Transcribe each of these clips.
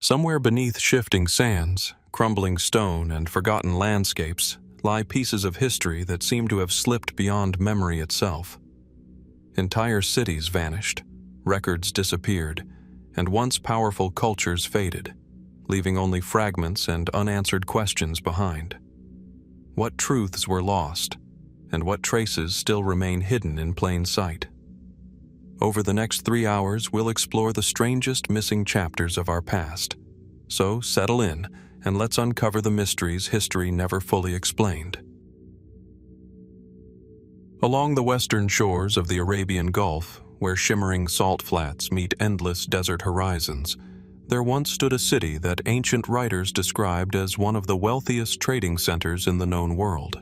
Somewhere beneath shifting sands, crumbling stone, and forgotten landscapes lie pieces of history that seem to have slipped beyond memory itself. Entire cities vanished, records disappeared, and once powerful cultures faded, leaving only fragments and unanswered questions behind. What truths were lost, and what traces still remain hidden in plain sight? Over the next 3 hours, we'll explore the strangest missing chapters of our past. So settle in, and let's uncover the mysteries history never fully explained. Along the western shores of the Arabian Gulf, where shimmering salt flats meet endless desert horizons, there once stood a city that ancient writers described as one of the wealthiest trading centers in the known world.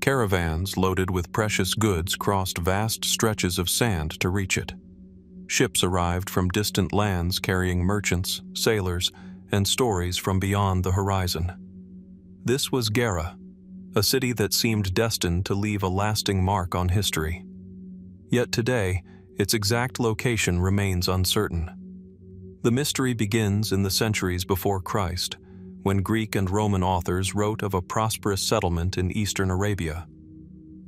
Caravans loaded with precious goods crossed vast stretches of sand to reach it. Ships arrived from distant lands carrying merchants, sailors, and stories from beyond the horizon. This was Gerrha, a city that seemed destined to leave a lasting mark on history. Yet today, its exact location remains uncertain. The mystery begins in the centuries before Christ, when Greek and Roman authors wrote of a prosperous settlement in eastern Arabia.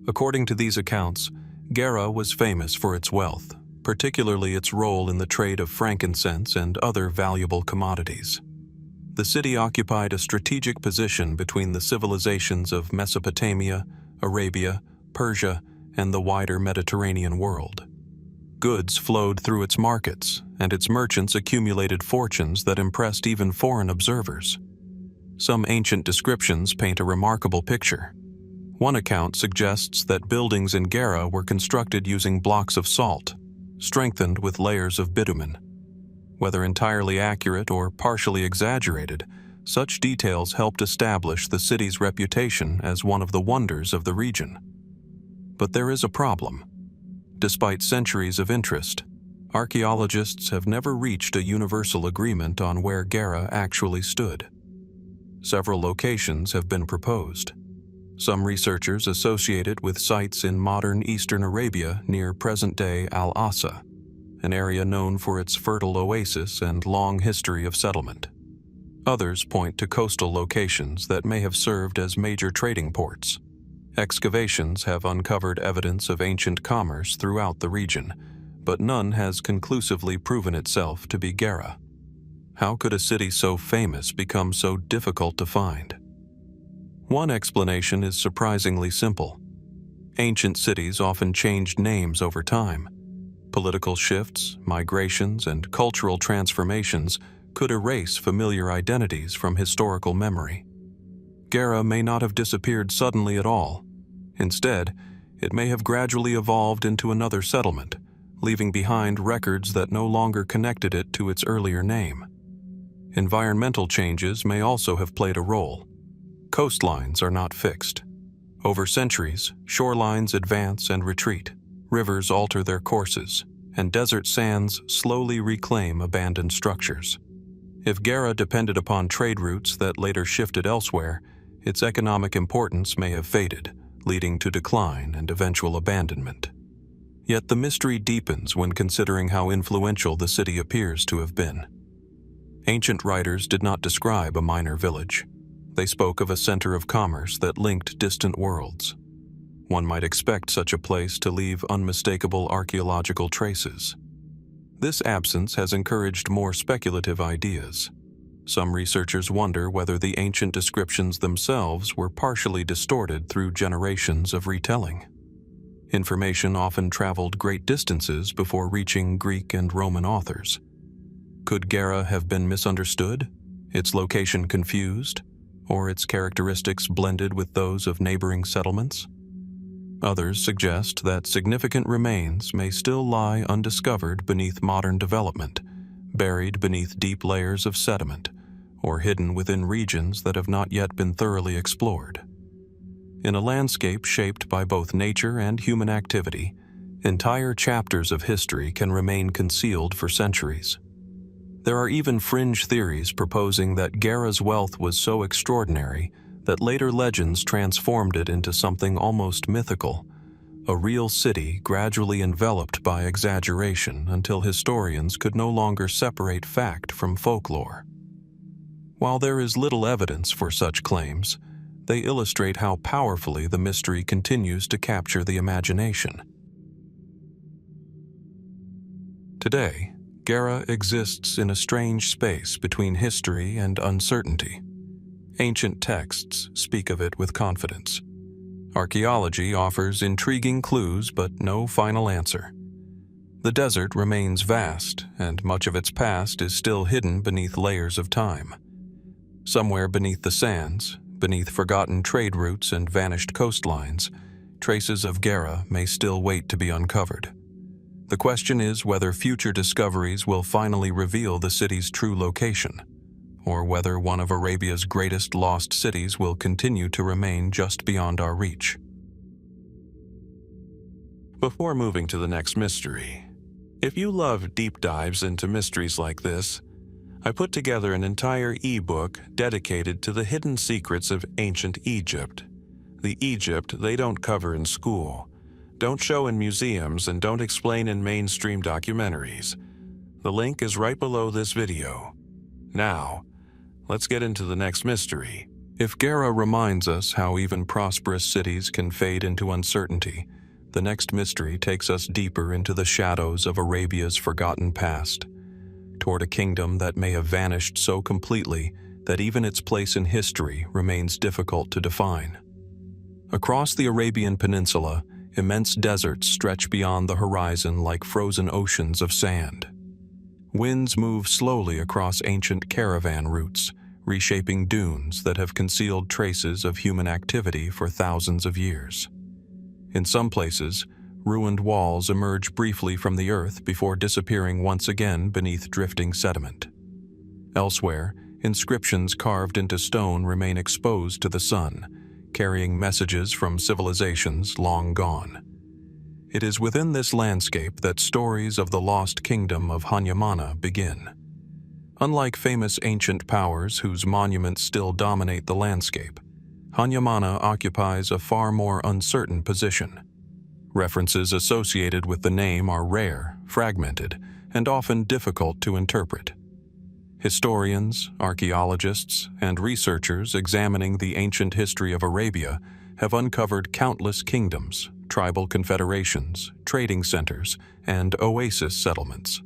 According to these accounts, Gerrha was famous for its wealth, particularly its role in the trade of frankincense and other valuable commodities. The city occupied a strategic position between the civilizations of Mesopotamia, Arabia, Persia, and the wider Mediterranean world. Goods flowed through its markets, and its merchants accumulated fortunes that impressed even foreign observers. Some ancient descriptions paint a remarkable picture. One account suggests that buildings in Gerrha were constructed using blocks of salt, strengthened with layers of bitumen. Whether entirely accurate or partially exaggerated, such details helped establish the city's reputation as one of the wonders of the region. But there is a problem. Despite centuries of interest, archaeologists have never reached a universal agreement on where Gerrha actually stood. Several locations have been proposed. Some researchers associate it with sites in modern eastern Arabia near present-day Al-Asa, an area known for its fertile oasis and long history of settlement. Others point to coastal locations that may have served as major trading ports. Excavations have uncovered evidence of ancient commerce throughout the region, but none has conclusively proven itself to be Gerrha. How could a city so famous become so difficult to find? One explanation is surprisingly simple. Ancient cities often changed names over time. Political shifts, migrations, and cultural transformations could erase familiar identities from historical memory. Gerrha may not have disappeared suddenly at all. Instead, it may have gradually evolved into another settlement, leaving behind records that no longer connected it to its earlier name. Environmental changes may also have played a role. Coastlines are not fixed. Over centuries, shorelines advance and retreat, rivers alter their courses, and desert sands slowly reclaim abandoned structures. If Gerrha depended upon trade routes that later shifted elsewhere, its economic importance may have faded, leading to decline and eventual abandonment. Yet the mystery deepens when considering how influential the city appears to have been. Ancient writers did not describe a minor village. They spoke of a center of commerce that linked distant worlds. One might expect such a place to leave unmistakable archaeological traces. This absence has encouraged more speculative ideas. Some researchers wonder whether the ancient descriptions themselves were partially distorted through generations of retelling. Information often traveled great distances before reaching Greek and Roman authors. Could Gerrha have been misunderstood, its location confused, or its characteristics blended with those of neighboring settlements? Others suggest that significant remains may still lie undiscovered beneath modern development, buried beneath deep layers of sediment, or hidden within regions that have not yet been thoroughly explored. In a landscape shaped by both nature and human activity, entire chapters of history can remain concealed for centuries. There are even fringe theories proposing that Gerrha's wealth was so extraordinary that later legends transformed it into something almost mythical, a real city gradually enveloped by exaggeration until historians could no longer separate fact from folklore. While there is little evidence for such claims, they illustrate how powerfully the mystery continues to capture the imagination. Today, Gerrha exists in a strange space between history and uncertainty. Ancient texts speak of it with confidence. Archaeology offers intriguing clues but no final answer. The desert remains vast, and much of its past is still hidden beneath layers of time. Somewhere beneath the sands, beneath forgotten trade routes and vanished coastlines, traces of Gerrha may still wait to be uncovered. The question is whether future discoveries will finally reveal the city's true location, or whether one of Arabia's greatest lost cities will continue to remain just beyond our reach. Before moving to the next mystery, if you love deep dives into mysteries like this, I put together an entire ebook dedicated to the hidden secrets of ancient Egypt. The Egypt they don't cover in school, don't show in museums, and don't explain in mainstream documentaries. The link is right below this video. Now, let's get into the next mystery. If Gerrha reminds us how even prosperous cities can fade into uncertainty, the next mystery takes us deeper into the shadows of Arabia's forgotten past, toward a kingdom that may have vanished so completely that even its place in history remains difficult to define. Across the Arabian Peninsula, immense deserts stretch beyond the horizon like frozen oceans of sand. Winds move slowly across ancient caravan routes, reshaping dunes that have concealed traces of human activity for thousands of years. In some places, ruined walls emerge briefly from the earth before disappearing once again beneath drifting sediment. Elsewhere, inscriptions carved into stone remain exposed to the sun, carrying messages from civilizations long gone. It is within this landscape that stories of the lost kingdom of Hanyamana begin. Unlike famous ancient powers whose monuments still dominate the landscape, Hanyamana occupies a far more uncertain position. References associated with the name are rare, fragmented, and often difficult to interpret. Historians, archaeologists, and researchers examining the ancient history of Arabia have uncovered countless kingdoms, tribal confederations, trading centers, and oasis settlements.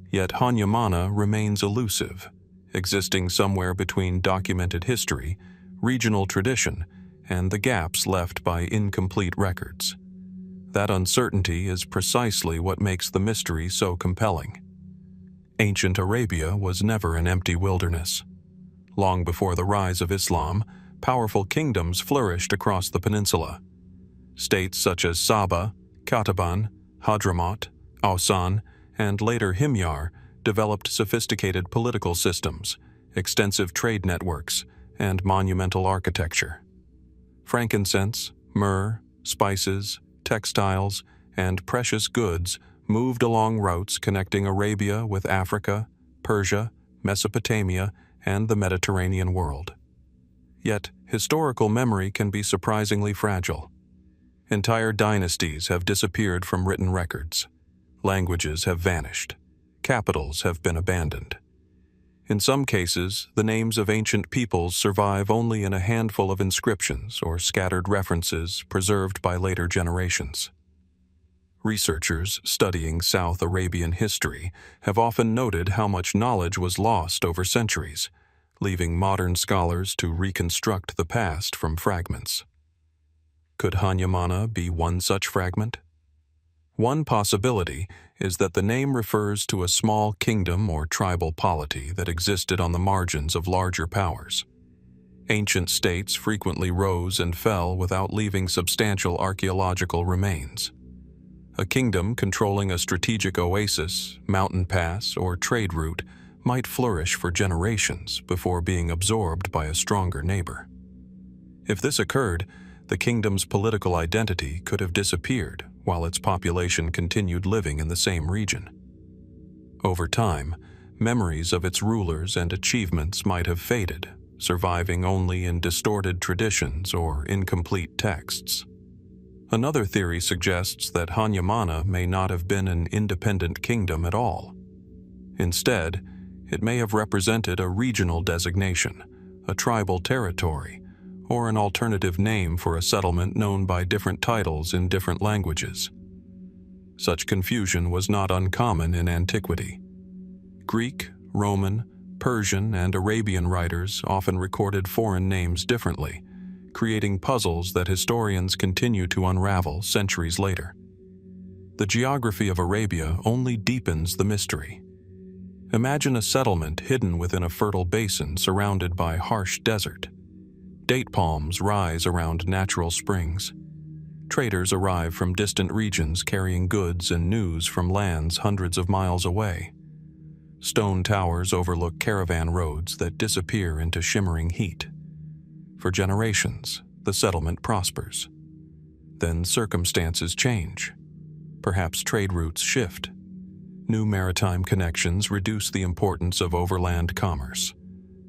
Yet Hanyamana remains elusive, existing somewhere between documented history, regional tradition, and the gaps left by incomplete records. That uncertainty is precisely what makes the mystery so compelling. Ancient Arabia was never an empty wilderness. Long before the rise of Islam, powerful kingdoms flourished across the peninsula. States such as Saba, Qataban, Hadramaut, Ausan, and later Himyar developed sophisticated political systems, extensive trade networks, and monumental architecture. Frankincense, myrrh, spices, textiles, and precious goods moved along routes connecting Arabia with Africa, Persia, Mesopotamia, and the Mediterranean world. Yet, historical memory can be surprisingly fragile. Entire dynasties have disappeared from written records. Languages have vanished. Capitals have been abandoned. In some cases, the names of ancient peoples survive only in a handful of inscriptions or scattered references preserved by later generations. Researchers studying South Arabian history have often noted how much knowledge was lost over centuries, leaving modern scholars to reconstruct the past from fragments. Could Hanyamana be one such fragment? One possibility is that the name refers to a small kingdom or tribal polity that existed on the margins of larger powers. Ancient states frequently rose and fell without leaving substantial archaeological remains. A kingdom controlling a strategic oasis, mountain pass, or trade route might flourish for generations before being absorbed by a stronger neighbor. If this occurred, the kingdom's political identity could have disappeared while its population continued living in the same region. Over time, memories of its rulers and achievements might have faded, surviving only in distorted traditions or incomplete texts. Another theory suggests that Hanyamana may not have been an independent kingdom at all. Instead, It may have represented a regional designation, a tribal territory, or an alternative name for a settlement known by different titles in different languages. Such confusion was not uncommon in antiquity. Greek, Roman, Persian, and Arabian writers often recorded foreign names differently, creating puzzles that historians continue to unravel centuries later. The geography of Arabia only deepens the mystery. Imagine a settlement hidden within a fertile basin surrounded by harsh desert. Date palms rise around natural springs. Traders arrive from distant regions carrying goods and news from lands hundreds of miles away. Stone towers overlook caravan roads that disappear into shimmering heat. For generations, the settlement prospers. Then circumstances change. Perhaps trade routes shift. New maritime connections reduce the importance of overland commerce.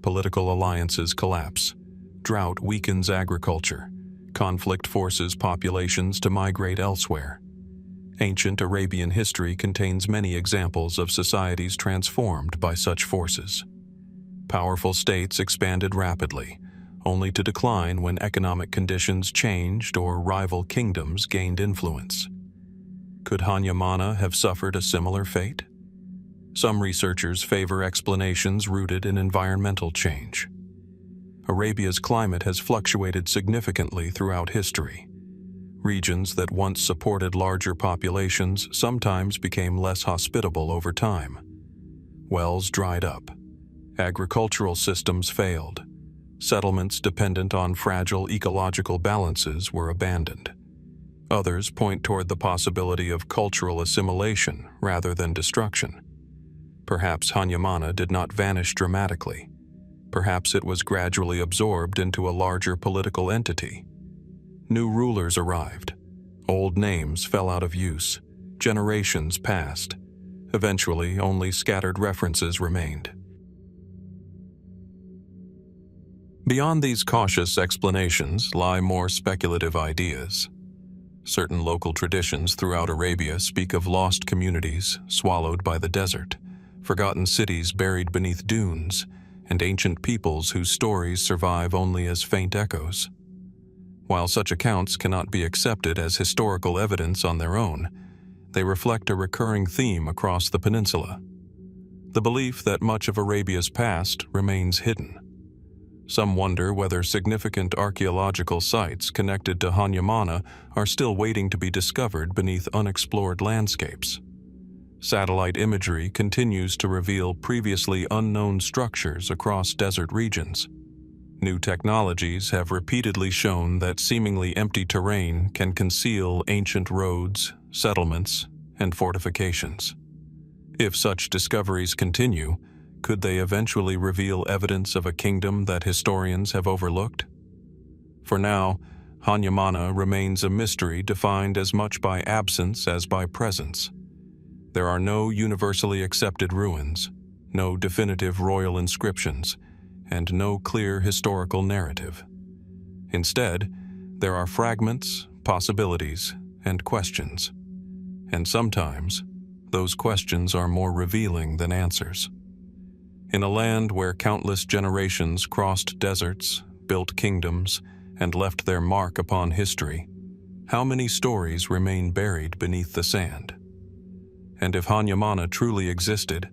Political alliances collapse. Drought weakens agriculture. Conflict forces populations to migrate elsewhere. Ancient Arabian history contains many examples of societies transformed by such forces. Powerful states expanded rapidly, only to decline when economic conditions changed or rival kingdoms gained influence. Could Hanyamana have suffered a similar fate? Some researchers favor explanations rooted in environmental change. Arabia's climate has fluctuated significantly throughout history. Regions that once supported larger populations sometimes became less hospitable over time. Wells dried up. Agricultural systems failed. Settlements dependent on fragile ecological balances were abandoned. Others point toward the possibility of cultural assimilation rather than destruction. Perhaps Hanyamana did not vanish dramatically. Perhaps it was gradually absorbed into a larger political entity. New rulers arrived. Old names fell out of use. Generations passed. Eventually, only scattered references remained. Beyond these cautious explanations lie more speculative ideas. Certain local traditions throughout Arabia speak of lost communities swallowed by the desert, forgotten cities buried beneath dunes, and ancient peoples whose stories survive only as faint echoes. While such accounts cannot be accepted as historical evidence on their own, they reflect a recurring theme across the peninsula: the belief that much of Arabia's past remains hidden. Some wonder whether significant archaeological sites connected to Hanyamana are still waiting to be discovered beneath unexplored landscapes. Satellite imagery continues to reveal previously unknown structures across desert regions. New technologies have repeatedly shown that seemingly empty terrain can conceal ancient roads, settlements, and fortifications. If such discoveries continue, could they eventually reveal evidence of a kingdom that historians have overlooked? For now, Hanyamana remains a mystery defined as much by absence as by presence. There are no universally accepted ruins, no definitive royal inscriptions, and no clear historical narrative. Instead, there are fragments, possibilities, and questions. And sometimes, those questions are more revealing than answers. In a land where countless generations crossed deserts, built kingdoms, and left their mark upon history, how many stories remain buried beneath the sand? And if Hanyamana truly existed,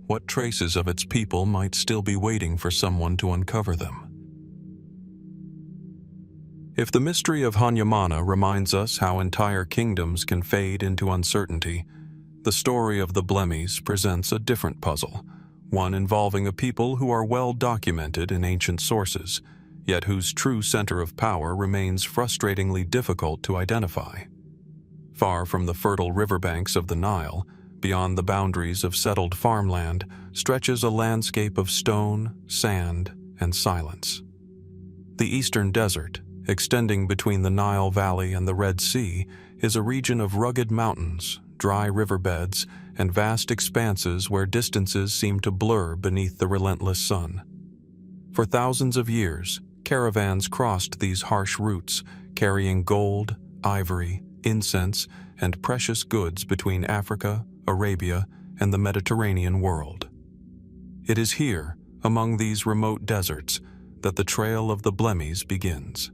what traces of its people might still be waiting for someone to uncover them? If the mystery of Hanyamana reminds us how entire kingdoms can fade into uncertainty, the story of the Blemmyes presents a different puzzle, one involving a people who are well documented in ancient sources, yet whose true center of power remains frustratingly difficult to identify. Far from the fertile riverbanks of the Nile, beyond the boundaries of settled farmland, stretches a landscape of stone, sand, and silence. The eastern desert, extending between the Nile Valley and the Red Sea, is a region of rugged mountains, dry riverbeds, and vast expanses where distances seem to blur beneath the relentless sun. For thousands of years, caravans crossed these harsh routes, carrying gold, ivory, incense, and precious goods between Africa, Arabia, and the Mediterranean world. It is here, among these remote deserts, that the trail of the Blemmyes begins.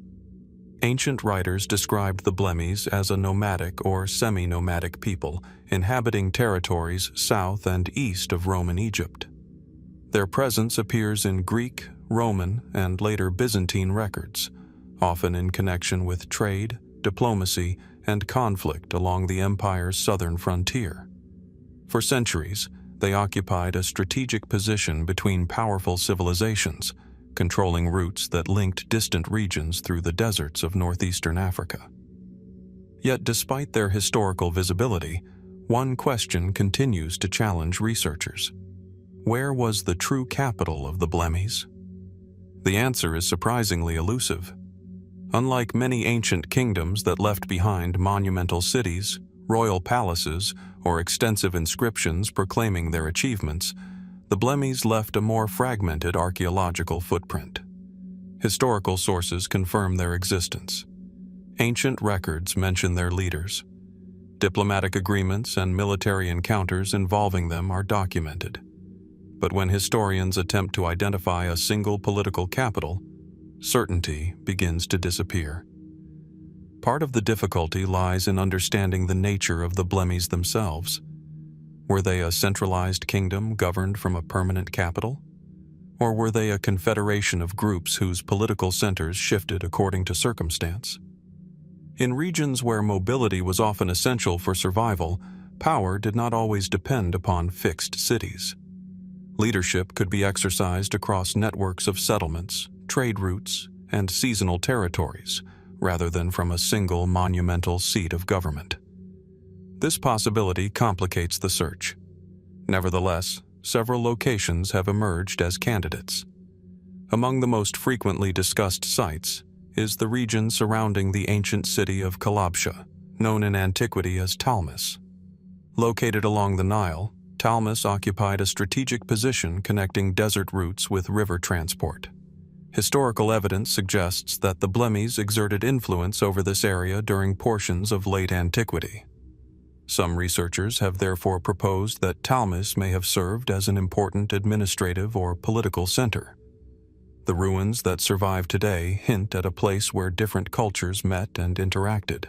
Ancient writers described the Blemmyes as a nomadic or semi-nomadic people inhabiting territories south and east of Roman Egypt. Their presence appears in Greek, Roman, and later Byzantine records, often in connection with trade, diplomacy, and conflict along the empire's southern frontier. For centuries, they occupied a strategic position between powerful civilizations, controlling routes that linked distant regions through the deserts of northeastern Africa. Yet despite their historical visibility, one question continues to challenge researchers. Where was the true capital of the Blemmyes? The answer is surprisingly elusive. Unlike many ancient kingdoms that left behind monumental cities, royal palaces, or extensive inscriptions proclaiming their achievements, the Blemmyes left a more fragmented archaeological footprint. Historical sources confirm their existence. Ancient records mention their leaders. Diplomatic agreements and military encounters involving them are documented. But when historians attempt to identify a single political capital, certainty begins to disappear. Part of the difficulty lies in understanding the nature of the Blemmyes themselves. Were they a centralized kingdom governed from a permanent capital? Or were they a confederation of groups whose political centers shifted according to circumstance? In regions where mobility was often essential for survival, power did not always depend upon fixed cities. Leadership could be exercised across networks of settlements, trade routes, and seasonal territories, rather than from a single monumental seat of government. This possibility complicates the search. Nevertheless, several locations have emerged as candidates. Among the most frequently discussed sites is the region surrounding the ancient city of Kalabsha, known in antiquity as Talmis. Located along the Nile, Talmis occupied a strategic position connecting desert routes with river transport. Historical evidence suggests that the Blemmyes exerted influence over this area during portions of late antiquity. Some researchers have therefore proposed that Talmis may have served as an important administrative or political center. The ruins that survive today hint at a place where different cultures met and interacted.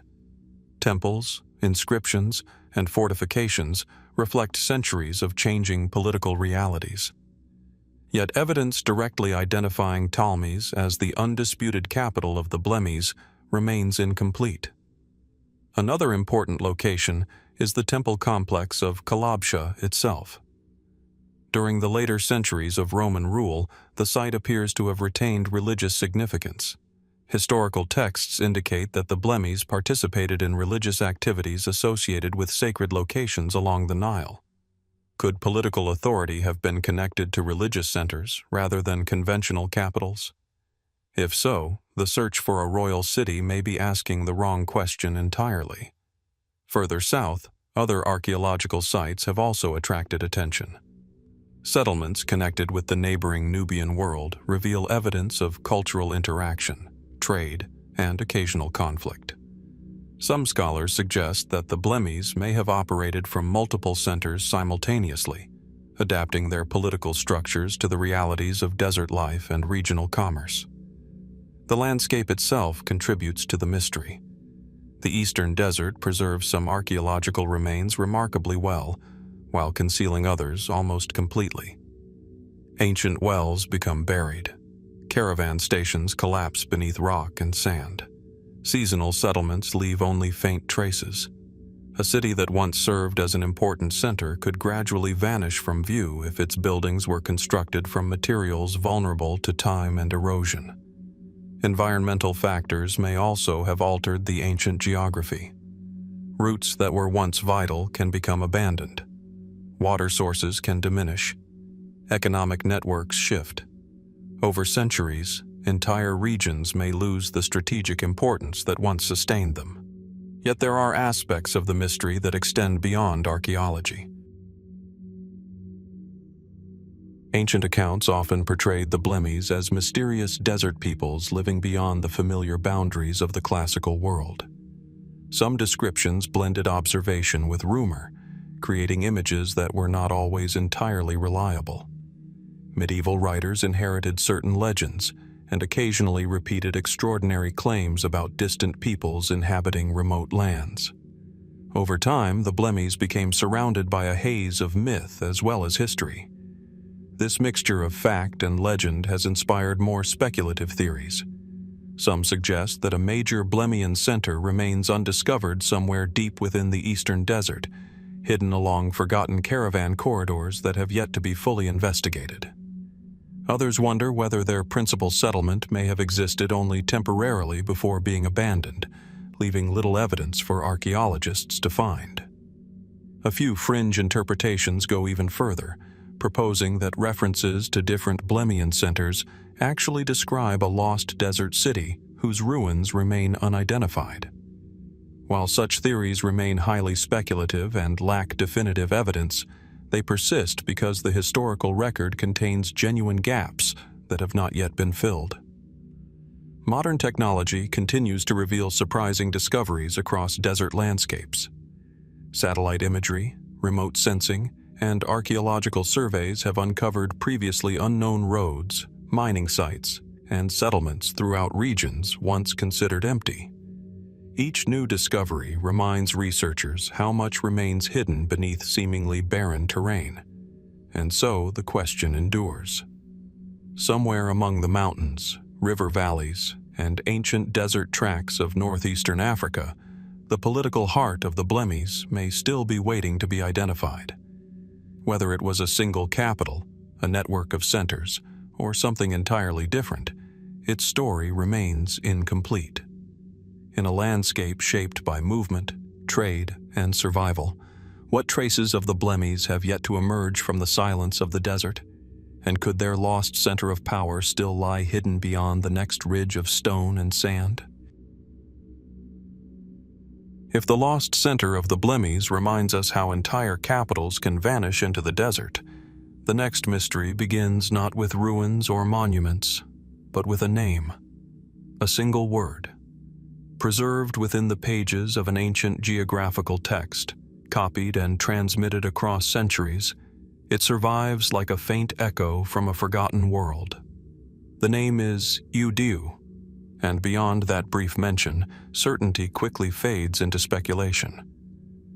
Temples, inscriptions, and fortifications reflect centuries of changing political realities. Yet evidence directly identifying Talmis as the undisputed capital of the Blemmyes remains incomplete. Another important location is the temple complex of Kalabsha itself. During the later centuries of Roman rule, the site appears to have retained religious significance. Historical texts indicate that the Blemmyes participated in religious activities associated with sacred locations along the Nile. Could political authority have been connected to religious centers rather than conventional capitals? If so, the search for a royal city may be asking the wrong question entirely. Further south, other archaeological sites have also attracted attention. Settlements connected with the neighboring Nubian world reveal evidence of cultural interaction, trade, and occasional conflict. Some scholars suggest that the Blemmyes may have operated from multiple centers simultaneously, adapting their political structures to the realities of desert life and regional commerce. The landscape itself contributes to the mystery. The eastern desert preserves some archaeological remains remarkably well, while concealing others almost completely. Ancient wells become buried. Caravan stations collapse beneath rock and sand. Seasonal settlements leave only faint traces. A city that once served as an important center could gradually vanish from view if its buildings were constructed from materials vulnerable to time and erosion. Environmental factors may also have altered the ancient geography. Routes that were once vital can become abandoned. Water sources can diminish. Economic networks shift. Over centuries, entire regions may lose the strategic importance that once sustained them. Yet there are aspects of the mystery that extend beyond archaeology. Ancient accounts often portrayed the Blemmyes as mysterious desert peoples living beyond the familiar boundaries of the classical world. Some descriptions blended observation with rumor, creating images that were not always entirely reliable. Medieval writers inherited certain legends and occasionally repeated extraordinary claims about distant peoples inhabiting remote lands. Over time, the Blemmyes became surrounded by a haze of myth as well as history. This mixture of fact and legend has inspired more speculative theories. Some suggest that a major Blemmian center remains undiscovered somewhere deep within the eastern desert, hidden along forgotten caravan corridors that have yet to be fully investigated. Others wonder whether their principal settlement may have existed only temporarily before being abandoned, leaving little evidence for archaeologists to find. A few fringe interpretations go even further, proposing that references to different Blemmian centers actually describe a lost desert city whose ruins remain unidentified. While such theories remain highly speculative and lack definitive evidence, they persist because the historical record contains genuine gaps that have not yet been filled. Modern technology continues to reveal surprising discoveries across desert landscapes. Satellite imagery, remote sensing, and archaeological surveys have uncovered previously unknown roads, mining sites, and settlements throughout regions once considered empty. Each new discovery reminds researchers how much remains hidden beneath seemingly barren terrain. And so the question endures. Somewhere among the mountains, river valleys, and ancient desert tracts of northeastern Africa, the political heart of the Blemmyes may still be waiting to be identified. Whether it was a single capital, a network of centers, or something entirely different, its story remains incomplete. In a landscape shaped by movement, trade, and survival, what traces of the Blemmyes have yet to emerge from the silence of the desert? And could their lost center of power still lie hidden beyond the next ridge of stone and sand? If the lost center of the Blemmyes reminds us how entire capitals can vanish into the desert, the next mystery begins not with ruins or monuments, but with a name, a single word. Preserved within the pages of an ancient geographical text, copied and transmitted across centuries, it survives like a faint echo from a forgotten world. The name is Iudeu, and beyond that brief mention, certainty quickly fades into speculation.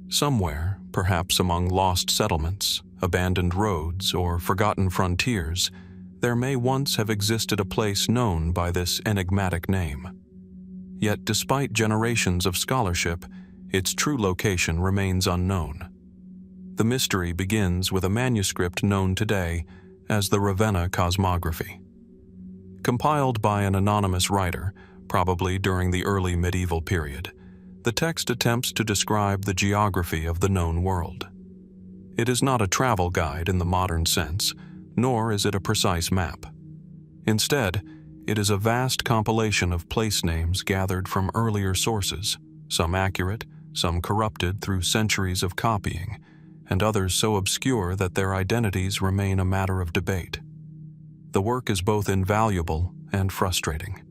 Somewhere, perhaps among lost settlements, abandoned roads, or forgotten frontiers, there may once have existed a place known by this enigmatic name. Yet despite generations of scholarship, its true location remains unknown. The mystery begins with a manuscript known today as the Ravenna Cosmography. Compiled by an anonymous writer, probably during the early medieval period, the text attempts to describe the geography of the known world. It is not a travel guide in the modern sense, nor is it a precise map. Instead, it is a vast compilation of place names gathered from earlier sources, some accurate, some corrupted through centuries of copying, and others so obscure that their identities remain a matter of debate. The work is both invaluable and frustrating.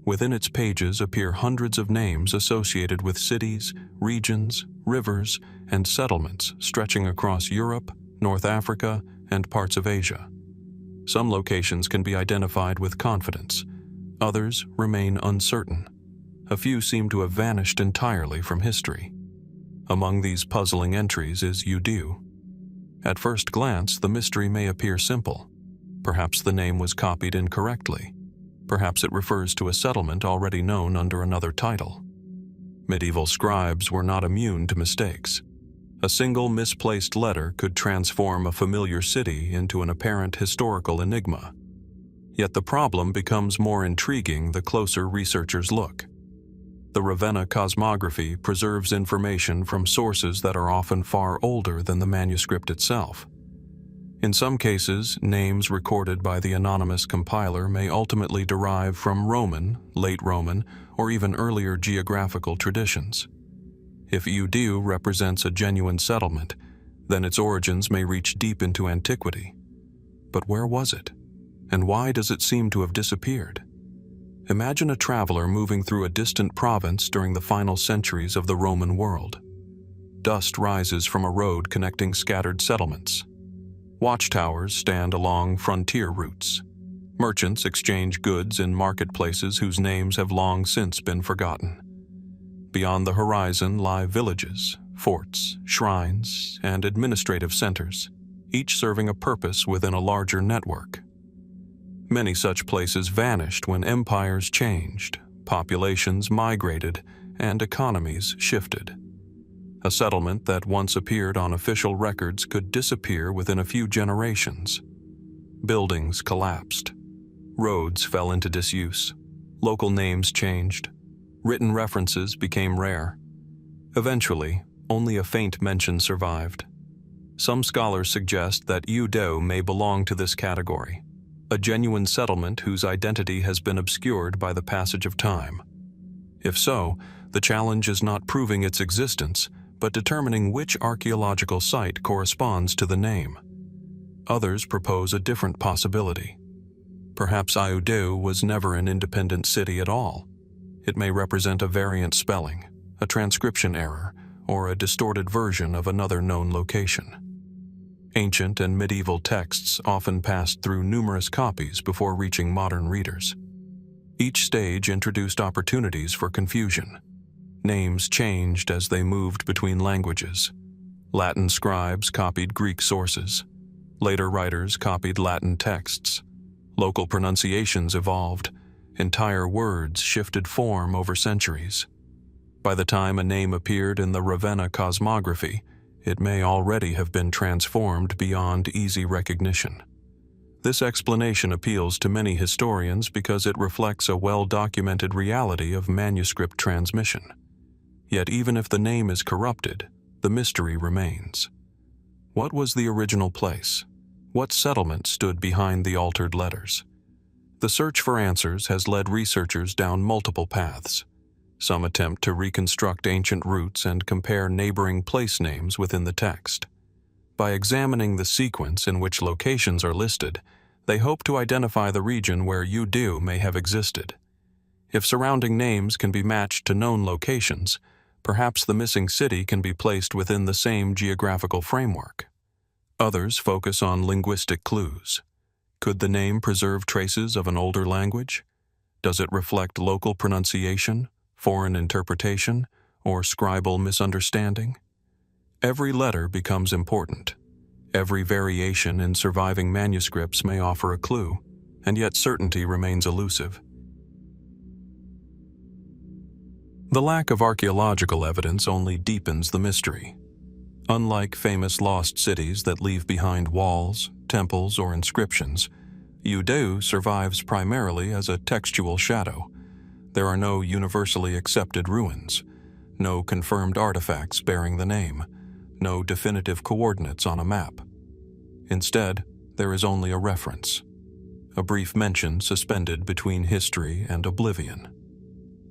Within its pages appear hundreds of names associated with cities, regions, rivers, and settlements stretching across Europe, North Africa, and parts of Asia. Some locations can be identified with confidence. Others remain uncertain. A few seem to have vanished entirely from history. Among these puzzling entries is Iudeu. At first glance, the mystery may appear simple. Perhaps the name was copied incorrectly. Perhaps it refers to a settlement already known under another title. Medieval scribes were not immune to mistakes. A single misplaced letter could transform a familiar city into an apparent historical enigma. Yet the problem becomes more intriguing the closer researchers look. The Ravenna Cosmography preserves information from sources that are often far older than the manuscript itself. In some cases, names recorded by the anonymous compiler may ultimately derive from Roman, late Roman, or even earlier geographical traditions. If Iudeu represents a genuine settlement, then its origins may reach deep into antiquity. But where was it? And why does it seem to have disappeared? Imagine a traveler moving through a distant province during the final centuries of the Roman world. Dust rises from a road connecting scattered settlements. Watchtowers stand along frontier routes. Merchants exchange goods in marketplaces whose names have long since been forgotten. Beyond the horizon lie villages, forts, shrines, and administrative centers, each serving a purpose within a larger network. Many such places vanished when empires changed, populations migrated, and economies shifted. A settlement that once appeared on official records could disappear within a few generations. Buildings collapsed. Roads fell into disuse. Local names changed. Written references became rare. Eventually, only a faint mention survived. Some scholars suggest that Iudeu may belong to this category, a genuine settlement whose identity has been obscured by the passage of time. If so, the challenge is not proving its existence, but determining which archaeological site corresponds to the name. Others propose a different possibility. Perhaps Iudeu was never an independent city at all. It may represent a variant spelling, a transcription error, or a distorted version of another known location. Ancient and medieval texts often passed through numerous copies before reaching modern readers. Each stage introduced opportunities for confusion. Names changed as they moved between languages. Latin scribes copied Greek sources. Later writers copied Latin texts. Local pronunciations evolved. Entire words shifted form over centuries. By the time a name appeared in the Ravenna Cosmography, it may already have been transformed beyond easy recognition. This explanation appeals to many historians because it reflects a well-documented reality of manuscript transmission. Yet even if the name is corrupted, the mystery remains. What was the original place? What settlement stood behind the altered letters? The search for answers has led researchers down multiple paths. Some attempt to reconstruct ancient roots and compare neighboring place names within the text. By examining the sequence in which locations are listed, they hope to identify the region where Iudeu may have existed. If surrounding names can be matched to known locations, perhaps the missing city can be placed within the same geographical framework. Others focus on linguistic clues. Could the name preserve traces of an older language? Does it reflect local pronunciation, foreign interpretation, or scribal misunderstanding? Every letter becomes important. Every variation in surviving manuscripts may offer a clue, and yet certainty remains elusive. The lack of archaeological evidence only deepens the mystery. Unlike famous lost cities that leave behind walls, temples, or inscriptions, Iudeu survives primarily as a textual shadow. There are no universally accepted ruins, no confirmed artifacts bearing the name, no definitive coordinates on a map. Instead, there is only a reference, a brief mention suspended between history and oblivion.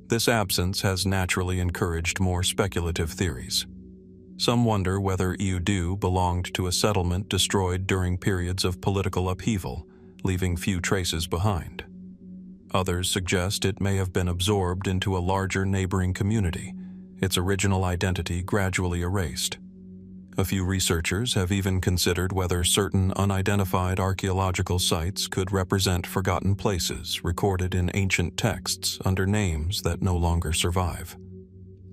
This absence has naturally encouraged more speculative theories. Some wonder whether Iudeu belonged to a settlement destroyed during periods of political upheaval, leaving few traces behind. Others suggest it may have been absorbed into a larger neighboring community, its original identity gradually erased. A few researchers have even considered whether certain unidentified archaeological sites could represent forgotten places recorded in ancient texts under names that no longer survive.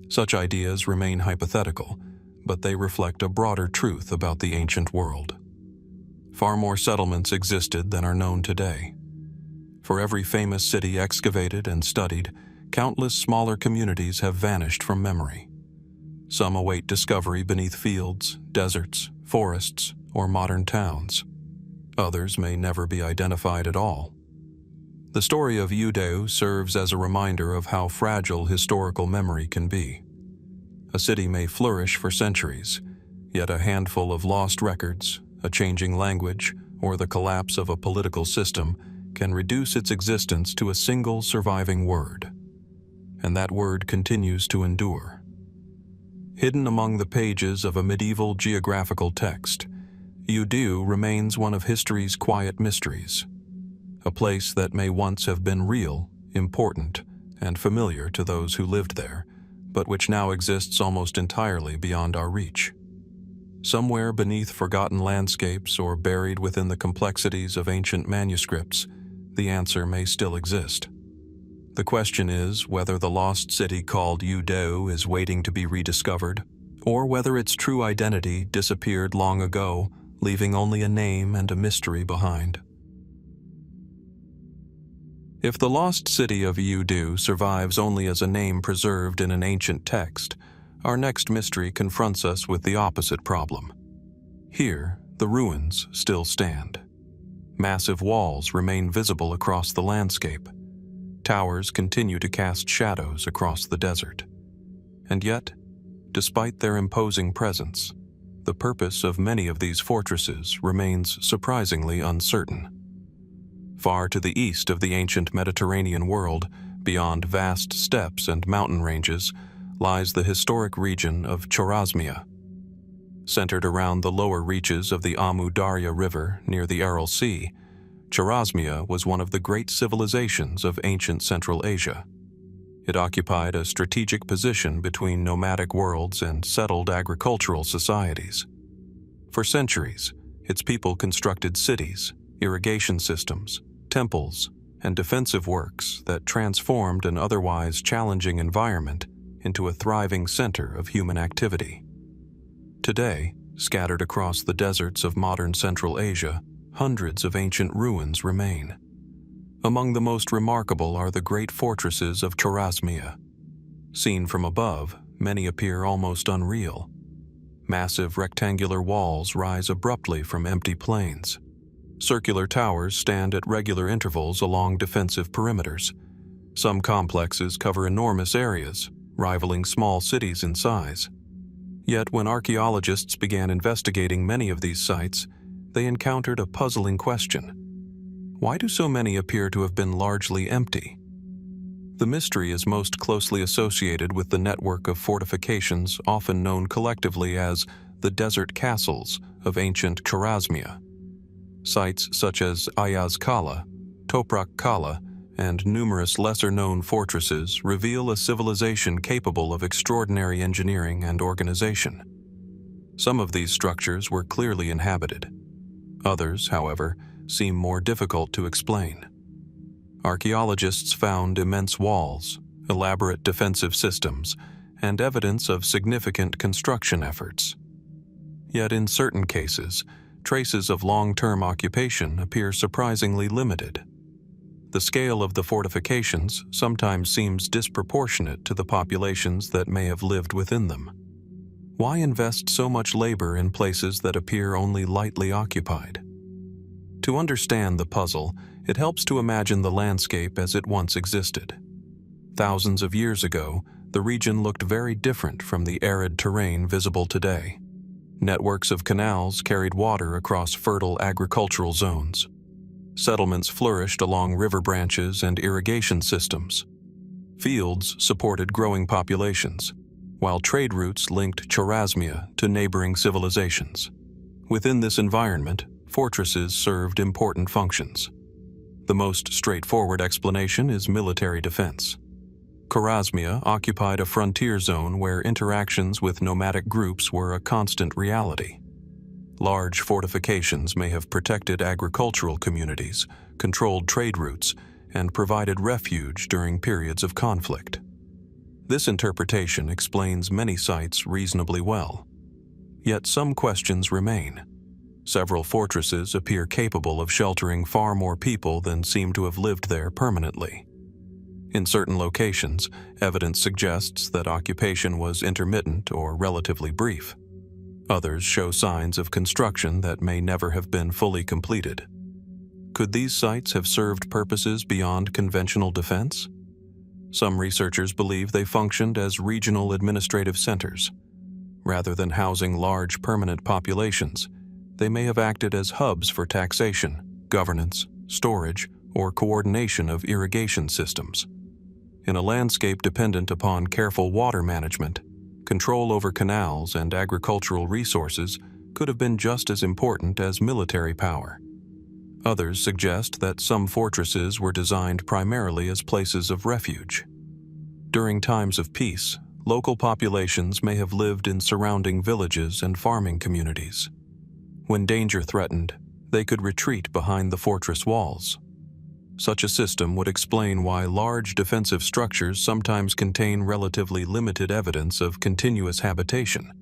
Such ideas remain hypothetical, but they reflect a broader truth about the ancient world. Far more settlements existed than are known today. For every famous city excavated and studied, countless smaller communities have vanished from memory. Some await discovery beneath fields, deserts, forests, or modern towns. Others may never be identified at all. The story of Iudeu serves as a reminder of how fragile historical memory can be. A city may flourish for centuries, yet a handful of lost records, a changing language, or the collapse of a political system can reduce its existence to a single surviving word. And that word continues to endure. Hidden among the pages of a medieval geographical text, Iudeu remains one of history's quiet mysteries, a place that may once have been real, important, and familiar to those who lived there, but which now exists almost entirely beyond our reach. Somewhere beneath forgotten landscapes or buried within the complexities of ancient manuscripts, the answer may still exist. The question is whether the lost city called Iudeu is waiting to be rediscovered, or whether its true identity disappeared long ago, leaving only a name and a mystery behind. If the lost city of Iudeu survives only as a name preserved in an ancient text, our next mystery confronts us with the opposite problem. Here, the ruins still stand. Massive walls remain visible across the landscape. Towers continue to cast shadows across the desert. And yet, despite their imposing presence, the purpose of many of these fortresses remains surprisingly uncertain. Far to the east of the ancient Mediterranean world, beyond vast steppes and mountain ranges, lies the historic region of Chorasmia. Centered around the lower reaches of the Amu Darya River near the Aral Sea, Chorasmia was one of the great civilizations of ancient Central Asia. It occupied a strategic position between nomadic worlds and settled agricultural societies. For centuries, its people constructed cities, irrigation systems, temples, and defensive works that transformed an otherwise challenging environment into a thriving center of human activity. Today, scattered across the deserts of modern Central Asia, hundreds of ancient ruins remain. Among the most remarkable are the great fortresses of Chorasmia. Seen from above, many appear almost unreal. Massive rectangular walls rise abruptly from empty plains. Circular towers stand at regular intervals along defensive perimeters. Some complexes cover enormous areas, rivaling small cities in size. Yet when archaeologists began investigating many of these sites, they encountered a puzzling question. Why do so many appear to have been largely empty? The mystery is most closely associated with the network of fortifications often known collectively as the desert castles of ancient Chorasmia. Sites such as Ayaz Kala, Toprak Kala, and numerous lesser-known fortresses reveal a civilization capable of extraordinary engineering and organization. Some of these structures were clearly inhabited. Others, however, seem more difficult to explain. Archaeologists found immense walls, elaborate defensive systems, and evidence of significant construction efforts. Yet in certain cases, traces of long-term occupation appear surprisingly limited. The scale of the fortifications sometimes seems disproportionate to the populations that may have lived within them. Why invest so much labor in places that appear only lightly occupied? To understand the puzzle, it helps to imagine the landscape as it once existed. Thousands of years ago, the region looked very different from the arid terrain visible today. Networks of canals carried water across fertile agricultural zones. Settlements flourished along river branches and irrigation systems. Fields supported growing populations, while trade routes linked Chorasmia to neighboring civilizations. Within this environment, fortresses served important functions. The most straightforward explanation is military defense. Chorasmia occupied a frontier zone where interactions with nomadic groups were a constant reality. Large fortifications may have protected agricultural communities, controlled trade routes, and provided refuge during periods of conflict. This interpretation explains many sites reasonably well. Yet some questions remain. Several fortresses appear capable of sheltering far more people than seem to have lived there permanently. In certain locations, evidence suggests that occupation was intermittent or relatively brief. Others show signs of construction that may never have been fully completed. Could these sites have served purposes beyond conventional defense? Some researchers believe they functioned as regional administrative centers. Rather than housing large permanent populations, they may have acted as hubs for taxation, governance, storage, or coordination of irrigation systems. In a landscape dependent upon careful water management, control over canals and agricultural resources could have been just as important as military power. Others suggest that some fortresses were designed primarily as places of refuge. During times of peace, local populations may have lived in surrounding villages and farming communities. When danger threatened, they could retreat behind the fortress walls. Such a system would explain why large defensive structures sometimes contain relatively limited evidence of continuous habitation.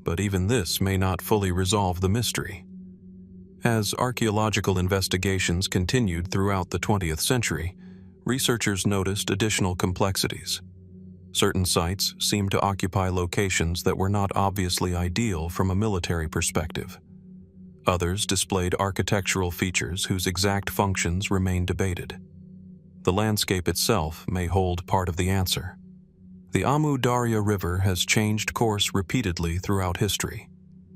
But even this may not fully resolve the mystery. As archaeological investigations continued throughout the 20th century, researchers noticed additional complexities. Certain sites seemed to occupy locations that were not obviously ideal from a military perspective. Others displayed architectural features whose exact functions remain debated. The landscape itself may hold part of the answer. The Amu Darya River has changed course repeatedly throughout history.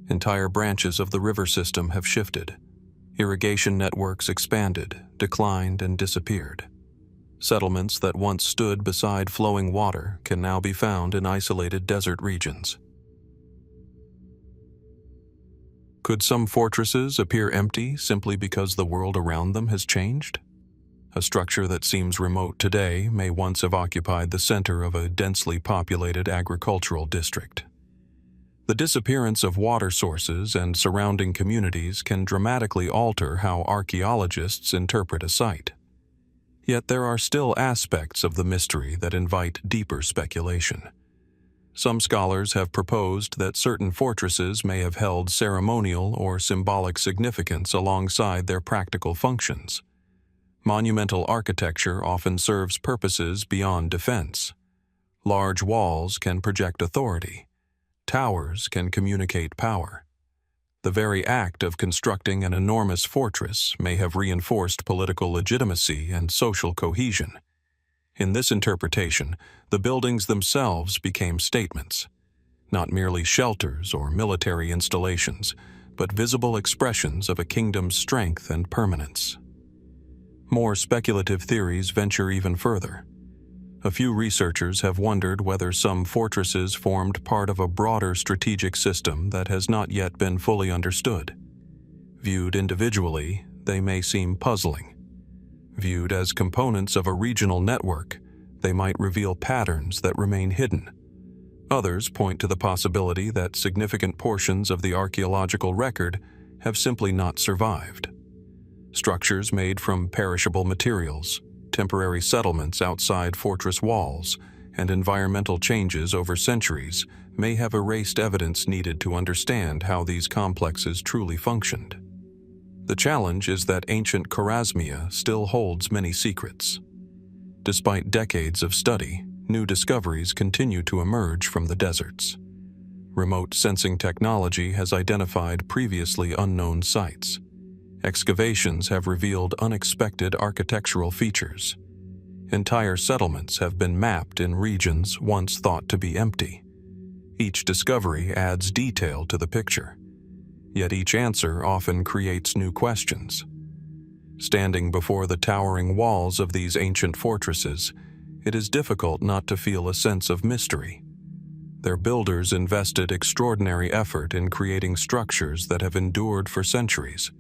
Entire branches of the river system have shifted. Irrigation networks expanded, declined, and disappeared. Settlements that once stood beside flowing water can now be found in isolated desert regions. Could some fortresses appear empty simply because the world around them has changed? A structure that seems remote today may once have occupied the center of a densely populated agricultural district. The disappearance of water sources and surrounding communities can dramatically alter how archaeologists interpret a site. Yet there are still aspects of the mystery that invite deeper speculation. Some scholars have proposed that certain fortresses may have held ceremonial or symbolic significance alongside their practical functions. Monumental architecture often serves purposes beyond defense. Large walls can project authority. Towers can communicate power. The very act of constructing an enormous fortress may have reinforced political legitimacy and social cohesion. In this interpretation, the buildings themselves became statements, not merely shelters or military installations, but visible expressions of a kingdom's strength and permanence. More speculative theories venture even further. A few researchers have wondered whether some fortresses formed part of a broader strategic system that has not yet been fully understood. Viewed individually, they may seem puzzling. Viewed as components of a regional network, they might reveal patterns that remain hidden. Others point to the possibility that significant portions of the archaeological record have simply not survived. Structures made from perishable materials, temporary settlements outside fortress walls, and environmental changes over centuries may have erased evidence needed to understand how these complexes truly functioned. The challenge is that ancient Chorasmia still holds many secrets. Despite decades of study, new discoveries continue to emerge from the deserts. Remote sensing technology has identified previously unknown sites. Excavations have revealed unexpected architectural features. Entire settlements have been mapped in regions once thought to be empty. Each discovery adds detail to the picture. Yet each answer often creates new questions. Standing before the towering walls of these ancient fortresses, it is difficult not to feel a sense of mystery. Their builders invested extraordinary effort in creating structures that have endured for centuries.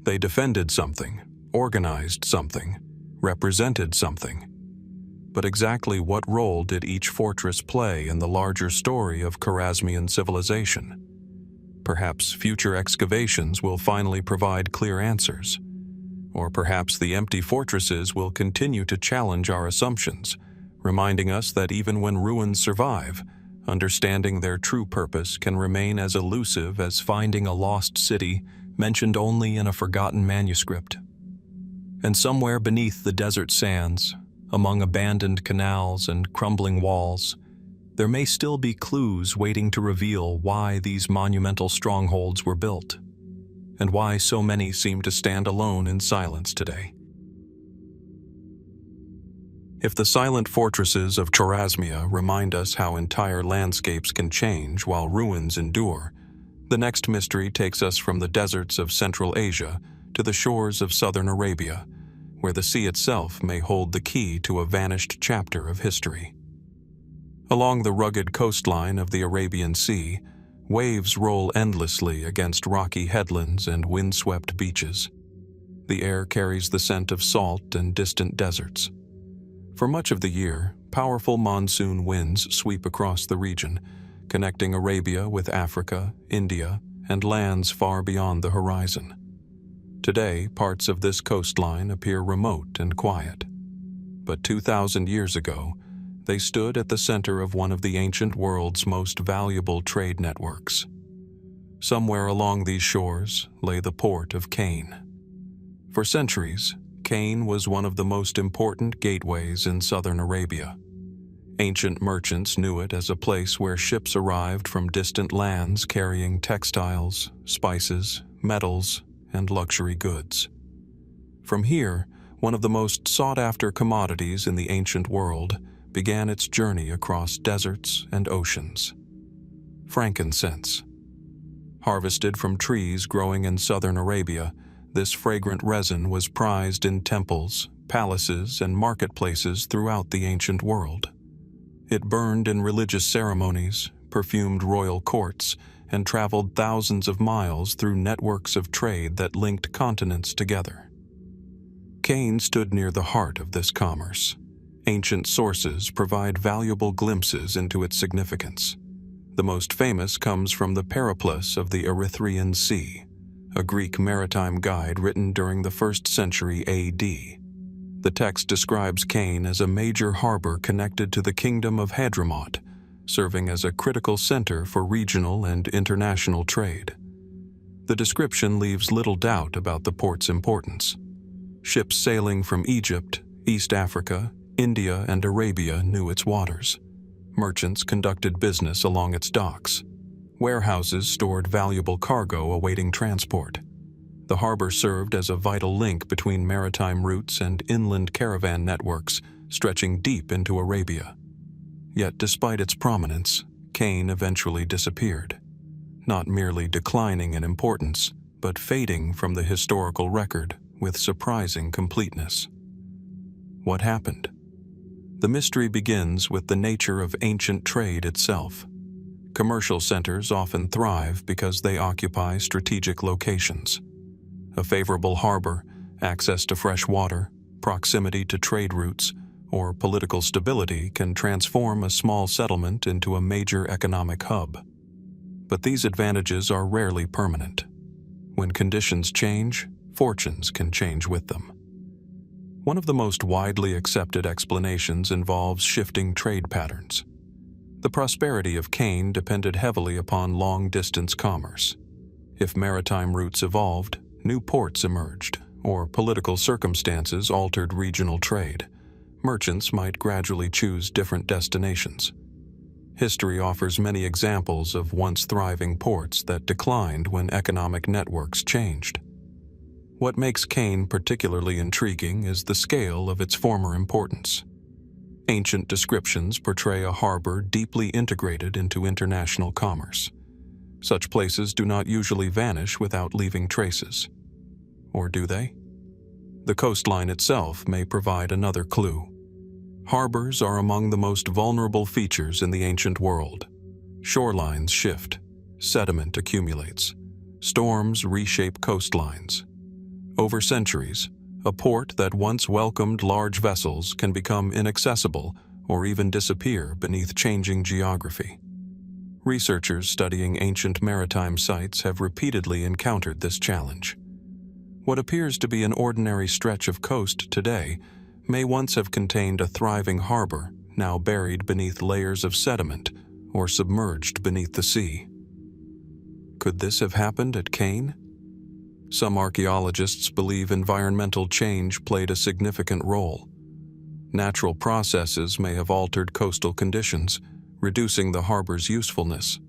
They defended something, organized something, represented something. But exactly what role did each fortress play in the larger story of Chorasmian civilization? Perhaps future excavations will finally provide clear answers. Or perhaps the empty fortresses will continue to challenge our assumptions, reminding us that even when ruins survive, understanding their true purpose can remain as elusive as finding a lost city mentioned only in a forgotten manuscript. And somewhere beneath the desert sands, among abandoned canals and crumbling walls, there may still be clues waiting to reveal why these monumental strongholds were built, and why so many seem to stand alone in silence today. If the silent fortresses of Chorasmia remind us how entire landscapes can change while ruins endure, the next mystery takes us from the deserts of Central Asia to the shores of southern Arabia, where the sea itself may hold the key to a vanished chapter of history. Along the rugged coastline of the Arabian Sea, waves roll endlessly against rocky headlands and windswept beaches. The air carries the scent of salt and distant deserts. For much of the year, powerful monsoon winds sweep across the region, connecting Arabia with Africa, India, and lands far beyond the horizon. Today, parts of this coastline appear remote and quiet. But 2,000 years ago, they stood at the center of one of the ancient world's most valuable trade networks. Somewhere along these shores lay the port of Kane. For centuries, Kane was one of the most important gateways in southern Arabia. Ancient merchants knew it as a place where ships arrived from distant lands carrying textiles, spices, metals, and luxury goods. From here, one of the most sought-after commodities in the ancient world began its journey across deserts and oceans. Frankincense. Harvested from trees growing in southern Arabia, this fragrant resin was prized in temples, palaces, and marketplaces throughout the ancient world. It burned in religious ceremonies, perfumed royal courts, and traveled thousands of miles through networks of trade that linked continents together. Kane stood near the heart of this commerce. Ancient sources provide valuable glimpses into its significance. The most famous comes from the Periplus of the Erythraean Sea, a Greek maritime guide written during the 1st century AD. The text describes Kane as a major harbor connected to the kingdom of Hadramaut, serving as a critical center for regional and international trade. The description leaves little doubt about the port's importance. Ships sailing from Egypt, East Africa, India, and Arabia knew its waters. Merchants conducted business along its docks. Warehouses stored valuable cargo awaiting transport. The harbor served as a vital link between maritime routes and inland caravan networks stretching deep into Arabia. Yet despite its prominence, Kane eventually disappeared, not merely declining in importance, but fading from the historical record with surprising completeness. What happened? The mystery begins with the nature of ancient trade itself. Commercial centers often thrive because they occupy strategic locations. A favorable harbor, access to fresh water, proximity to trade routes, or political stability can transform a small settlement into a major economic hub. But these advantages are rarely permanent. When conditions change, fortunes can change with them. One of the most widely accepted explanations involves shifting trade patterns. The prosperity of Kane depended heavily upon long-distance commerce. If maritime routes evolved, new ports emerged, or political circumstances altered regional trade, merchants might gradually choose different destinations. History offers many examples of once thriving ports that declined when economic networks changed. What makes Kane particularly intriguing is the scale of its former importance. Ancient descriptions portray a harbor deeply integrated into international commerce. Such places do not usually vanish without leaving traces. Or do they? The coastline itself may provide another clue. Harbors are among the most vulnerable features in the ancient world. Shorelines shift, sediment accumulates, storms reshape coastlines. Over centuries, a port that once welcomed large vessels can become inaccessible or even disappear beneath changing geography. Researchers studying ancient maritime sites have repeatedly encountered this challenge. What appears to be an ordinary stretch of coast today may once have contained a thriving harbor, now buried beneath layers of sediment or submerged beneath the sea. Could this have happened at Kane? Some archaeologists believe environmental change played a significant role. Natural processes may have altered coastal conditions, reducing the harbor's usefulness.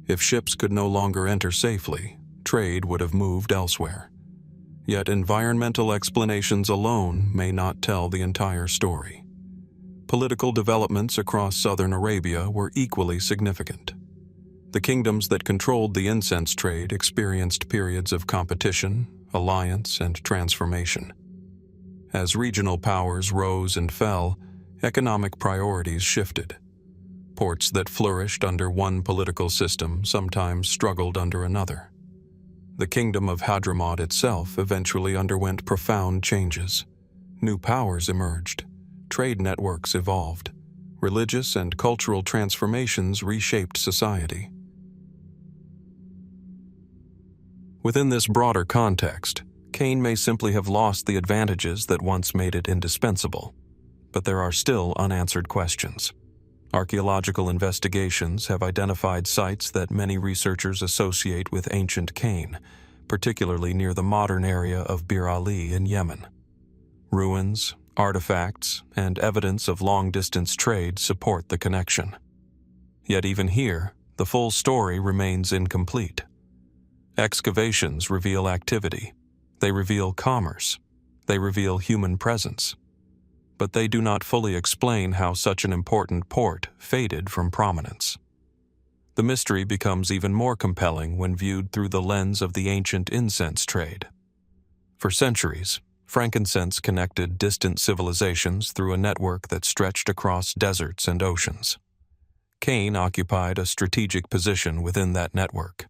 If ships could no longer enter safely, trade would have moved elsewhere. Yet environmental explanations alone may not tell the entire story. Political developments across southern Arabia were equally significant. The kingdoms that controlled the incense trade experienced periods of competition, alliance, and transformation. As regional powers rose and fell, economic priorities shifted. Ports that flourished under one political system sometimes struggled under another. The kingdom of Hadramaut itself eventually underwent profound changes. New powers emerged, trade networks evolved, religious and cultural transformations reshaped society. Within this broader context, Kane may simply have lost the advantages that once made it indispensable, but there are still unanswered questions. Archaeological investigations have identified sites that many researchers associate with ancient Kane, particularly near the modern area of Bir Ali in Yemen. Ruins, artifacts, and evidence of long-distance trade support the connection. Yet even here, the full story remains incomplete. Excavations reveal activity. They reveal commerce. They reveal human presence. But they do not fully explain how such an important port faded from prominence. The mystery becomes even more compelling when viewed through the lens of the ancient incense trade. For centuries, frankincense connected distant civilizations through a network that stretched across deserts and oceans. Kane occupied a strategic position within that network.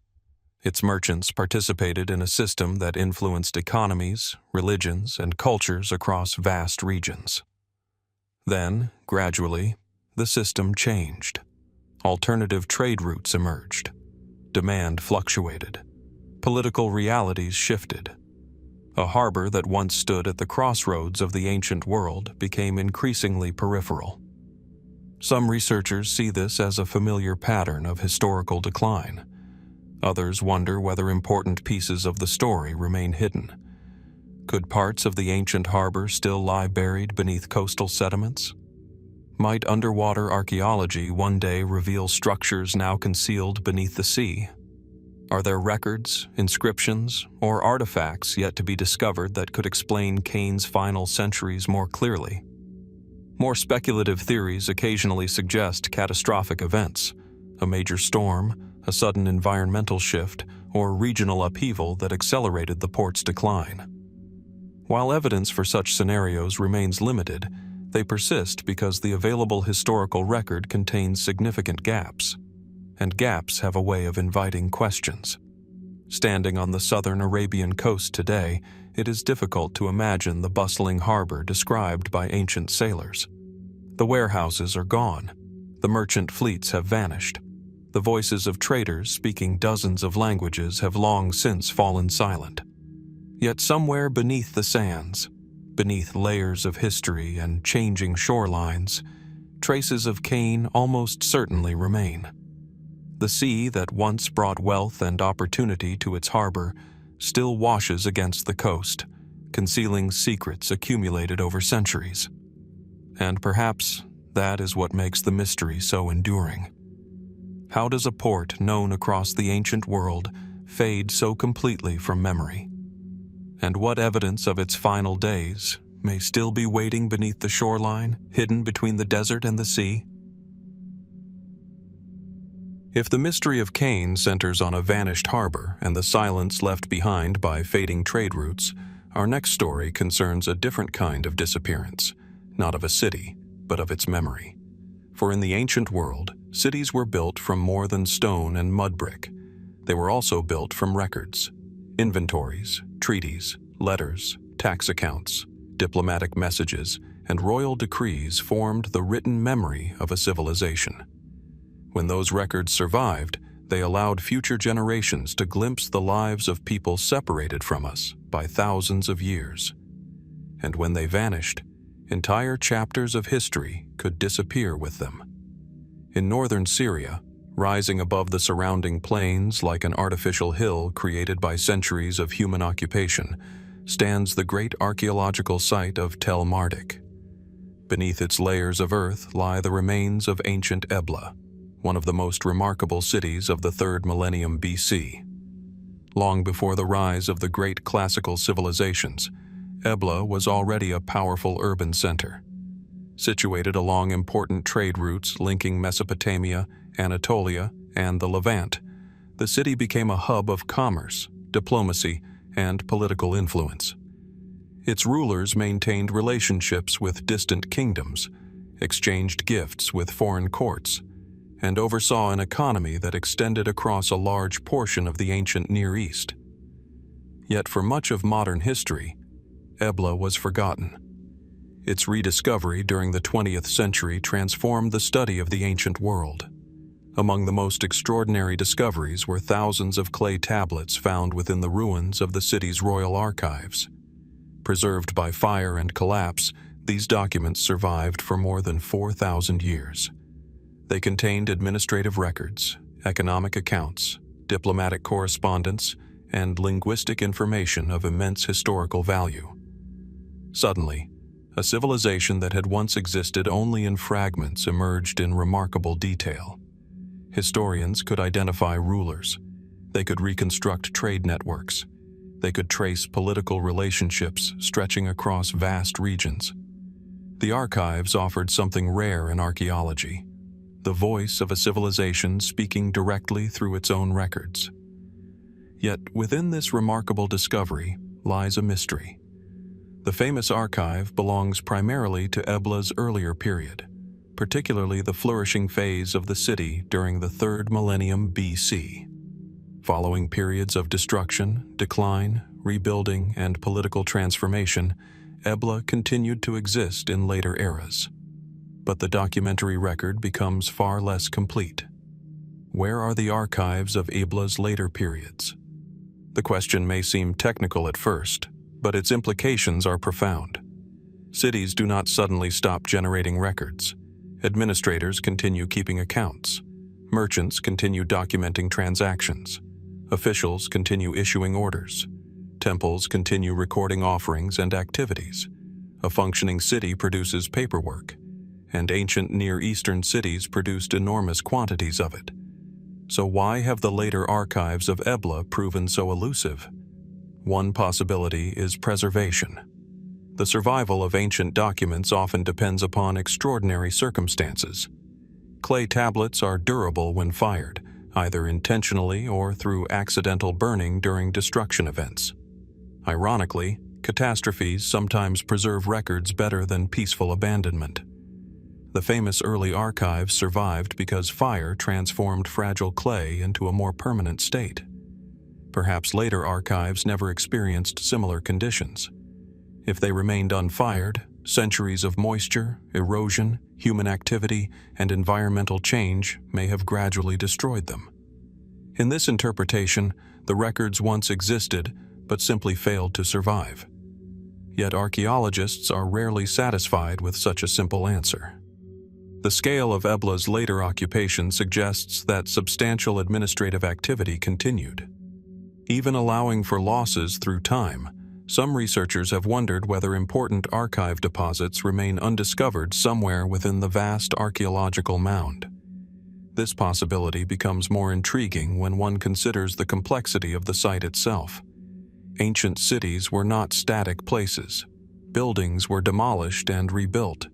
Its merchants participated in a system that influenced economies, religions, and cultures across vast regions. Then, gradually, the system changed. Alternative trade routes emerged. Demand fluctuated. Political realities shifted. A harbor that once stood at the crossroads of the ancient world became increasingly peripheral. Some researchers see this as a familiar pattern of historical decline. Others wonder whether important pieces of the story remain hidden. Could parts of the ancient harbor still lie buried beneath coastal sediments? Might underwater archaeology one day reveal structures now concealed beneath the sea? Are there records, inscriptions, or artifacts yet to be discovered that could explain Kane's final centuries more clearly? More speculative theories occasionally suggest catastrophic events, a major storm, a sudden environmental shift, or regional upheaval that accelerated the port's decline. While evidence for such scenarios remains limited, they persist because the available historical record contains significant gaps, and gaps have a way of inviting questions. Standing on the southern Arabian coast today, it is difficult to imagine the bustling harbor described by ancient sailors. The warehouses are gone. The merchant fleets have vanished. The voices of traders speaking dozens of languages have long since fallen silent. Yet somewhere beneath the sands, beneath layers of history and changing shorelines, traces of Kane almost certainly remain. The sea that once brought wealth and opportunity to its harbor still washes against the coast, concealing secrets accumulated over centuries. And perhaps that is what makes the mystery so enduring. How does a port known across the ancient world fade so completely from memory? And what evidence of its final days may still be waiting beneath the shoreline, hidden between the desert and the sea? If the mystery of Kane centers on a vanished harbor and the silence left behind by fading trade routes, our next story concerns a different kind of disappearance, not of a city, but of its memory. For in the ancient world, cities were built from more than stone and mud brick. They were also built from records, inventories, treaties, letters, tax accounts, diplomatic messages, and royal decrees formed the written memory of a civilization. When those records survived, they allowed future generations to glimpse the lives of people separated from us by thousands of years. And when they vanished, entire chapters of history could disappear with them. In northern Syria, rising above the surrounding plains like an artificial hill created by centuries of human occupation, stands the great archaeological site of Tel Mardik. Beneath its layers of earth lie the remains of ancient Ebla, one of the most remarkable cities of the 3rd millennium BC. Long before the rise of the great classical civilizations, Ebla was already a powerful urban center. Situated along important trade routes linking Mesopotamia, Anatolia, and the Levant, the city became a hub of commerce, diplomacy, and political influence. Its rulers maintained relationships with distant kingdoms, exchanged gifts with foreign courts, and oversaw an economy that extended across a large portion of the ancient Near East. Yet for much of modern history, Ebla was forgotten. Its rediscovery during the 20th century transformed the study of the ancient world. Among the most extraordinary discoveries were thousands of clay tablets found within the ruins of the city's royal archives. Preserved by fire and collapse, these documents survived for more than 4,000 years. They contained administrative records, economic accounts, diplomatic correspondence, and linguistic information of immense historical value. Suddenly, a civilization that had once existed only in fragments emerged in remarkable detail. Historians could identify rulers. They could reconstruct trade networks. They could trace political relationships stretching across vast regions. The archives offered something rare in archaeology: the voice of a civilization speaking directly through its own records. Yet within this remarkable discovery lies a mystery. The famous archive belongs primarily to Ebla's earlier period, particularly the flourishing phase of the city during the 3rd millennium BC. Following periods of destruction, decline, rebuilding, and political transformation, Ebla continued to exist in later eras. But the documentary record becomes far less complete. Where are the archives of Ebla's later periods? The question may seem technical at first, but its implications are profound. Cities do not suddenly stop generating records. Administrators continue keeping accounts. Merchants continue documenting transactions. Officials continue issuing orders. Temples continue recording offerings and activities. A functioning city produces paperwork, and ancient Near Eastern cities produced enormous quantities of it. So why have the later archives of Ebla proven so elusive? One possibility is preservation. The survival of ancient documents often depends upon extraordinary circumstances. Clay tablets are durable when fired, either intentionally or through accidental burning during destruction events. Ironically, catastrophes sometimes preserve records better than peaceful abandonment. The famous early archives survived because fire transformed fragile clay into a more permanent state. Perhaps later archives never experienced similar conditions. If they remained unfired, centuries of moisture, erosion, human activity, and environmental change may have gradually destroyed them. In this interpretation, the records once existed but simply failed to survive. Yet archaeologists are rarely satisfied with such a simple answer. The scale of Ebla's later occupation suggests that substantial administrative activity continued. Even allowing for losses through time, some researchers have wondered whether important archive deposits remain undiscovered somewhere within the vast archaeological mound. This possibility becomes more intriguing when one considers the complexity of the site itself. Ancient cities were not static places. Buildings were demolished and rebuilt.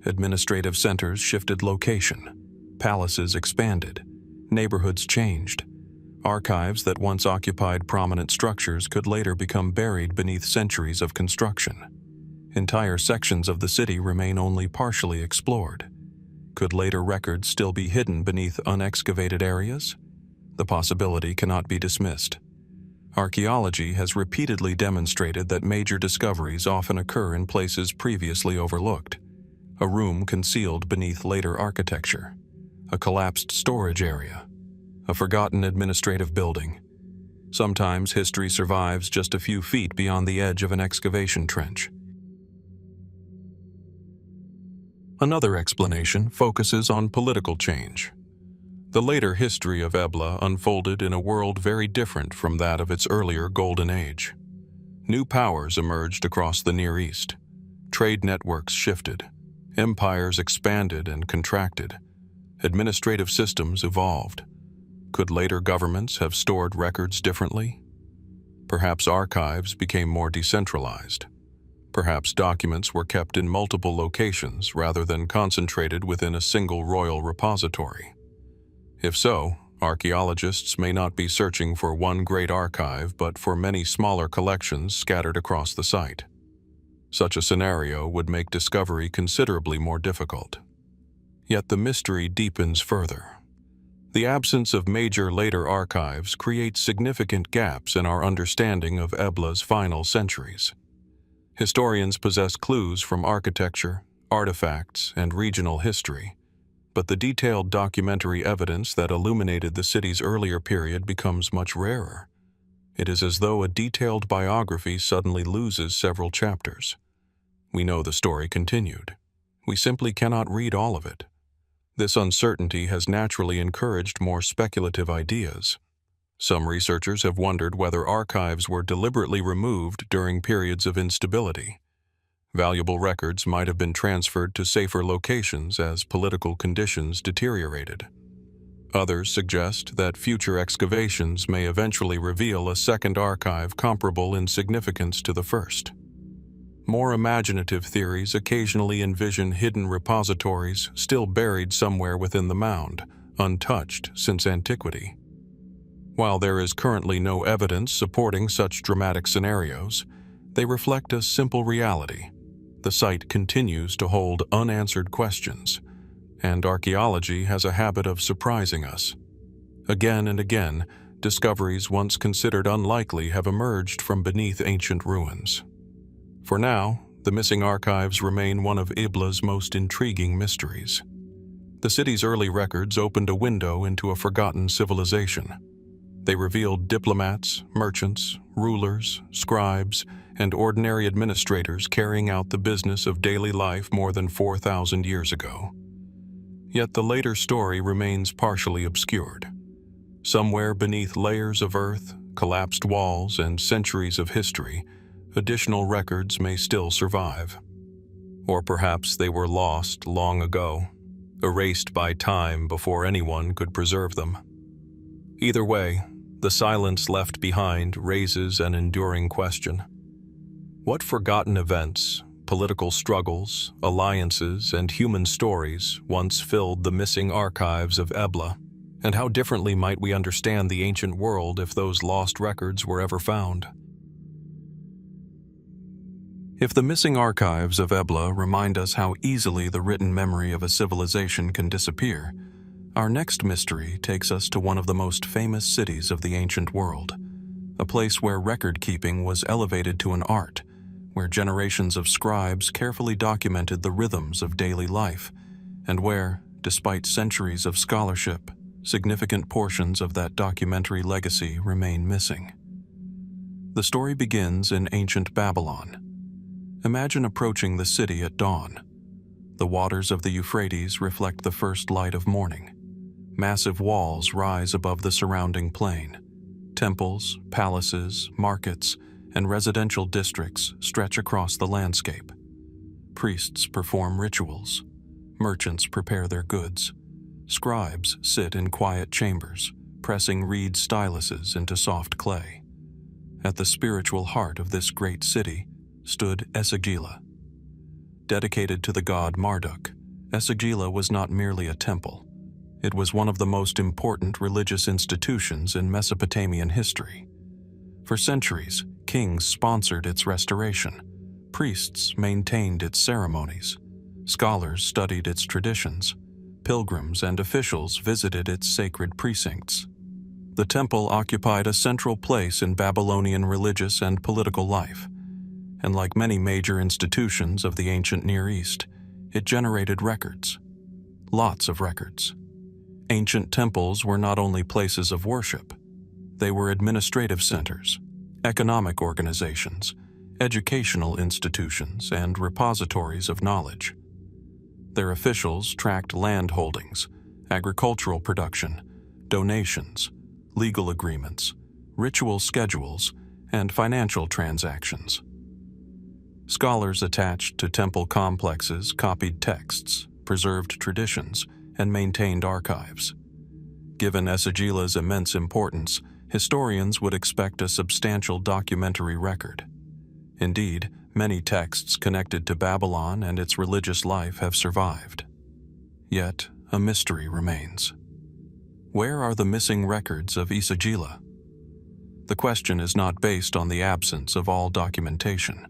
Administrative centers shifted location. Palaces expanded. Neighborhoods changed. Archives that once occupied prominent structures could later become buried beneath centuries of construction. Entire sections of the city remain only partially explored. Could later records still be hidden beneath unexcavated areas? The possibility cannot be dismissed. Archaeology has repeatedly demonstrated that major discoveries often occur in places previously overlooked. A room concealed beneath later architecture. A collapsed storage area. A forgotten administrative building. Sometimes history survives just a few feet beyond the edge of an excavation trench. Another explanation focuses on political change. The later history of Ebla unfolded in a world very different from that of its earlier Golden Age. New powers emerged across the Near East. Trade networks shifted. Empires expanded and contracted. Administrative systems evolved. Could later governments have stored records differently? Perhaps archives became more decentralized. Perhaps documents were kept in multiple locations rather than concentrated within a single royal repository. If so, archaeologists may not be searching for one great archive but for many smaller collections scattered across the site. Such a scenario would make discovery considerably more difficult. Yet the mystery deepens further. The absence of major later archives creates significant gaps in our understanding of Ebla's final centuries. Historians possess clues from architecture, artifacts, and regional history, but the detailed documentary evidence that illuminated the city's earlier period becomes much rarer. It is as though a detailed biography suddenly loses several chapters. We know the story continued. We simply cannot read all of it. This uncertainty has naturally encouraged more speculative ideas. Some researchers have wondered whether archives were deliberately removed during periods of instability. Valuable records might have been transferred to safer locations as political conditions deteriorated. Others suggest that future excavations may eventually reveal a second archive comparable in significance to the first. More imaginative theories occasionally envision hidden repositories still buried somewhere within the mound, untouched since antiquity. While there is currently no evidence supporting such dramatic scenarios, they reflect a simple reality. The site continues to hold unanswered questions, and archaeology has a habit of surprising us. Again and again, discoveries once considered unlikely have emerged from beneath ancient ruins. For now, the missing archives remain one of Ebla's most intriguing mysteries. The city's early records opened a window into a forgotten civilization. They revealed diplomats, merchants, rulers, scribes, and ordinary administrators carrying out the business of daily life more than 4,000 years ago. Yet the later story remains partially obscured. Somewhere beneath layers of earth, collapsed walls, and centuries of history, additional records may still survive. Or perhaps they were lost long ago, erased by time before anyone could preserve them. Either way, the silence left behind raises an enduring question. What forgotten events, political struggles, alliances, and human stories once filled the missing archives of Ebla? And how differently might we understand the ancient world if those lost records were ever found? If the missing archives of Ebla remind us how easily the written memory of a civilization can disappear, our next mystery takes us to one of the most famous cities of the ancient world, a place where record-keeping was elevated to an art, where generations of scribes carefully documented the rhythms of daily life, and where, despite centuries of scholarship, significant portions of that documentary legacy remain missing. The story begins in ancient Babylon. Imagine approaching the city at dawn. The waters of the Euphrates reflect the first light of morning. Massive walls rise above the surrounding plain. Temples, palaces, markets, and residential districts stretch across the landscape. Priests perform rituals. Merchants prepare their goods. Scribes sit in quiet chambers, pressing reed styluses into soft clay. At the spiritual heart of this great city stood Esagila. Dedicated to the god Marduk, Esagila was not merely a temple. It was one of the most important religious institutions in Mesopotamian history. For centuries, kings sponsored its restoration. Priests maintained its ceremonies. Scholars studied its traditions. Pilgrims and officials visited its sacred precincts. The temple occupied a central place in Babylonian religious and political life, and like many major institutions of the ancient Near East, it generated records. Lots of records. Ancient temples were not only places of worship, they were administrative centers, economic organizations, educational institutions, and repositories of knowledge. Their officials tracked land holdings, agricultural production, donations, legal agreements, ritual schedules, and financial transactions. Scholars attached to temple complexes copied texts, preserved traditions, and maintained archives. Given Esagila's immense importance, historians would expect a substantial documentary record. Indeed, many texts connected to Babylon and its religious life have survived. Yet, a mystery remains. Where are the missing records of Esagila? The question is not based on the absence of all documentation.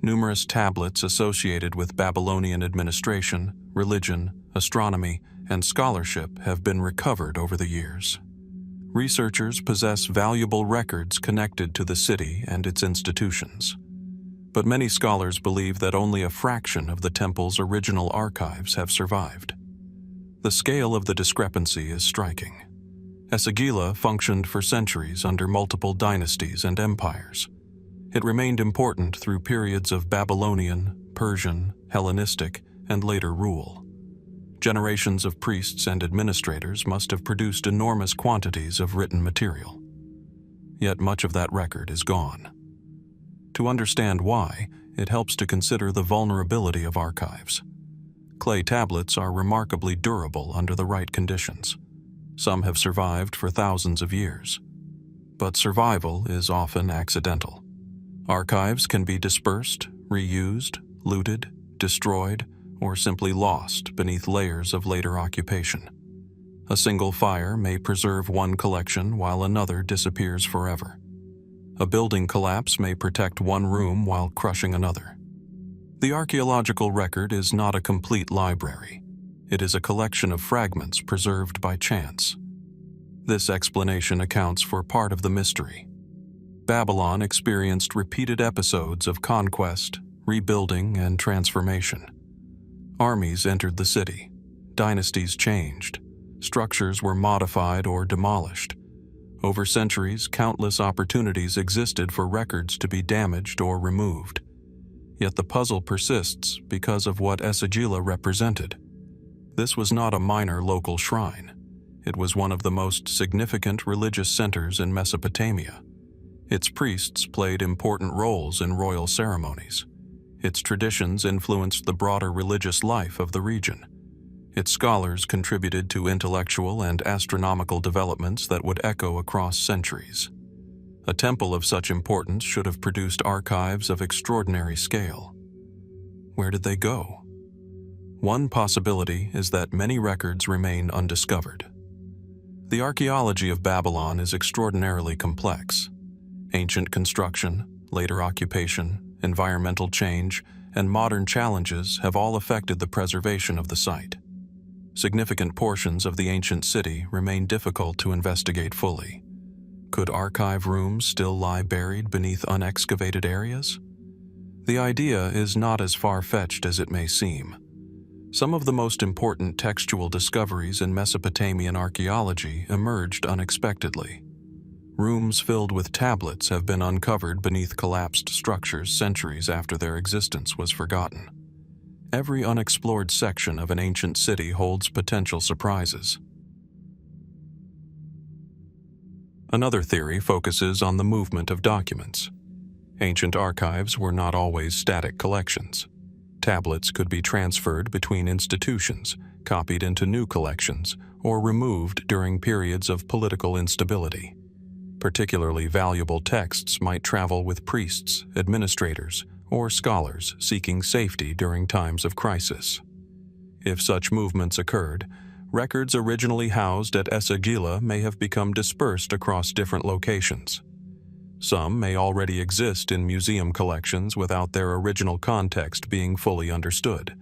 Numerous tablets associated with Babylonian administration, religion, astronomy, and scholarship have been recovered over the years. Researchers possess valuable records connected to the city and its institutions. but many scholars believe that only a fraction of the temple's original archives have survived. The scale of the discrepancy is striking. Esagila functioned for centuries under multiple dynasties and empires. It remained important through periods of Babylonian, Persian, Hellenistic, and later rule. Generations of priests and administrators must have produced enormous quantities of written material. Yet much of that record is gone. To understand why, it helps to consider the vulnerability of archives. Clay tablets are remarkably durable under the right conditions. Some have survived for thousands of years. But survival is often accidental. Archives can be dispersed, reused, looted, destroyed, or simply lost beneath layers of later occupation. A single fire may preserve one collection while another disappears forever. A building collapse may protect one room while crushing another. The archaeological record is not a complete library. It is a collection of fragments preserved by chance. This explanation accounts for part of the mystery. Babylon experienced repeated episodes of conquest, rebuilding, and transformation. Armies entered the city. Dynasties changed. Structures were modified or demolished. Over centuries, countless opportunities existed for records to be damaged or removed. Yet the puzzle persists because of what Esagila represented. This was not a minor local shrine. It was one of the most significant religious centers in Mesopotamia. Its priests played important roles in royal ceremonies. Its traditions influenced the broader religious life of the region. Its scholars contributed to intellectual and astronomical developments that would echo across centuries. A temple of such importance should have produced archives of extraordinary scale. Where did they go? One possibility is that many records remain undiscovered. The archaeology of Babylon is extraordinarily complex. Ancient construction, later occupation, environmental change, and modern challenges have all affected the preservation of the site. Significant portions of the ancient city remain difficult to investigate fully. Could archive rooms still lie buried beneath unexcavated areas? The idea is not as far-fetched as it may seem. Some of the most important textual discoveries in Mesopotamian archaeology emerged unexpectedly. Rooms filled with tablets have been uncovered beneath collapsed structures centuries after their existence was forgotten. Every unexplored section of an ancient city holds potential surprises. Another theory focuses on the movement of documents. Ancient archives were not always static collections. Tablets could be transferred between institutions, copied into new collections, or removed during periods of political instability. Particularly valuable texts might travel with priests, administrators, or scholars seeking safety during times of crisis. If such movements occurred, records originally housed at Esagila may have become dispersed across different locations. Some may already exist in museum collections without their original context being fully understood.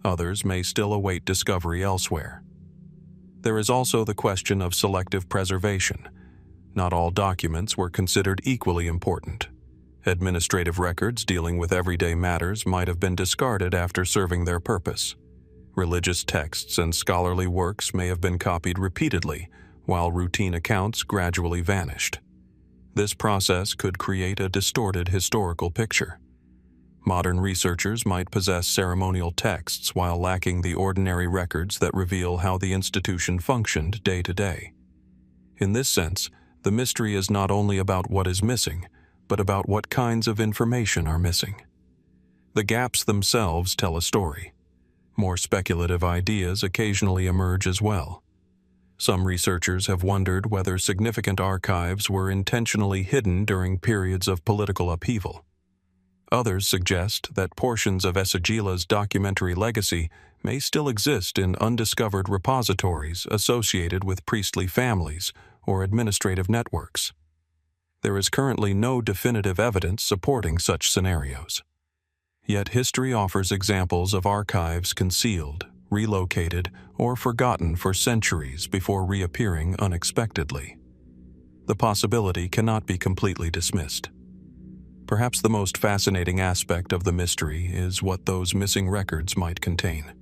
Others may still await discovery elsewhere. There is also the question of selective preservation. Not all documents were considered equally important. Administrative records dealing with everyday matters might have been discarded after serving their purpose. Religious texts and scholarly works may have been copied repeatedly, while routine accounts gradually vanished. This process could create a distorted historical picture. Modern researchers might possess ceremonial texts while lacking the ordinary records that reveal how the institution functioned day to day. In this sense, the mystery is not only about what is missing, but about what kinds of information are missing. The gaps themselves tell a story. More speculative ideas occasionally emerge as well. Some researchers have wondered whether significant archives were intentionally hidden during periods of political upheaval. Others suggest that portions of Esagila's documentary legacy may still exist in undiscovered repositories associated with priestly families or administrative networks. There is currently no definitive evidence supporting such scenarios. Yet history offers examples of archives concealed, relocated, or forgotten for centuries before reappearing unexpectedly. The possibility cannot be completely dismissed. Perhaps the most fascinating aspect of the mystery is what those missing records might contain.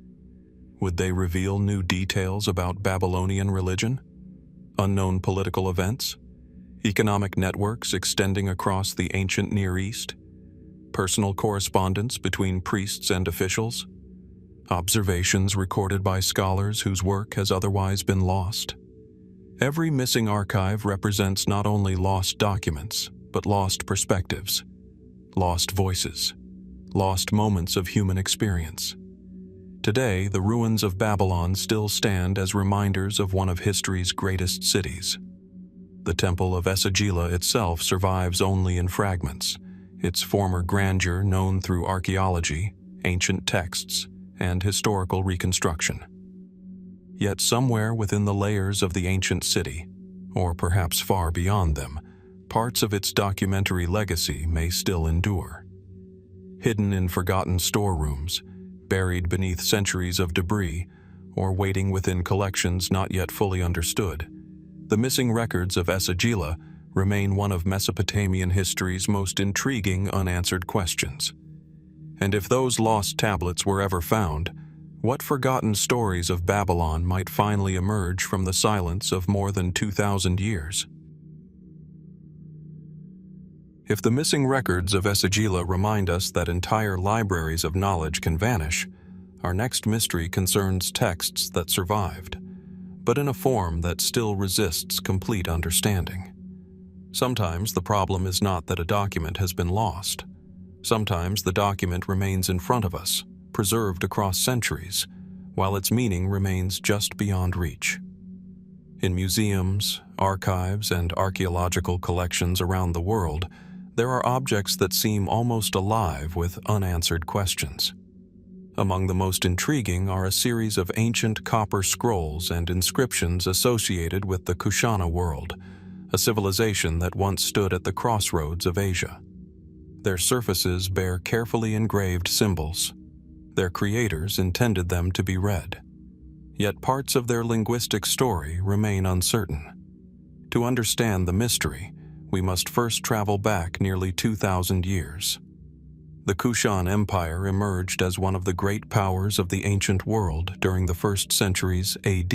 Would they reveal new details about Babylonian religion, unknown political events, economic networks extending across the ancient Near East, personal correspondence between priests and officials, observations recorded by scholars whose work has otherwise been lost? Every missing archive represents not only lost documents, but lost perspectives, lost voices, lost moments of human experience. Today, the ruins of Babylon still stand as reminders of one of history's greatest cities. The Temple of Esagila itself survives only in fragments, its former grandeur known through archaeology, ancient texts, and historical reconstruction. Yet somewhere within the layers of the ancient city, or perhaps far beyond them, parts of its documentary legacy may still endure. Hidden in forgotten storerooms, buried beneath centuries of debris, or waiting within collections not yet fully understood, the missing records of Esagila remain one of Mesopotamian history's most intriguing unanswered questions. And if those lost tablets were ever found, what forgotten stories of Babylon might finally emerge from the silence of more than 2,000 years? If the missing records of Esagila remind us that entire libraries of knowledge can vanish, our next mystery concerns texts that survived, but in a form that still resists complete understanding. Sometimes the problem is not that a document has been lost. Sometimes the document remains in front of us, preserved across centuries, while its meaning remains just beyond reach. In museums, archives, and archaeological collections around the world, there are objects that seem almost alive with unanswered questions. Among the most intriguing are a series of ancient copper scrolls and inscriptions associated with the Kushana world, a civilization that once stood at the crossroads of Asia. Their surfaces bear carefully engraved symbols. Their creators intended them to be read. Yet parts of their linguistic story remain uncertain. To understand the mystery, we must first travel back nearly 2,000 years. The Kushan Empire emerged as one of the great powers of the ancient world during the first centuries AD.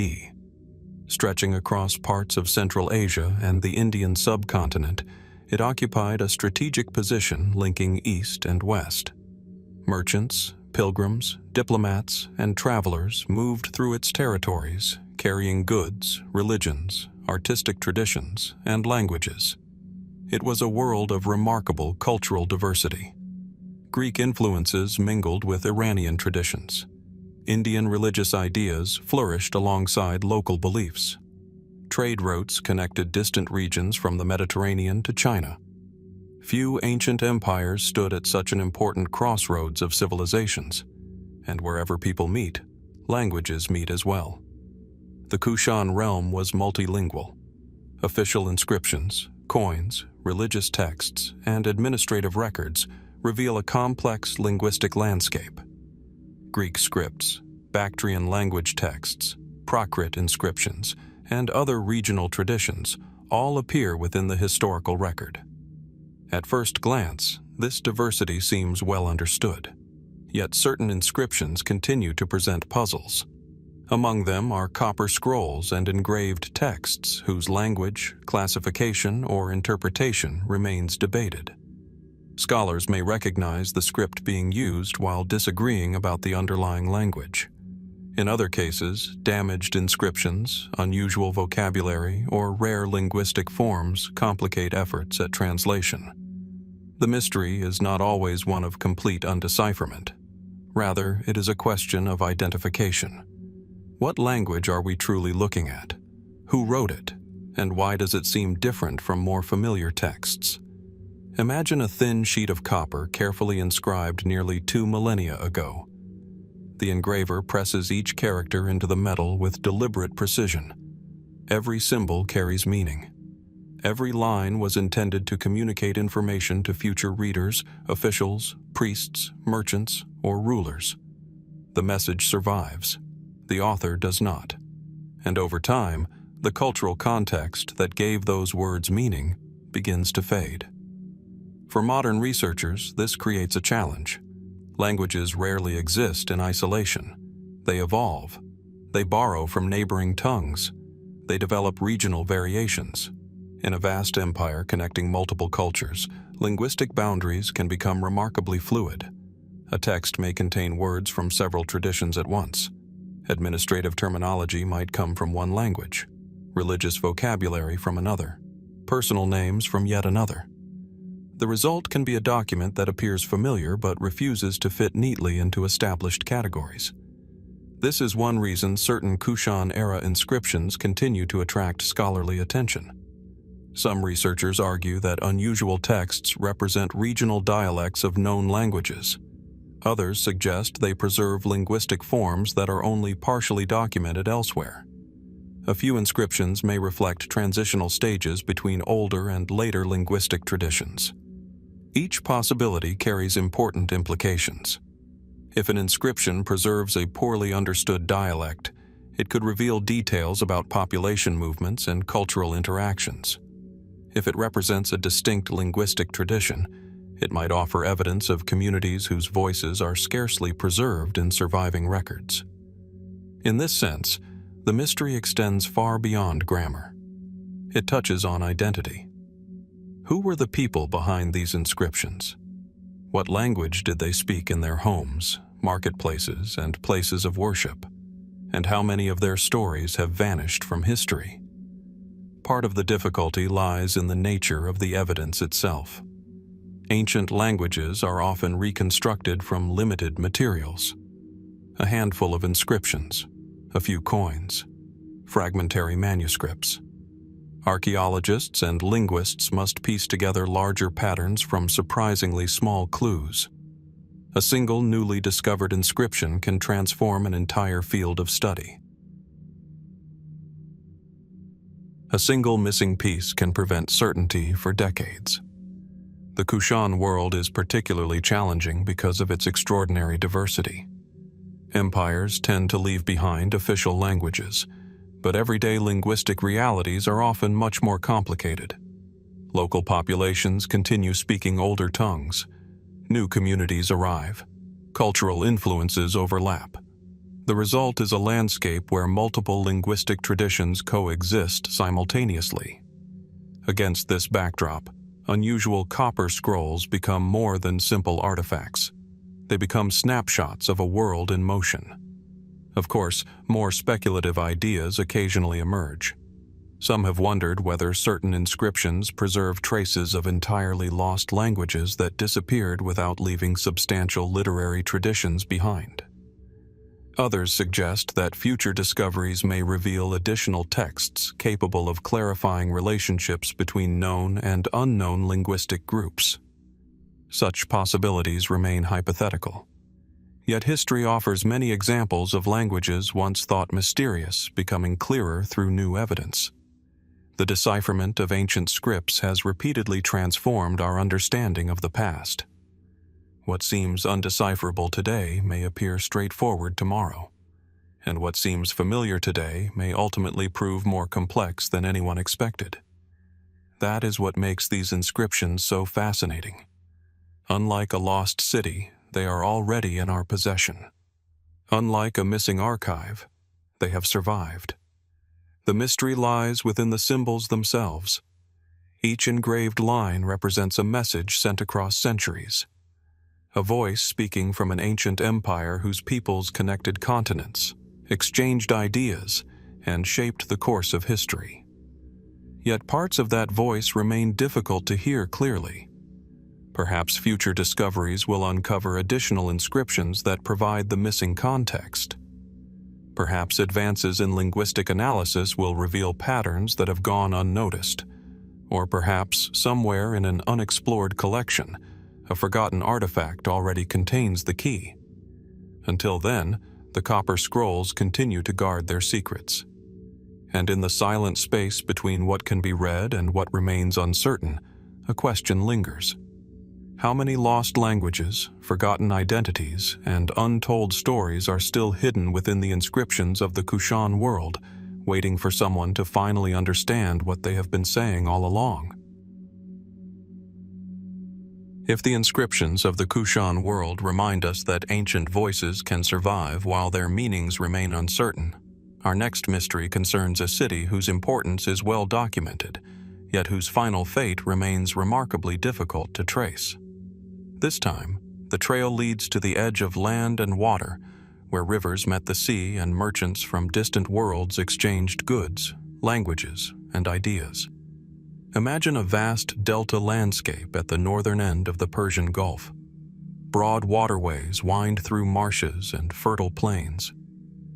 Stretching across parts of Central Asia and the Indian subcontinent, it occupied a strategic position linking east and west. Merchants, pilgrims, diplomats, and travelers moved through its territories, carrying goods, religions, artistic traditions, and languages. It was a world of remarkable cultural diversity. Greek influences mingled with Iranian traditions. Indian religious ideas flourished alongside local beliefs. Trade routes connected distant regions from the Mediterranean to China. Few ancient empires stood at such an important crossroads of civilizations, and wherever people meet, languages meet as well. The Kushan realm was multilingual. Official inscriptions, coins, religious texts, and administrative records reveal a complex linguistic landscape. Greek scripts, Bactrian language texts, Prakrit inscriptions, and other regional traditions all appear within the historical record. At first glance, this diversity seems well understood, yet certain inscriptions continue to present puzzles. Among them are copper scrolls and engraved texts whose language, classification, or interpretation remains debated. Scholars may recognize the script being used while disagreeing about the underlying language. In other cases, damaged inscriptions, unusual vocabulary, or rare linguistic forms complicate efforts at translation. The mystery is not always one of complete undecipherment. Rather, it is a question of identification. What language are we truly looking at? Who wrote it? And why does it seem different from more familiar texts? Imagine a thin sheet of copper carefully inscribed nearly 2 millennia ago. The engraver presses each character into the metal with deliberate precision. Every symbol carries meaning. Every line was intended to communicate information to future readers, officials, priests, merchants, or rulers. The message survives. The author does not. And over time, the cultural context that gave those words meaning begins to fade. For modern researchers, this creates a challenge. Languages rarely exist in isolation. They evolve. They borrow from neighboring tongues. They develop regional variations. In a vast empire connecting multiple cultures, linguistic boundaries can become remarkably fluid. A text may contain words from several traditions at once. Administrative terminology might come from one language, religious vocabulary from another, personal names from yet another. The result can be a document that appears familiar but refuses to fit neatly into established categories. This is one reason certain Kushan-era inscriptions continue to attract scholarly attention. Some researchers argue that unusual texts represent regional dialects of known languages. Others suggest they preserve linguistic forms that are only partially documented elsewhere. A few inscriptions may reflect transitional stages between older and later linguistic traditions. Each possibility carries important implications. If an inscription preserves a poorly understood dialect, it could reveal details about population movements and cultural interactions. If it represents a distinct linguistic tradition, it might offer evidence of communities whose voices are scarcely preserved in surviving records. In this sense, the mystery extends far beyond grammar. It touches on identity. Who were the people behind these inscriptions? What language did they speak in their homes, marketplaces, and places of worship? And how many of their stories have vanished from history? Part of the difficulty lies in the nature of the evidence itself. Ancient languages are often reconstructed from limited materials. A handful of inscriptions, a few coins, fragmentary manuscripts. Archaeologists and linguists must piece together larger patterns from surprisingly small clues. A single newly discovered inscription can transform an entire field of study. A single missing piece can prevent certainty for decades. The Kushan world is particularly challenging because of its extraordinary diversity. Empires tend to leave behind official languages, but everyday linguistic realities are often much more complicated. Local populations continue speaking older tongues. New communities arrive. Cultural influences overlap. The result is a landscape where multiple linguistic traditions coexist simultaneously. Against this backdrop, unusual copper scrolls become more than simple artifacts. They become snapshots of a world in motion. Of course, more speculative ideas occasionally emerge. Some have wondered whether certain inscriptions preserve traces of entirely lost languages that disappeared without leaving substantial literary traditions behind. Others suggest that future discoveries may reveal additional texts capable of clarifying relationships between known and unknown linguistic groups. Such possibilities remain hypothetical. Yet history offers many examples of languages once thought mysterious becoming clearer through new evidence. The decipherment of ancient scripts has repeatedly transformed our understanding of the past. What seems undecipherable today may appear straightforward tomorrow, and what seems familiar today may ultimately prove more complex than anyone expected. That is what makes these inscriptions so fascinating. Unlike a lost city, they are already in our possession. Unlike a missing archive, they have survived. The mystery lies within the symbols themselves. Each engraved line represents a message sent across centuries. A voice speaking from an ancient empire whose peoples connected continents, exchanged ideas, and shaped the course of history. Yet parts of that voice remain difficult to hear clearly. Perhaps future discoveries will uncover additional inscriptions that provide the missing context. Perhaps advances in linguistic analysis will reveal patterns that have gone unnoticed. Or perhaps somewhere in an unexplored collection, a forgotten artifact already contains the key. Until then, the copper scrolls continue to guard their secrets. And in the silent space between what can be read and what remains uncertain, a question lingers. How many lost languages, forgotten identities, and untold stories are still hidden within the inscriptions of the Kushan world, waiting for someone to finally understand what they have been saying all along? If the inscriptions of the Kushan world remind us that ancient voices can survive while their meanings remain uncertain, our next mystery concerns a city whose importance is well documented, yet whose final fate remains remarkably difficult to trace. This time, the trail leads to the edge of land and water, where rivers met the sea and merchants from distant worlds exchanged goods, languages, and ideas. Imagine a vast delta landscape at the northern end of the Persian Gulf. Broad waterways wind through marshes and fertile plains.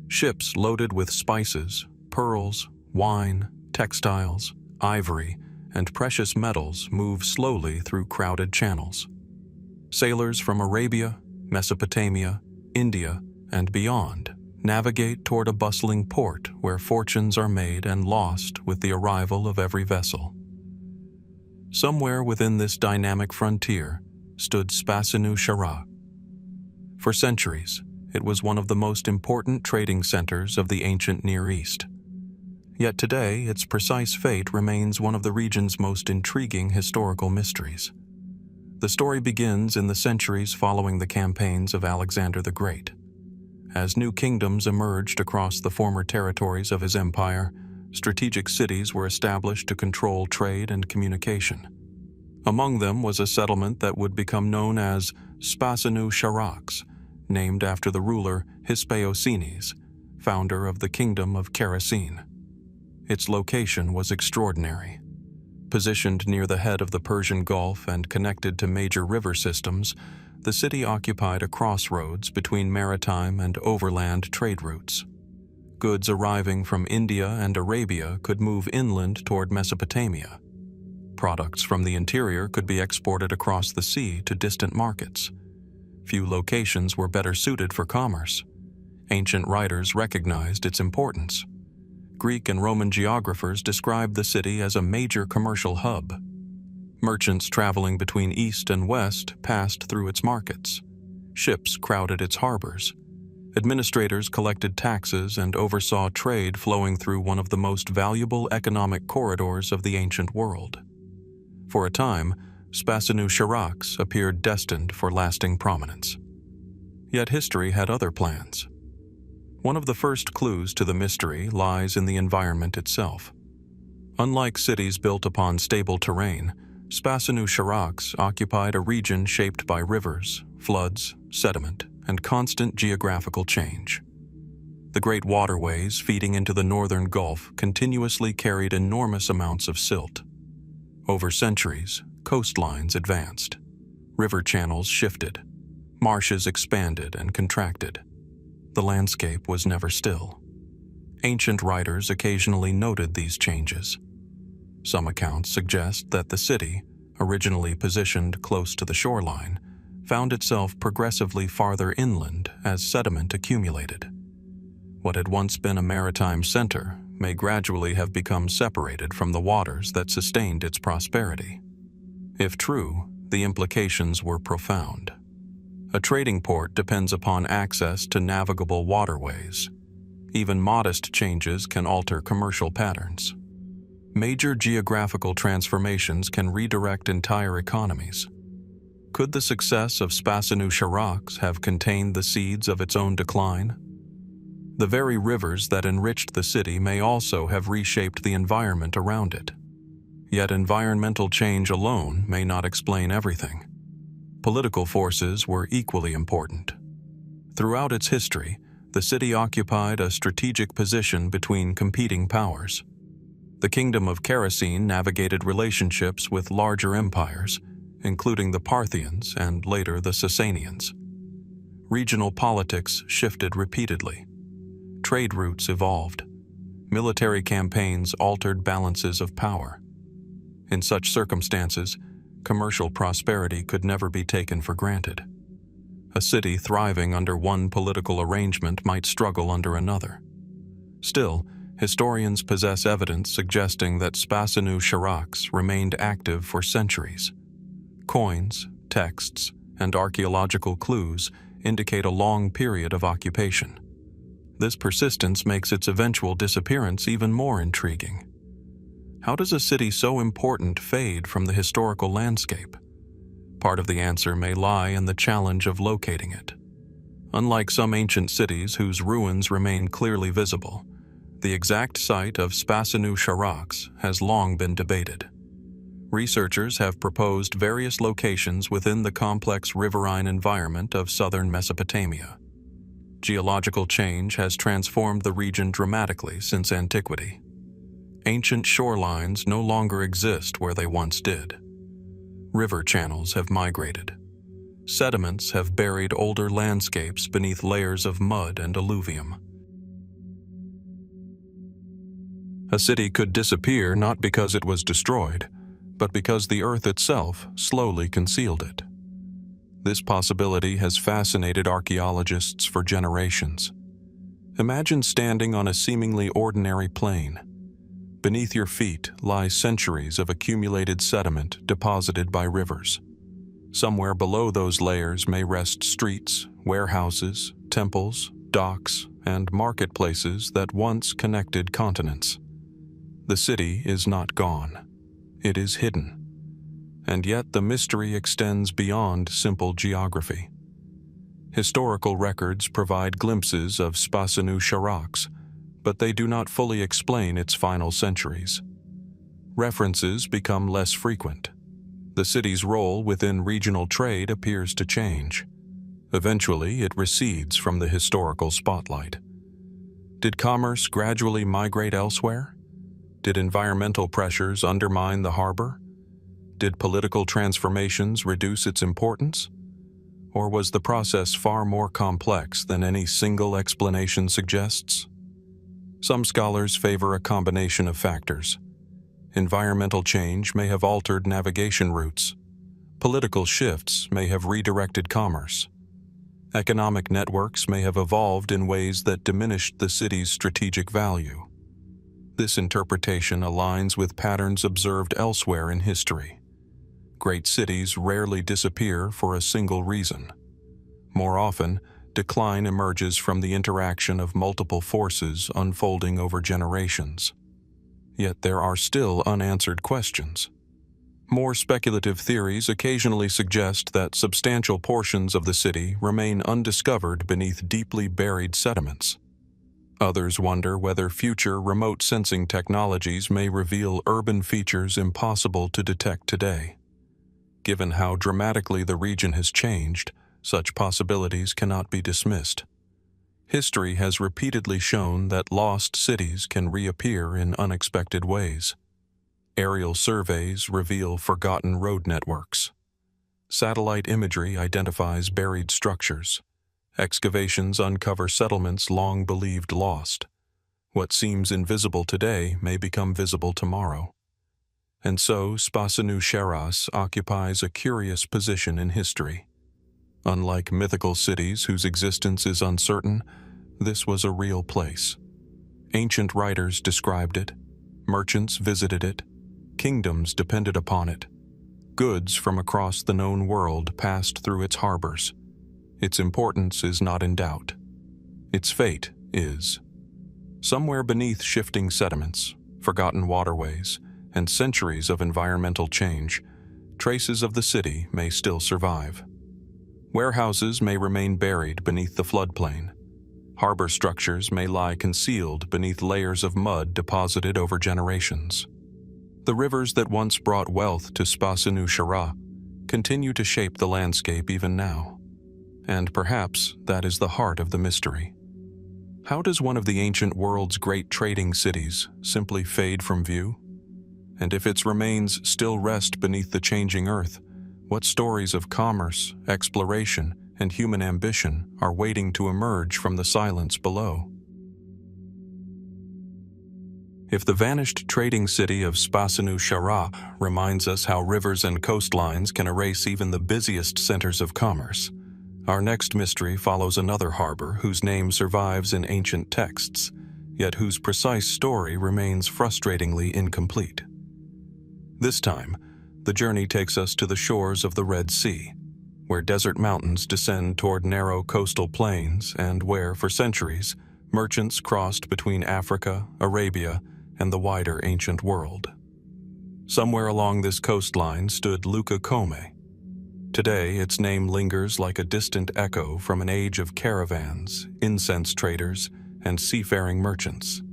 Ships loaded with spices, pearls, wine, textiles, ivory, and precious metals move slowly through crowded channels. Sailors from Arabia, Mesopotamia, India, and beyond navigate toward a bustling port where fortunes are made and lost with the arrival of every vessel. Somewhere within this dynamic frontier stood Spasinou Gerrha. For centuries, it was one of the most important trading centers of the ancient Near East. Yet today, its precise fate remains one of the region's most intriguing historical mysteries. The story begins in the centuries following the campaigns of Alexander the Great. As new kingdoms emerged across the former territories of his empire, strategic cities were established to control trade and communication. Among them was a settlement that would become known as Spasinou Charax, named after the ruler Hispaiosenes, founder of the kingdom of Karasin. Its location was extraordinary. Positioned near the head of the Persian Gulf and connected to major river systems, the city occupied a crossroads between maritime and overland trade routes. Goods arriving from India and Arabia could move inland toward Mesopotamia. Products from the interior could be exported across the sea to distant markets. Few locations were better suited for commerce. Ancient writers recognized its importance. Greek and Roman geographers described the city as a major commercial hub. Merchants traveling between east and west passed through its markets. Ships crowded its harbors. Administrators collected taxes and oversaw trade flowing through one of the most valuable economic corridors of the ancient world. For a time, Spasinou Charax appeared destined for lasting prominence. Yet history had other plans. One of the first clues to the mystery lies in the environment itself. Unlike cities built upon stable terrain, Spasinou Charax occupied a region shaped by rivers, floods, sediment, and constant geographical change. The great waterways feeding into the northern Gulf continuously carried enormous amounts of silt. Over centuries, coastlines advanced. River channels shifted. Marshes expanded and contracted. The landscape was never still. Ancient writers occasionally noted these changes. Some accounts suggest that the city, originally positioned close to the shoreline, found itself progressively farther inland as sediment accumulated. What had once been a maritime center may gradually have become separated from the waters that sustained its prosperity. If true, the implications were profound. A trading port depends upon access to navigable waterways. Even modest changes can alter commercial patterns. Major geographical transformations can redirect entire economies. Could the success of Spasinou Charax have contained the seeds of its own decline? The very rivers that enriched the city may also have reshaped the environment around it. Yet environmental change alone may not explain everything. Political forces were equally important. Throughout its history, the city occupied a strategic position between competing powers. The kingdom of Karasin navigated relationships with larger empires, including the Parthians and later the Sasanians. Regional politics shifted repeatedly. Trade routes evolved. Military campaigns altered balances of power. In such circumstances, commercial prosperity could never be taken for granted. A city thriving under one political arrangement might struggle under another. Still, historians possess evidence suggesting that Spasinou Charax remained active for centuries. Coins, texts, and archaeological clues indicate a long period of occupation. This persistence makes its eventual disappearance even more intriguing. How does a city so important fade from the historical landscape? Part of the answer may lie in the challenge of locating it. Unlike some ancient cities whose ruins remain clearly visible, the exact site of Spasinou Charax has long been debated. Researchers have proposed various locations within the complex riverine environment of southern Mesopotamia. Geological change has transformed the region dramatically since antiquity. Ancient shorelines no longer exist where they once did. River channels have migrated. Sediments have buried older landscapes beneath layers of mud and alluvium. A city could disappear not because it was destroyed, but because the earth itself slowly concealed it. This possibility has fascinated archaeologists for generations. Imagine standing on a seemingly ordinary plain. Beneath your feet lie centuries of accumulated sediment deposited by rivers. Somewhere below those layers may rest streets, warehouses, temples, docks, and marketplaces that once connected continents. The city is not gone. It is hidden. And yet the mystery extends beyond simple geography. Historical records provide glimpses of Spasinou Charax, but they do not fully explain its final centuries. References become less frequent. The city's role within regional trade appears to change. Eventually, it recedes from the historical spotlight. Did commerce gradually migrate elsewhere? Did environmental pressures undermine the harbor? Did political transformations reduce its importance? Or was the process far more complex than any single explanation suggests? Some scholars favor a combination of factors. Environmental change may have altered navigation routes. Political shifts may have redirected commerce. Economic networks may have evolved in ways that diminished the city's strategic value. This interpretation aligns with patterns observed elsewhere in history. Great cities rarely disappear for a single reason. More often, decline emerges from the interaction of multiple forces unfolding over generations. Yet there are still unanswered questions. More speculative theories occasionally suggest that substantial portions of the city remain undiscovered beneath deeply buried sediments. Others wonder whether future remote sensing technologies may reveal urban features impossible to detect today. Given how dramatically the region has changed, such possibilities cannot be dismissed. History has repeatedly shown that lost cities can reappear in unexpected ways. Aerial surveys reveal forgotten road networks. Satellite imagery identifies buried structures. Excavations uncover settlements long believed lost. What seems invisible today may become visible tomorrow. And so Spasinou Charax occupies a curious position in history. Unlike mythical cities whose existence is uncertain, this was a real place. Ancient writers described it, merchants visited it, kingdoms depended upon it. Goods from across the known world passed through its harbors. Its importance is not in doubt. Its fate is. Somewhere beneath shifting sediments, forgotten waterways, and centuries of environmental change, traces of the city may still survive. Warehouses may remain buried beneath the floodplain. Harbor structures may lie concealed beneath layers of mud deposited over generations. The rivers that once brought wealth to Spasinou Charax continue to shape the landscape even now. And perhaps that is the heart of the mystery. How does one of the ancient world's great trading cities simply fade from view? And if its remains still rest beneath the changing earth, what stories of commerce, exploration, and human ambition are waiting to emerge from the silence below? If the vanished trading city of Spasinou Charax reminds us how rivers and coastlines can erase even the busiest centers of commerce, our next mystery follows another harbor whose name survives in ancient texts, yet whose precise story remains frustratingly incomplete. This time, the journey takes us to the shores of the Red Sea, where desert mountains descend toward narrow coastal plains and where, for centuries, merchants crossed between Africa, Arabia, and the wider ancient world. Somewhere along this coastline stood Leuke Kome. Today, its name lingers like a distant echo from an age of caravans, incense traders, and seafaring merchants.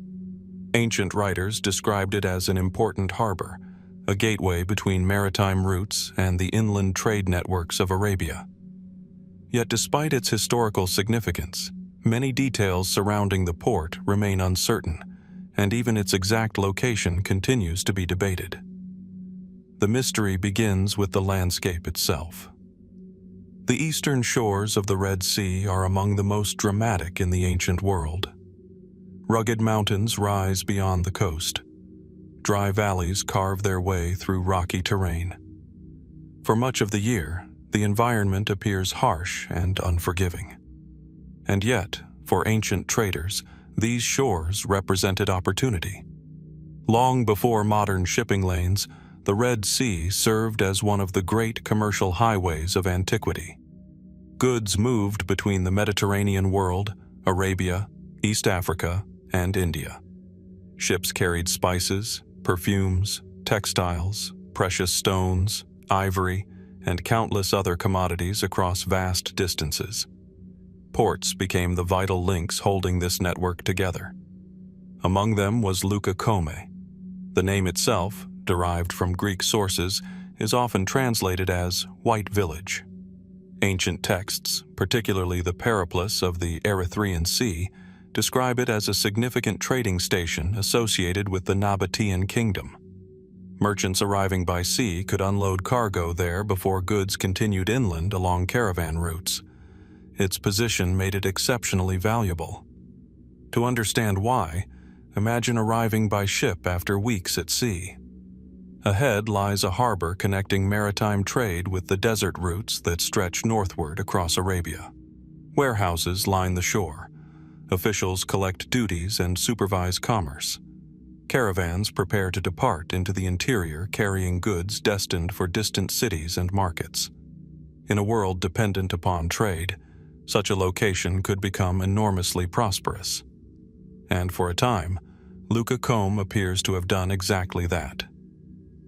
Ancient writers described it as an important harbor, a gateway between maritime routes and the inland trade networks of Arabia. Yet despite its historical significance, many details surrounding the port remain uncertain, and even its exact location continues to be debated. The mystery begins with the landscape itself. The eastern shores of the Red Sea are among the most dramatic in the ancient world. Rugged mountains rise beyond the coast. Dry valleys carve their way through rocky terrain. For much of the year, the environment appears harsh and unforgiving. And yet, for ancient traders, these shores represented opportunity. Long before modern shipping lanes, the Red Sea served as one of the great commercial highways of antiquity. Goods moved between the Mediterranean world, Arabia, East Africa, and India. Ships carried spices, perfumes, textiles, precious stones, ivory, and countless other commodities across vast distances. Ports became the vital links holding this network together. Among them was Leuke Kome. The name itself, derived from Greek sources, is often translated as White Village. Ancient texts, particularly the Periplus of the Erythraean Sea, describe it as a significant trading station associated with the Nabataean kingdom. Merchants arriving by sea could unload cargo there before goods continued inland along caravan routes. Its position made it exceptionally valuable. To understand why, imagine arriving by ship after weeks at sea. Ahead lies a harbor connecting maritime trade with the desert routes that stretch northward across Arabia. Warehouses line the shore. Officials collect duties and supervise commerce. Caravans prepare to depart into the interior carrying goods destined for distant cities and markets. In a world dependent upon trade, such a location could become enormously prosperous. And for a time, Leuke Kome appears to have done exactly that.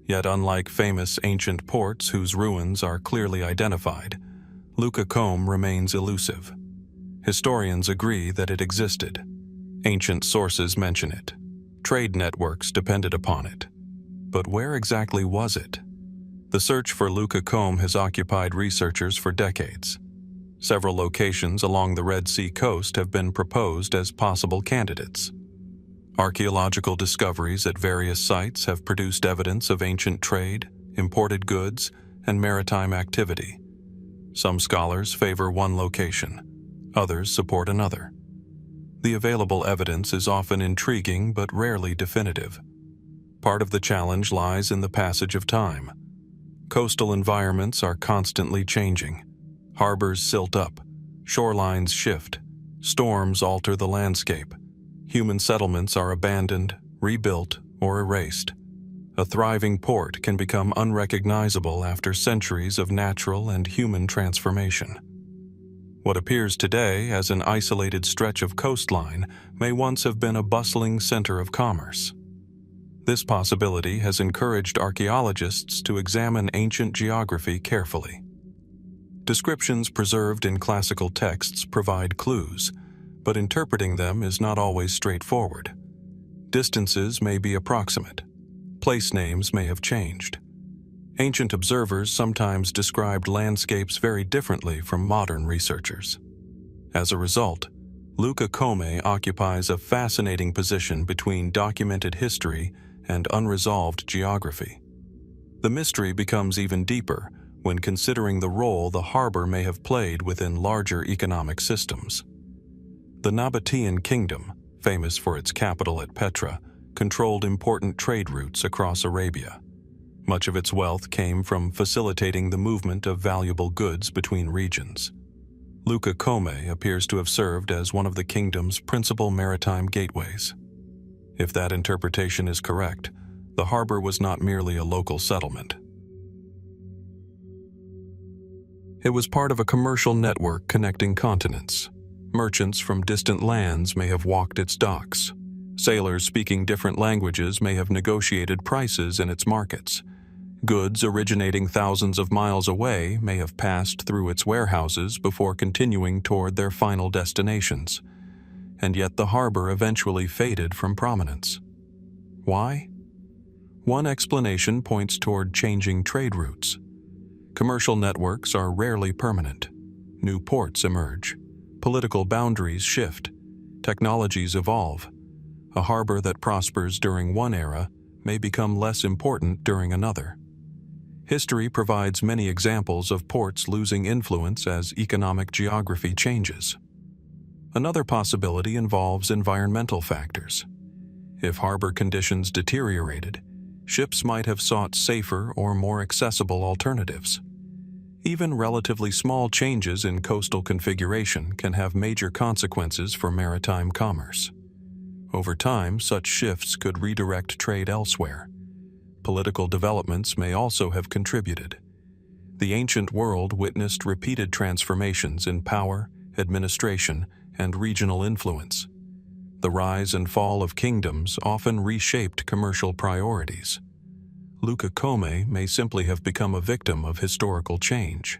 Yet unlike famous ancient ports whose ruins are clearly identified, Leuke Kome remains elusive. Historians agree that it existed. Ancient sources mention it. Trade networks depended upon it. But where exactly was it? The search for Leuke Kome has occupied researchers for decades. Several locations along the Red Sea coast have been proposed as possible candidates. Archaeological discoveries at various sites have produced evidence of ancient trade, imported goods, and maritime activity. Some scholars favor one location. Others support another. The available evidence is often intriguing but rarely definitive. Part of the challenge lies in the passage of time. Coastal environments are constantly changing. Harbors silt up, shorelines shift, storms alter the landscape. Human settlements are abandoned, rebuilt, or erased. A thriving port can become unrecognizable after centuries of natural and human transformation. What appears today as an isolated stretch of coastline may once have been a bustling center of commerce. This possibility has encouraged archaeologists to examine ancient geography carefully. Descriptions preserved in classical texts provide clues, but interpreting them is not always straightforward. Distances may be approximate. Place names may have changed. Ancient observers sometimes described landscapes very differently from modern researchers. As a result, Leuke Kome occupies a fascinating position between documented history and unresolved geography. The mystery becomes even deeper when considering the role the harbor may have played within larger economic systems. The Nabataean kingdom, famous for its capital at Petra, controlled important trade routes across Arabia. Much of its wealth came from facilitating the movement of valuable goods between regions. Leuke Kome appears to have served as one of the kingdom's principal maritime gateways. If that interpretation is correct, the harbor was not merely a local settlement. It was part of a commercial network connecting continents. Merchants from distant lands may have walked its docks. Sailors speaking different languages may have negotiated prices in its markets. Goods originating thousands of miles away may have passed through its warehouses before continuing toward their final destinations, and yet the harbor eventually faded from prominence. Why? One explanation points toward changing trade routes. Commercial networks are rarely permanent. New ports emerge. Political boundaries shift. Technologies evolve. A harbor that prospers during one era may become less important during another. History provides many examples of ports losing influence as economic geography changes. Another possibility involves environmental factors. If harbor conditions deteriorated, ships might have sought safer or more accessible alternatives. Even relatively small changes in coastal configuration can have major consequences for maritime commerce. Over time, such shifts could redirect trade elsewhere. Political developments may also have contributed. The ancient world witnessed repeated transformations in power, administration, and regional influence. The rise and fall of kingdoms often reshaped commercial priorities. Leuke Kome may simply have become a victim of historical change.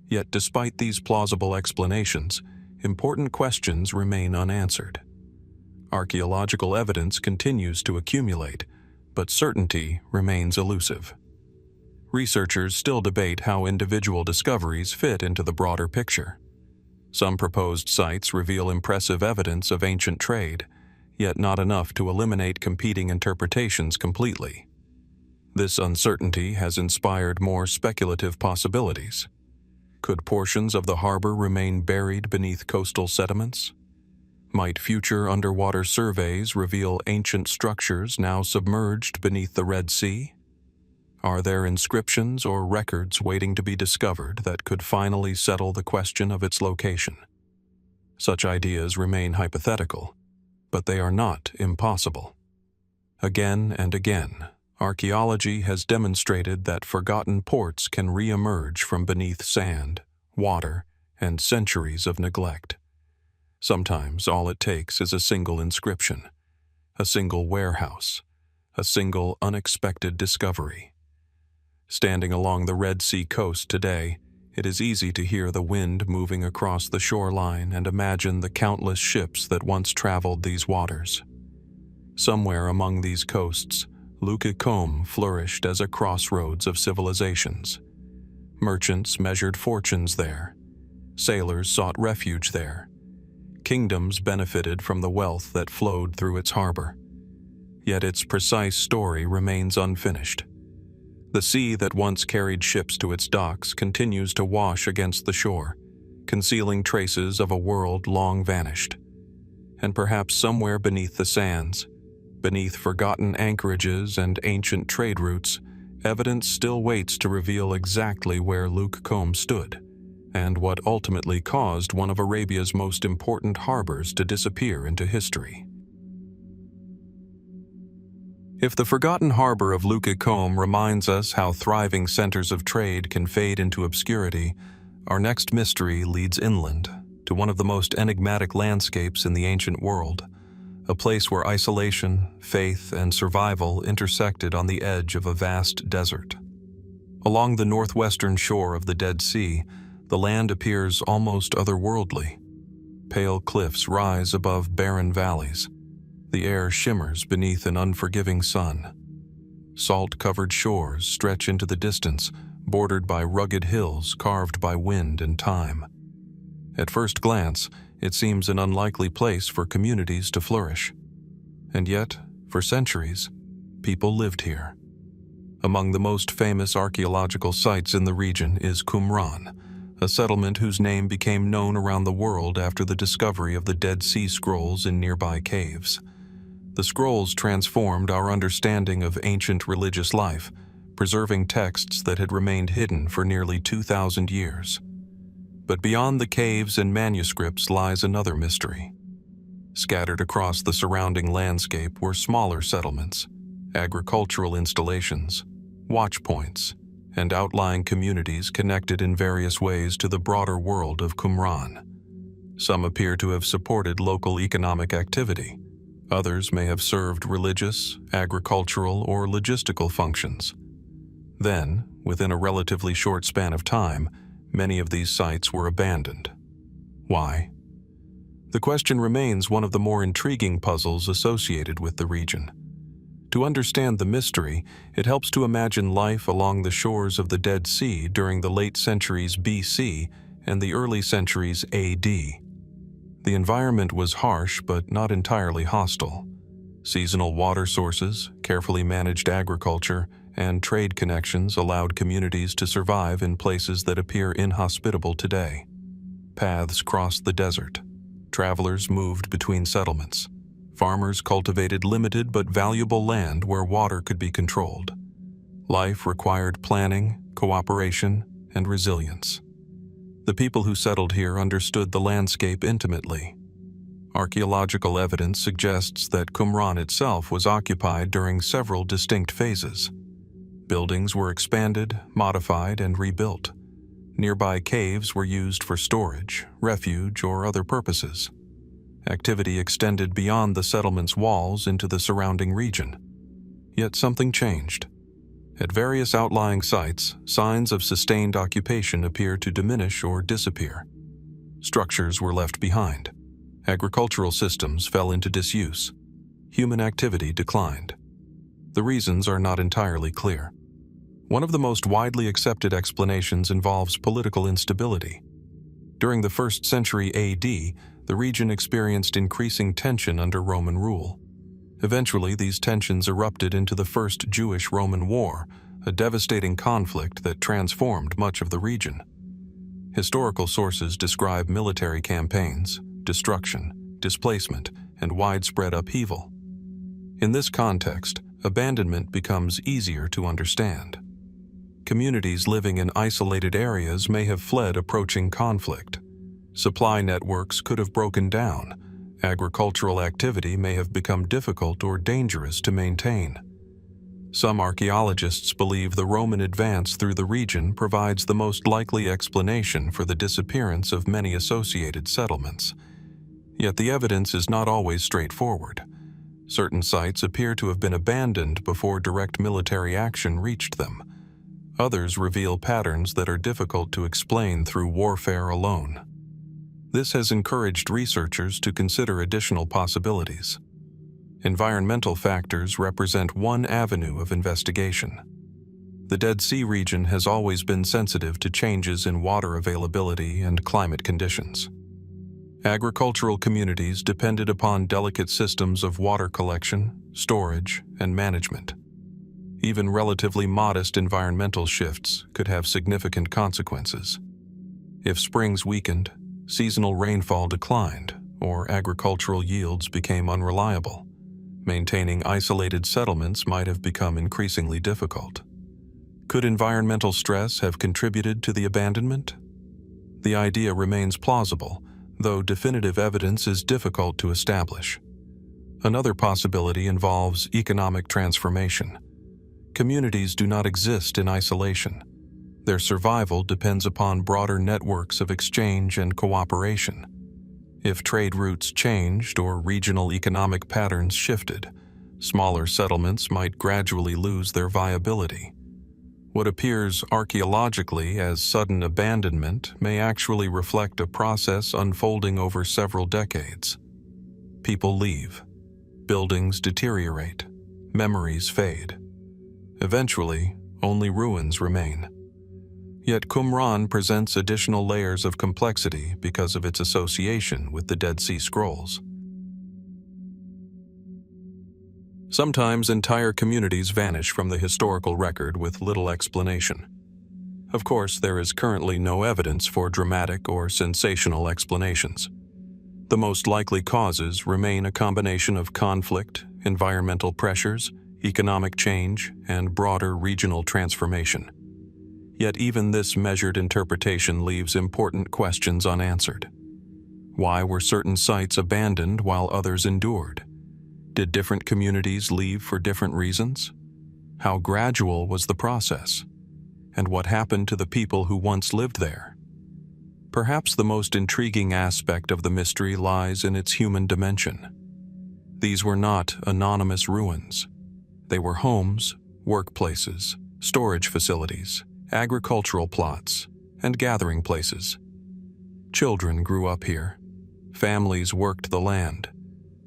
Yet despite these plausible explanations, important questions remain unanswered. Archaeological evidence continues to accumulate, but certainty remains elusive. Researchers still debate how individual discoveries fit into the broader picture. Some proposed sites reveal impressive evidence of ancient trade, yet not enough to eliminate competing interpretations completely. This uncertainty has inspired more speculative possibilities. Could portions of the harbor remain buried beneath coastal sediments? Might future underwater surveys reveal ancient structures now submerged beneath the Red Sea? Are there inscriptions or records waiting to be discovered that could finally settle the question of its location? Such ideas remain hypothetical, but they are not impossible. Again and again, archaeology has demonstrated that forgotten ports can re-emerge from beneath sand, water, and centuries of neglect. Sometimes all it takes is a single inscription, a single warehouse, a single unexpected discovery. Standing along the Red Sea coast today, it is easy to hear the wind moving across the shoreline and imagine the countless ships that once traveled these waters. Somewhere among these coasts, Leuke Kome flourished as a crossroads of civilizations. Merchants measured fortunes there. Sailors sought refuge there. Kingdoms benefited from the wealth that flowed through its harbor. Yet its precise story remains unfinished. The sea that once carried ships to its docks continues to wash against the shore, concealing traces of a world long vanished. And perhaps somewhere beneath the sands, beneath forgotten anchorages and ancient trade routes, evidence still waits to reveal exactly where Leuke Kome stood, and what ultimately caused one of Arabia's most important harbors to disappear into history. If the forgotten harbor of Leuke Kome reminds us how thriving centers of trade can fade into obscurity, our next mystery leads inland, to one of the most enigmatic landscapes in the ancient world, a place where isolation, faith, and survival intersected on the edge of a vast desert. Along the northwestern shore of the Dead Sea, the land appears almost otherworldly. Pale cliffs rise above barren valleys. The air shimmers beneath an unforgiving sun. Salt-covered shores stretch into the distance, bordered by rugged hills carved by wind and time. At first glance, it seems an unlikely place for communities to flourish. And yet, for centuries, people lived here. Among the most famous archaeological sites in the region is Qumran, a settlement whose name became known around the world after the discovery of the Dead Sea Scrolls in nearby caves. The scrolls transformed our understanding of ancient religious life, preserving texts that had remained hidden for nearly 2,000 years. But beyond the caves and manuscripts lies another mystery. Scattered across the surrounding landscape were smaller settlements, agricultural installations, watch points, and outlying communities connected in various ways to the broader world of Qumran. Some appear to have supported local economic activity. Others may have served religious, agricultural, or logistical functions. Then, within a relatively short span of time, many of these sites were abandoned. Why? The question remains one of the more intriguing puzzles associated with the region. To understand the mystery, it helps to imagine life along the shores of the Dead Sea during the late centuries BC and the early centuries AD. The environment was harsh but not entirely hostile. Seasonal water sources, carefully managed agriculture, and trade connections allowed communities to survive in places that appear inhospitable today. Paths crossed the desert. Travelers moved between settlements. Farmers cultivated limited but valuable land where water could be controlled. Life required planning, cooperation, and resilience. The people who settled here understood the landscape intimately. Archaeological evidence suggests that Qumran itself was occupied during several distinct phases. Buildings were expanded, modified, and rebuilt. Nearby caves were used for storage, refuge, or other purposes. Activity extended beyond the settlement's walls into the surrounding region. Yet something changed. At various outlying sites, signs of sustained occupation appear to diminish or disappear. Structures were left behind. Agricultural systems fell into disuse. Human activity declined. The reasons are not entirely clear. One of the most widely accepted explanations involves political instability. During the 1st century AD, the region experienced increasing tension under Roman rule. Eventually, these tensions erupted into the First Jewish-Roman War, a devastating conflict that transformed much of the region. Historical sources describe military campaigns, destruction, displacement, and widespread upheaval. In this context, abandonment becomes easier to understand. Communities living in isolated areas may have fled approaching conflict. Supply networks could have broken down. Agricultural activity may have become difficult or dangerous to maintain. Some archaeologists believe the Roman advance through the region provides the most likely explanation for the disappearance of many associated settlements. Yet the evidence is not always straightforward. Certain sites appear to have been abandoned before direct military action reached them. Others reveal patterns that are difficult to explain through warfare alone. This has encouraged researchers to consider additional possibilities. Environmental factors represent one avenue of investigation. The Dead Sea region has always been sensitive to changes in water availability and climate conditions. Agricultural communities depended upon delicate systems of water collection, storage, and management. Even relatively modest environmental shifts could have significant consequences. If springs weakened, seasonal rainfall declined, or agricultural yields became unreliable, maintaining isolated settlements might have become increasingly difficult. Could environmental stress have contributed to the abandonment? The idea remains plausible, though definitive evidence is difficult to establish. Another possibility involves economic transformation. Communities do not exist in isolation. Their survival depends upon broader networks of exchange and cooperation. If trade routes changed or regional economic patterns shifted, smaller settlements might gradually lose their viability. What appears archaeologically as sudden abandonment may actually reflect a process unfolding over several decades. People leave. Buildings deteriorate. Memories fade. Eventually, only ruins remain. Yet Qumran presents additional layers of complexity because of its association with the Dead Sea Scrolls. Sometimes entire communities vanish from the historical record with little explanation. Of course, there is currently no evidence for dramatic or sensational explanations. The most likely causes remain a combination of conflict, environmental pressures, economic change, and broader regional transformation. Yet even this measured interpretation leaves important questions unanswered. Why were certain sites abandoned while others endured? Did different communities leave for different reasons? How gradual was the process? And what happened to the people who once lived there? Perhaps the most intriguing aspect of the mystery lies in its human dimension. These were not anonymous ruins. They were homes, workplaces, storage facilities, agricultural plots, and gathering places. Children grew up here. Families worked the land.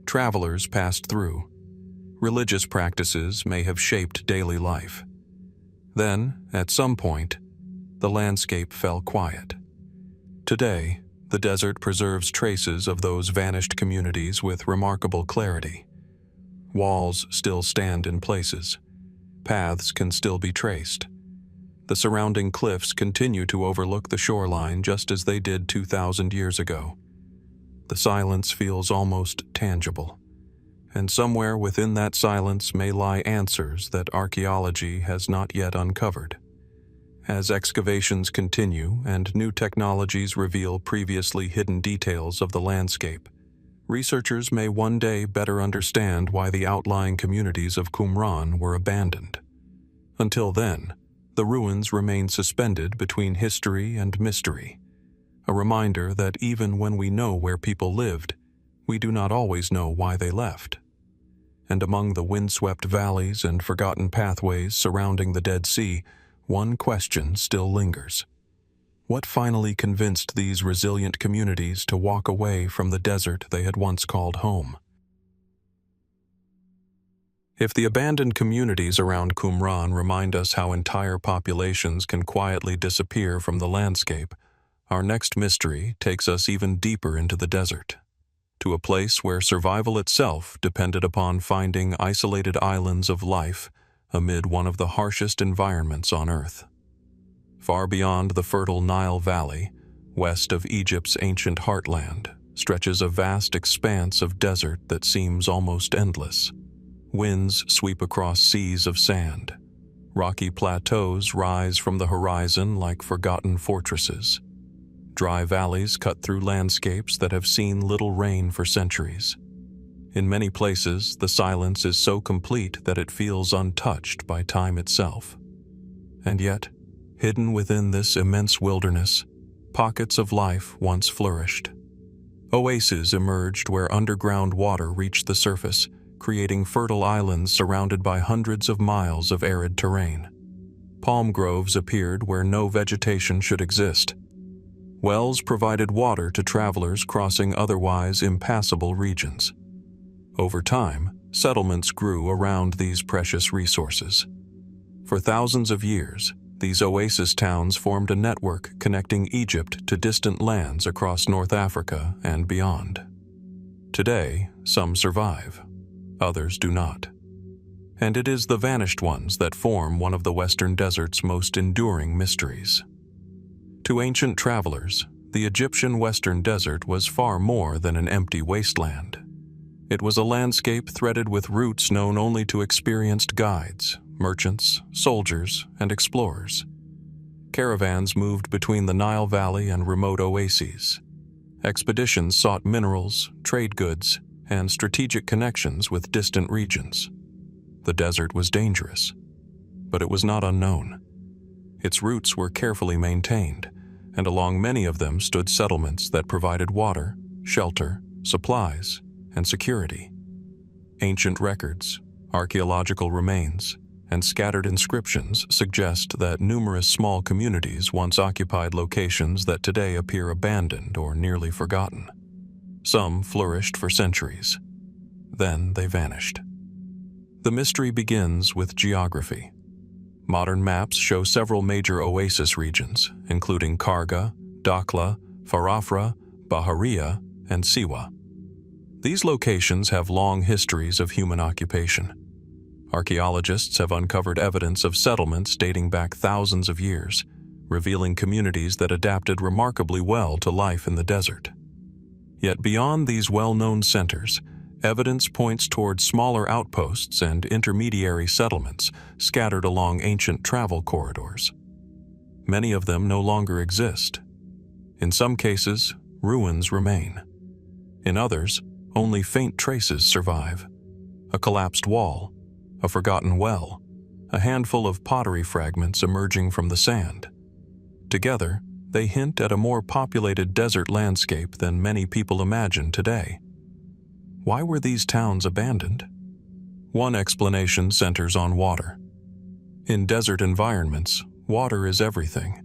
Travelers passed through. Religious practices may have shaped daily life. Then, at some point, the landscape fell quiet. Today, the desert preserves traces of those vanished communities with remarkable clarity. Walls still stand in places. Paths can still be traced. The surrounding cliffs continue to overlook the shoreline just as they did 2,000 years ago. The silence feels almost tangible, and somewhere within that silence may lie answers that archaeology has not yet uncovered. As excavations continue and new technologies reveal previously hidden details of the landscape, researchers may one day better understand why the outlying communities of Qumran were abandoned. Until then, the ruins remain suspended between history and mystery, a reminder that even when we know where people lived, we do not always know why they left. And among the windswept valleys and forgotten pathways surrounding the Dead Sea, one question still lingers. What finally convinced these resilient communities to walk away from the desert they had once called home? If the abandoned communities around Qumran remind us how entire populations can quietly disappear from the landscape, our next mystery takes us even deeper into the desert, to a place where survival itself depended upon finding isolated islands of life amid one of the harshest environments on Earth. Far beyond the fertile Nile Valley, west of Egypt's ancient heartland, stretches a vast expanse of desert that seems almost endless. Winds sweep across seas of sand. Rocky plateaus rise from the horizon like forgotten fortresses. Dry valleys cut through landscapes that have seen little rain for centuries. In many places, the silence is so complete that it feels untouched by time itself. And yet, hidden within this immense wilderness, pockets of life once flourished. Oases emerged where underground water reached the surface, creating fertile islands surrounded by hundreds of miles of arid terrain. Palm groves appeared where no vegetation should exist. Wells provided water to travelers crossing otherwise impassable regions. Over time, settlements grew around these precious resources. For thousands of years, these oasis towns formed a network connecting Egypt to distant lands across North Africa and beyond. Today, some survive, others do not. And it is the vanished ones that form one of the Western Desert's most enduring mysteries. To ancient travelers, the Egyptian Western Desert was far more than an empty wasteland. It was a landscape threaded with routes known only to experienced guides, merchants, soldiers, and explorers. Caravans moved between the Nile Valley and remote oases. Expeditions sought minerals, trade goods, and strategic connections with distant regions. The desert was dangerous, but it was not unknown. Its routes were carefully maintained, and along many of them stood settlements that provided water, shelter, supplies, and security. Ancient records, archaeological remains, and scattered inscriptions suggest that numerous small communities once occupied locations that today appear abandoned or nearly forgotten. Some flourished for centuries. Then they vanished. The mystery begins with geography. Modern maps show several major oasis regions, including Karga, Dakhla, Farafra, Bahariya, and Siwa. These locations have long histories of human occupation. Archaeologists have uncovered evidence of settlements dating back thousands of years, revealing communities that adapted remarkably well to life in the desert. Yet beyond these well-known centers, evidence points toward smaller outposts and intermediary settlements scattered along ancient travel corridors. Many of them no longer exist. In some cases, ruins remain. In others, only faint traces survive. A collapsed wall, a forgotten well, a handful of pottery fragments emerging from the sand. Together, they hint at a more populated desert landscape than many people imagine today. Why were these towns abandoned? One explanation centers on water. In desert environments, water is everything.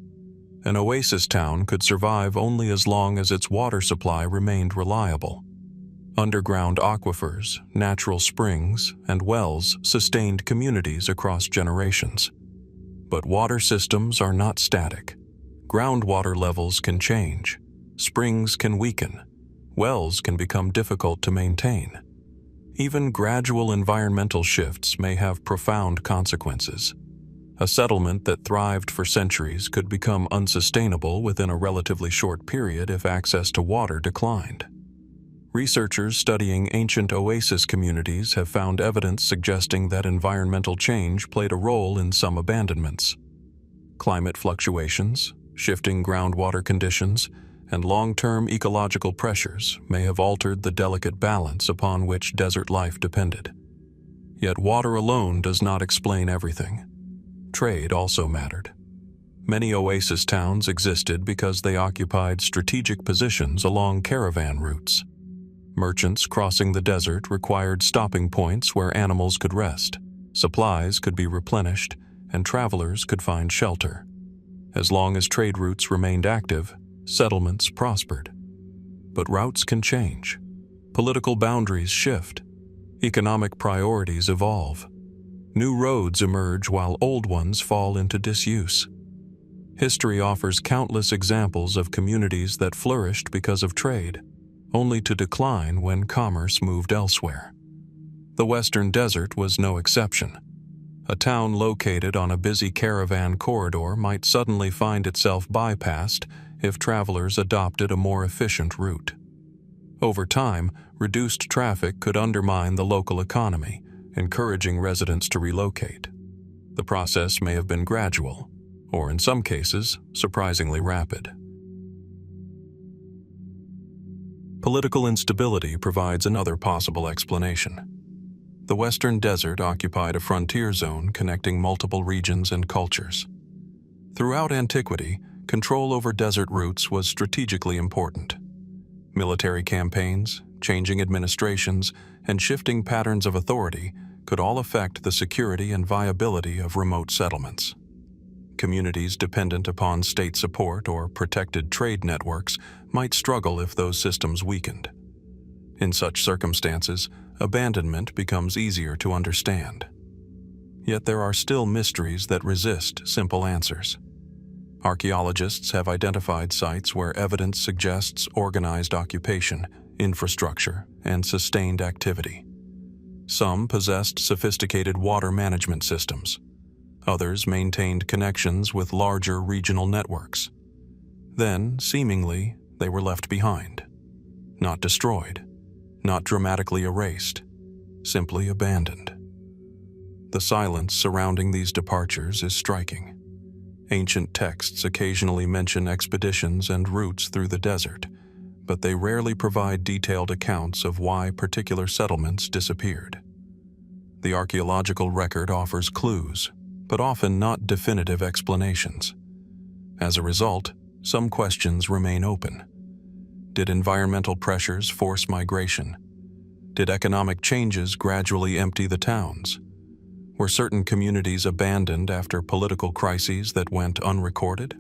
An oasis town could survive only as long as its water supply remained reliable. Underground aquifers, natural springs, and wells sustained communities across generations. But water systems are not static. Groundwater levels can change. Springs can weaken. Wells can become difficult to maintain. Even gradual environmental shifts may have profound consequences. A settlement that thrived for centuries could become unsustainable within a relatively short period if access to water declined. Researchers studying ancient oasis communities have found evidence suggesting that environmental change played a role in some abandonments. Climate fluctuations, shifting groundwater conditions, and long-term ecological pressures may have altered the delicate balance upon which desert life depended. Yet water alone does not explain everything. Trade also mattered. Many oasis towns existed because they occupied strategic positions along caravan routes. Merchants crossing the desert required stopping points where animals could rest, supplies could be replenished, and travelers could find shelter. As long as trade routes remained active, settlements prospered. But routes can change. Political boundaries shift. Economic priorities evolve. New roads emerge while old ones fall into disuse. History offers countless examples of communities that flourished because of trade, only to decline when commerce moved elsewhere. The Western Desert was no exception. A town located on a busy caravan corridor might suddenly find itself bypassed if travelers adopted a more efficient route. Over time, reduced traffic could undermine the local economy, encouraging residents to relocate. The process may have been gradual, or in some cases, surprisingly rapid. Political instability provides another possible explanation. The Western Desert occupied a frontier zone connecting multiple regions and cultures. Throughout antiquity, control over desert routes was strategically important. Military campaigns, changing administrations, and shifting patterns of authority could all affect the security and viability of remote settlements. Communities dependent upon state support or protected trade networks might struggle if those systems weakened. In such circumstances, abandonment becomes easier to understand. Yet there are still mysteries that resist simple answers. Archaeologists have identified sites where evidence suggests organized occupation, infrastructure, and sustained activity. Some possessed sophisticated water management systems. Others maintained connections with larger regional networks. Then, seemingly, they were left behind. Not destroyed, not dramatically erased, simply abandoned. The silence surrounding these departures is striking. Ancient texts occasionally mention expeditions and routes through the desert, but they rarely provide detailed accounts of why particular settlements disappeared. The archaeological record offers clues, but often not definitive explanations. As a result, some questions remain open. Did environmental pressures force migration? Did economic changes gradually empty the towns? Were certain communities abandoned after political crises that went unrecorded?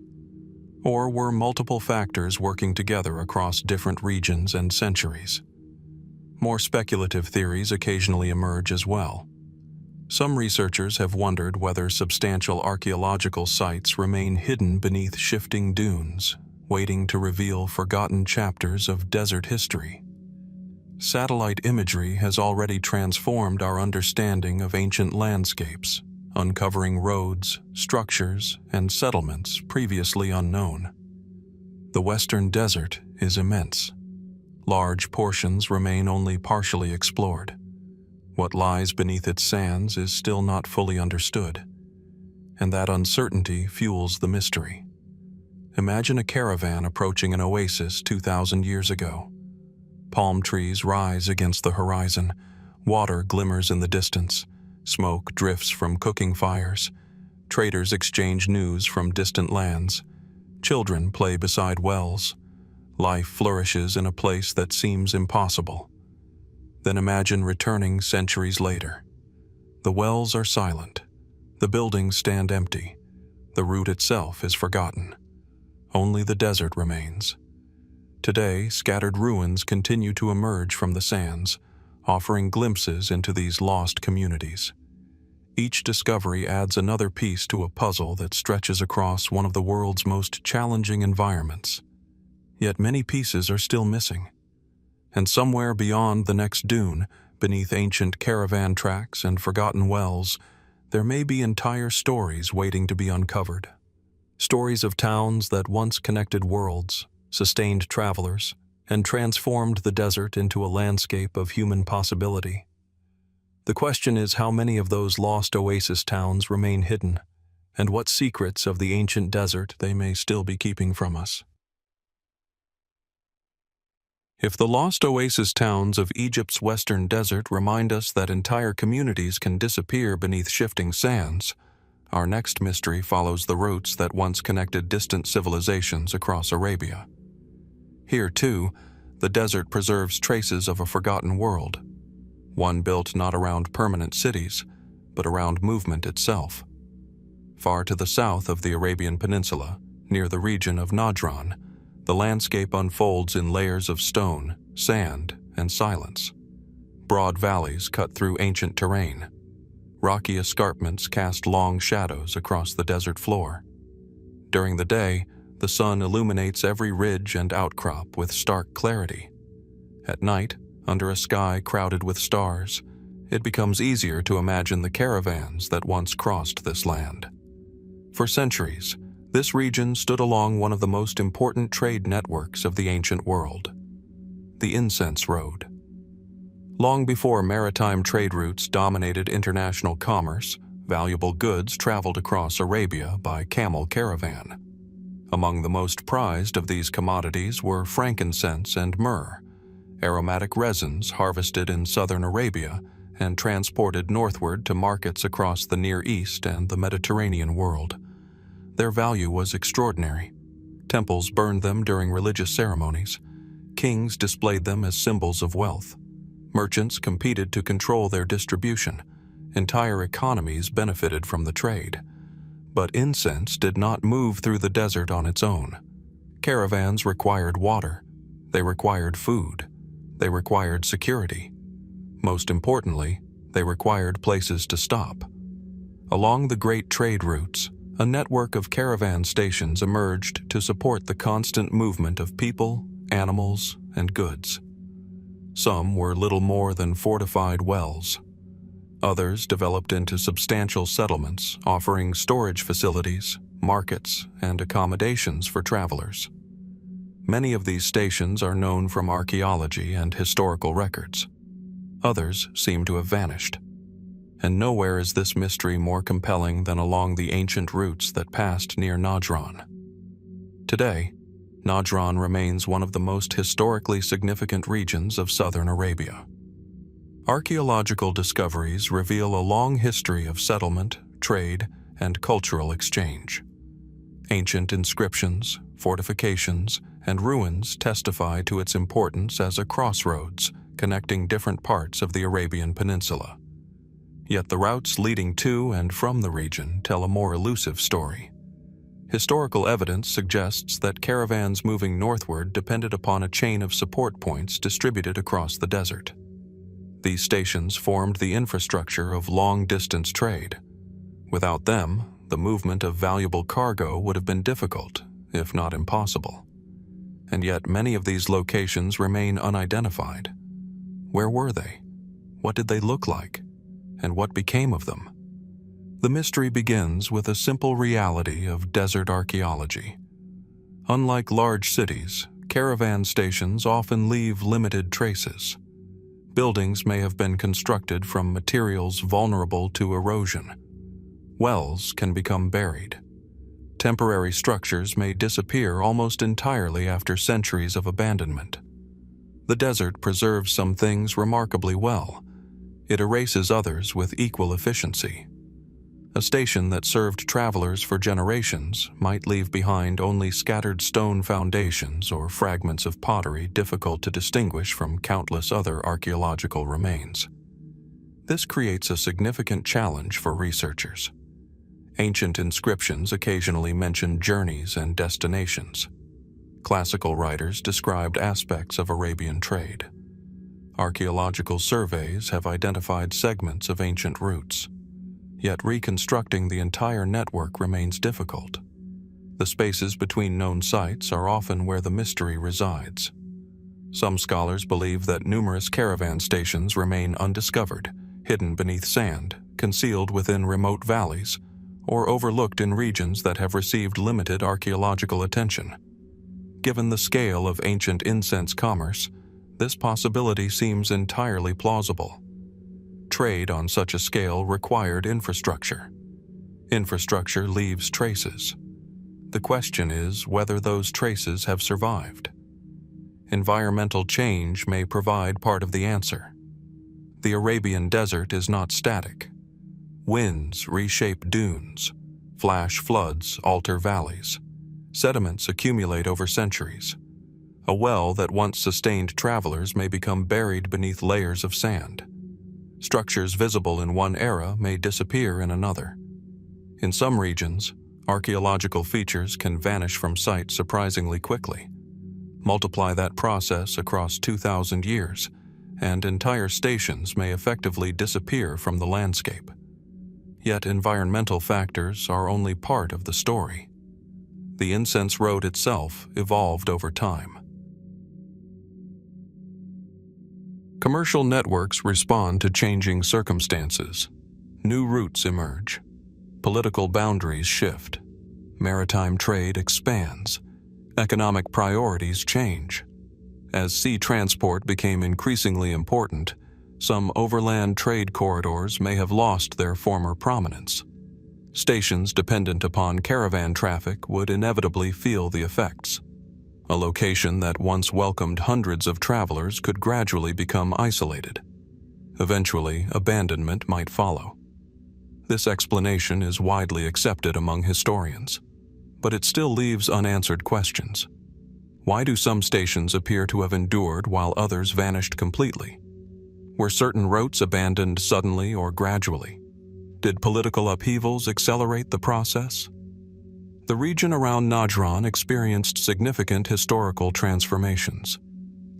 Or were multiple factors working together across different regions and centuries? More speculative theories occasionally emerge as well. Some researchers have wondered whether substantial archaeological sites remain hidden beneath shifting dunes, waiting to reveal forgotten chapters of desert history. Satellite imagery has already transformed our understanding of ancient landscapes, uncovering roads, structures, and settlements previously unknown. The Western Desert is immense. Large portions remain only partially explored. What lies beneath its sands is still not fully understood, and that uncertainty fuels the mystery. Imagine a caravan approaching an oasis 2,000 years ago. Palm trees rise against the horizon, water glimmers in the distance, smoke drifts from cooking fires, traders exchange news from distant lands, children play beside wells, life flourishes in a place that seems impossible. Then imagine returning centuries later. The wells are silent, The buildings stand empty. The route itself is forgotten. Only the desert remains. Today, scattered ruins continue to emerge from the sands, offering glimpses into these lost communities. Each discovery adds another piece to a puzzle that stretches across one of the world's most challenging environments. Yet many pieces are still missing. And somewhere beyond the next dune, beneath ancient caravan tracks and forgotten wells, there may be entire stories waiting to be uncovered. Stories of towns that once connected worlds, sustained travelers, and transformed the desert into a landscape of human possibility. The question is how many of those lost oasis towns remain hidden, and what secrets of the ancient desert they may still be keeping from us. If the lost oasis towns of Egypt's western desert remind us that entire communities can disappear beneath shifting sands, our next mystery follows the routes that once connected distant civilizations across Arabia. Here, too, the desert preserves traces of a forgotten world, one built not around permanent cities, but around movement itself. Far to the south of the Arabian Peninsula, near the region of Najran, the landscape unfolds in layers of stone, sand, and silence. Broad valleys cut through ancient terrain. Rocky escarpments cast long shadows across the desert floor. During the day, the sun illuminates every ridge and outcrop with stark clarity. At night, under a sky crowded with stars, it becomes easier to imagine the caravans that once crossed this land. For centuries, this region stood along one of the most important trade networks of the ancient world, the Incense Road. Long before maritime trade routes dominated international commerce, valuable goods traveled across Arabia by camel caravan. Among the most prized of these commodities were frankincense and myrrh, aromatic resins harvested in southern Arabia and transported northward to markets across the Near East and the Mediterranean world. Their value was extraordinary. Temples burned them during religious ceremonies. Kings displayed them as symbols of wealth. Merchants competed to control their distribution. Entire economies benefited from the trade. But incense did not move through the desert on its own. Caravans required water. They required food. They required security. Most importantly, they required places to stop. Along the great trade routes, a network of caravan stations emerged to support the constant movement of people, animals, and goods. Some were little more than fortified wells. Others developed into substantial settlements, offering storage facilities, markets, and accommodations for travelers. Many of these stations are known from archaeology and historical records. Others seem to have vanished. And nowhere is this mystery more compelling than along the ancient routes that passed near Najran. Today, Najran remains one of the most historically significant regions of southern Arabia. Archaeological discoveries reveal a long history of settlement, trade, and cultural exchange. Ancient inscriptions, fortifications, and ruins testify to its importance as a crossroads connecting different parts of the Arabian Peninsula. Yet the routes leading to and from the region tell a more elusive story. Historical evidence suggests that caravans moving northward depended upon a chain of support points distributed across the desert. These stations formed the infrastructure of long-distance trade. Without them, the movement of valuable cargo would have been difficult, if not impossible. And yet many of these locations remain unidentified. Where were they? What did they look like? And what became of them? The mystery begins with a simple reality of desert archaeology. Unlike large cities, caravan stations often leave limited traces. Buildings may have been constructed from materials vulnerable to erosion. Wells can become buried. Temporary structures may disappear almost entirely after centuries of abandonment. The desert preserves some things remarkably well. It erases others with equal efficiency. A station that served travelers for generations might leave behind only scattered stone foundations or fragments of pottery difficult to distinguish from countless other archaeological remains. This creates a significant challenge for researchers. Ancient inscriptions occasionally mention journeys and destinations. Classical writers described aspects of Arabian trade. Archaeological surveys have identified segments of ancient routes. Yet reconstructing the entire network remains difficult. The spaces between known sites are often where the mystery resides. Some scholars believe that numerous caravan stations remain undiscovered, hidden beneath sand, concealed within remote valleys, or overlooked in regions that have received limited archaeological attention. Given the scale of ancient incense commerce, this possibility seems entirely plausible. Trade on such a scale required infrastructure. Infrastructure leaves traces. The question is whether those traces have survived. Environmental change may provide part of the answer. The Arabian desert is not static. Winds reshape dunes. Flash floods alter valleys. Sediments accumulate over centuries. A well that once sustained travelers may become buried beneath layers of sand. Structures visible in one era may disappear in another. In some regions, archaeological features can vanish from sight surprisingly quickly. Multiply that process across 2,000 years, and entire stations may effectively disappear from the landscape. Yet environmental factors are only part of the story. The incense road itself evolved over time. Commercial networks respond to changing circumstances. New routes emerge. Political boundaries shift. Maritime trade expands. Economic priorities change. As sea transport became increasingly important, some overland trade corridors may have lost their former prominence. Stations dependent upon caravan traffic would inevitably feel the effects. A location that once welcomed hundreds of travelers could gradually become isolated. Eventually, abandonment might follow. This explanation is widely accepted among historians, but it still leaves unanswered questions. Why do some stations appear to have endured while others vanished completely? Were certain routes abandoned suddenly or gradually? Did political upheavals accelerate the process? The region around Najran experienced significant historical transformations.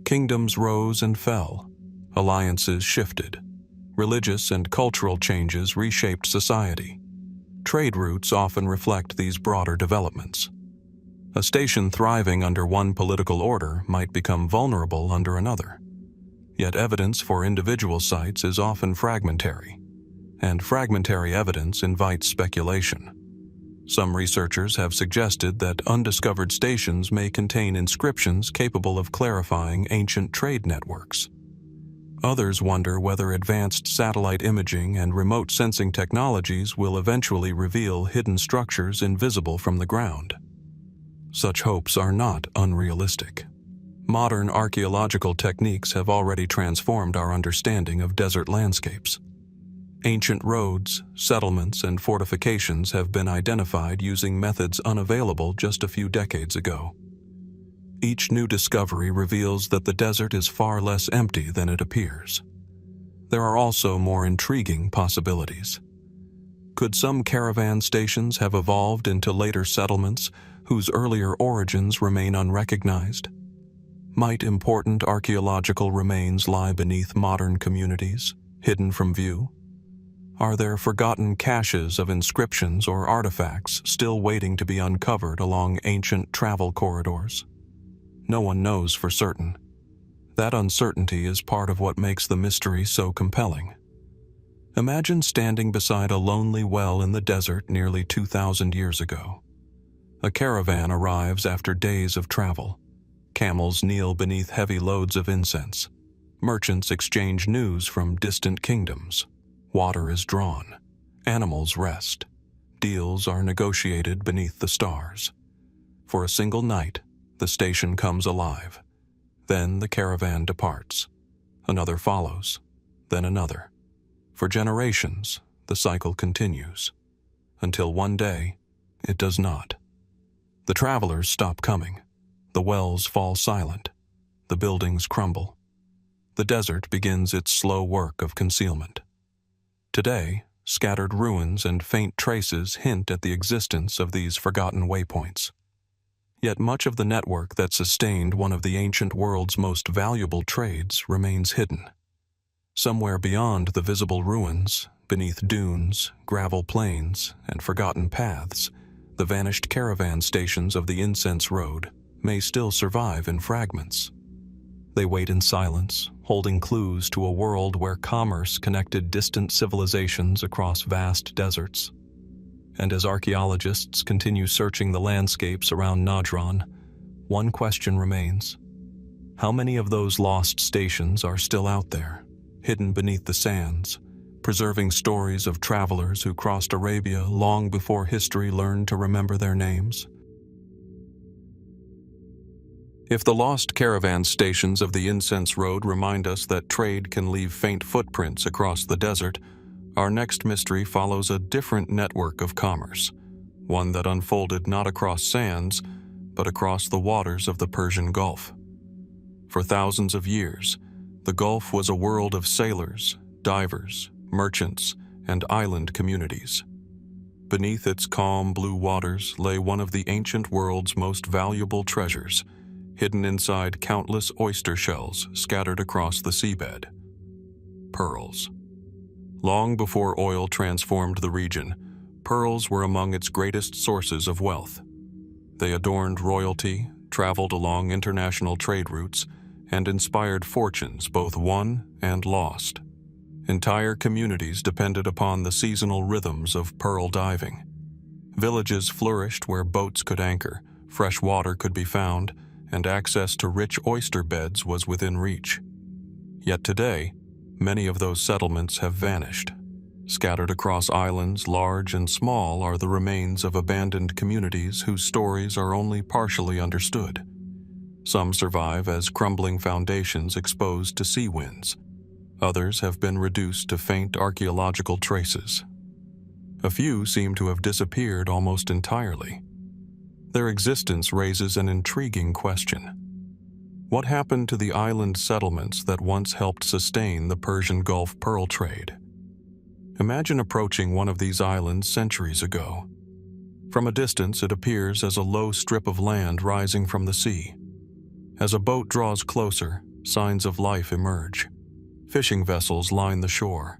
Kingdoms rose and fell. Alliances shifted. Religious and cultural changes reshaped society. Trade routes often reflect these broader developments. A station thriving under one political order might become vulnerable under another. Yet evidence for individual sites is often fragmentary, and fragmentary evidence invites speculation. Some researchers have suggested that undiscovered stations may contain inscriptions capable of clarifying ancient trade networks. Others wonder whether advanced satellite imaging and remote sensing technologies will eventually reveal hidden structures invisible from the ground. Such hopes are not unrealistic. Modern archaeological techniques have already transformed our understanding of desert landscapes. Ancient roads, settlements, and fortifications have been identified using methods unavailable just a few decades ago. Each new discovery reveals that the desert is far less empty than it appears. There are also more intriguing possibilities. Could some caravan stations have evolved into later settlements whose earlier origins remain unrecognized? Might important archaeological remains lie beneath modern communities, hidden from view? Are there forgotten caches of inscriptions or artifacts still waiting to be uncovered along ancient travel corridors? No one knows for certain. That uncertainty is part of what makes the mystery so compelling. Imagine standing beside a lonely well in the desert nearly 2,000 years ago. A caravan arrives after days of travel. Camels kneel beneath heavy loads of incense. Merchants exchange news from distant kingdoms. Water is drawn. Animals rest. Deals are negotiated beneath the stars. For a single night, the station comes alive. Then the caravan departs. Another follows, then another. For generations, the cycle continues, until one day, it does not. The travelers stop coming. The wells fall silent. The buildings crumble. The desert begins its slow work of concealment. Today, scattered ruins and faint traces hint at the existence of these forgotten waypoints. Yet much of the network that sustained one of the ancient world's most valuable trades remains hidden. Somewhere beyond the visible ruins, beneath dunes, gravel plains, and forgotten paths, the vanished caravan stations of the Incense Road may still survive in fragments. They wait in silence, holding clues to a world where commerce connected distant civilizations across vast deserts. And as archaeologists continue searching the landscapes around Najran, one question remains. How many of those lost stations are still out there, hidden beneath the sands, preserving stories of travelers who crossed Arabia long before history learned to remember their names? If the lost caravan stations of the Incense Road remind us that trade can leave faint footprints across the desert, our next mystery follows a different network of commerce, one that unfolded not across sands, but across the waters of the Persian Gulf. For thousands of years, the Gulf was a world of sailors, divers, merchants, and island communities. Beneath its calm blue waters lay one of the ancient world's most valuable treasures, hidden inside countless oyster shells scattered across the seabed. Pearls. Long before oil transformed the region, pearls were among its greatest sources of wealth. They adorned royalty, traveled along international trade routes, and inspired fortunes both won and lost. Entire communities depended upon the seasonal rhythms of pearl diving. Villages flourished where boats could anchor, fresh water could be found, and access to rich oyster beds was within reach. Yet today, many of those settlements have vanished. Scattered across islands large and small are the remains of abandoned communities whose stories are only partially understood. Some survive as crumbling foundations exposed to sea winds. Others have been reduced to faint archaeological traces. A few seem to have disappeared almost entirely. Their existence raises an intriguing question. What happened to the island settlements that once helped sustain the Persian Gulf pearl trade? Imagine approaching one of these islands centuries ago. From a distance, it appears as a low strip of land rising from the sea. As a boat draws closer, signs of life emerge. Fishing vessels line the shore.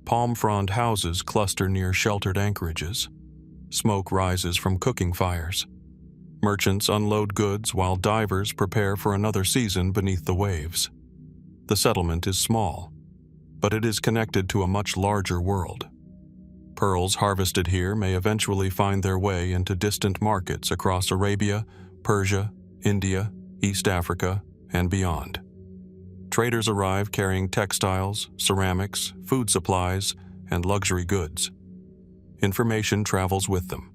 Palm frond houses cluster near sheltered anchorages. Smoke rises from cooking fires. Merchants unload goods while divers prepare for another season beneath the waves. The settlement is small, but it is connected to a much larger world. Pearls harvested here may eventually find their way into distant markets across Arabia, Persia, India, East Africa, and beyond. Traders arrive carrying textiles, ceramics, food supplies, and luxury goods. Information travels with them.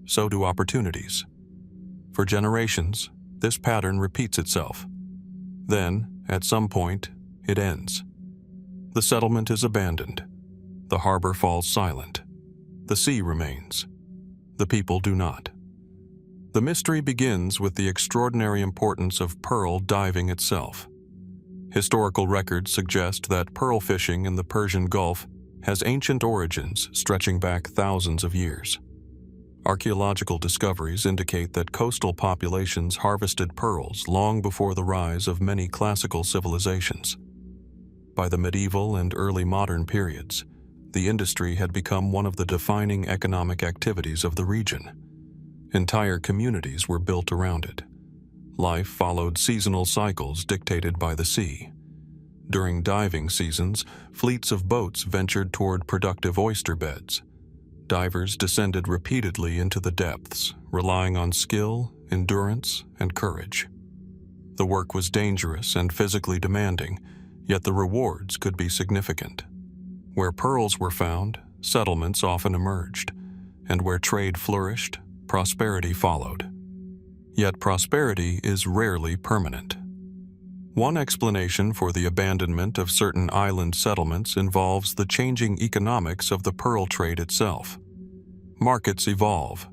So do opportunities. For generations, this pattern repeats itself. Then, at some point, it ends. The settlement is abandoned. The harbor falls silent. The sea remains. The people do not. The mystery begins with the extraordinary importance of pearl diving itself. Historical records suggest that pearl fishing in the Persian Gulf has ancient origins stretching back thousands of years. Archaeological discoveries indicate that coastal populations harvested pearls long before the rise of many classical civilizations. By the medieval and early modern periods, the industry had become one of the defining economic activities of the region. Entire communities were built around it. Life followed seasonal cycles dictated by the sea. During diving seasons, fleets of boats ventured toward productive oyster beds. Divers descended repeatedly into the depths, relying on skill, endurance, and courage. The work was dangerous and physically demanding, yet the rewards could be significant. Where pearls were found, settlements often emerged, and where trade flourished, prosperity followed. Yet prosperity is rarely permanent. One explanation for the abandonment of certain island settlements involves the changing economics of the pearl trade itself. Markets evolve,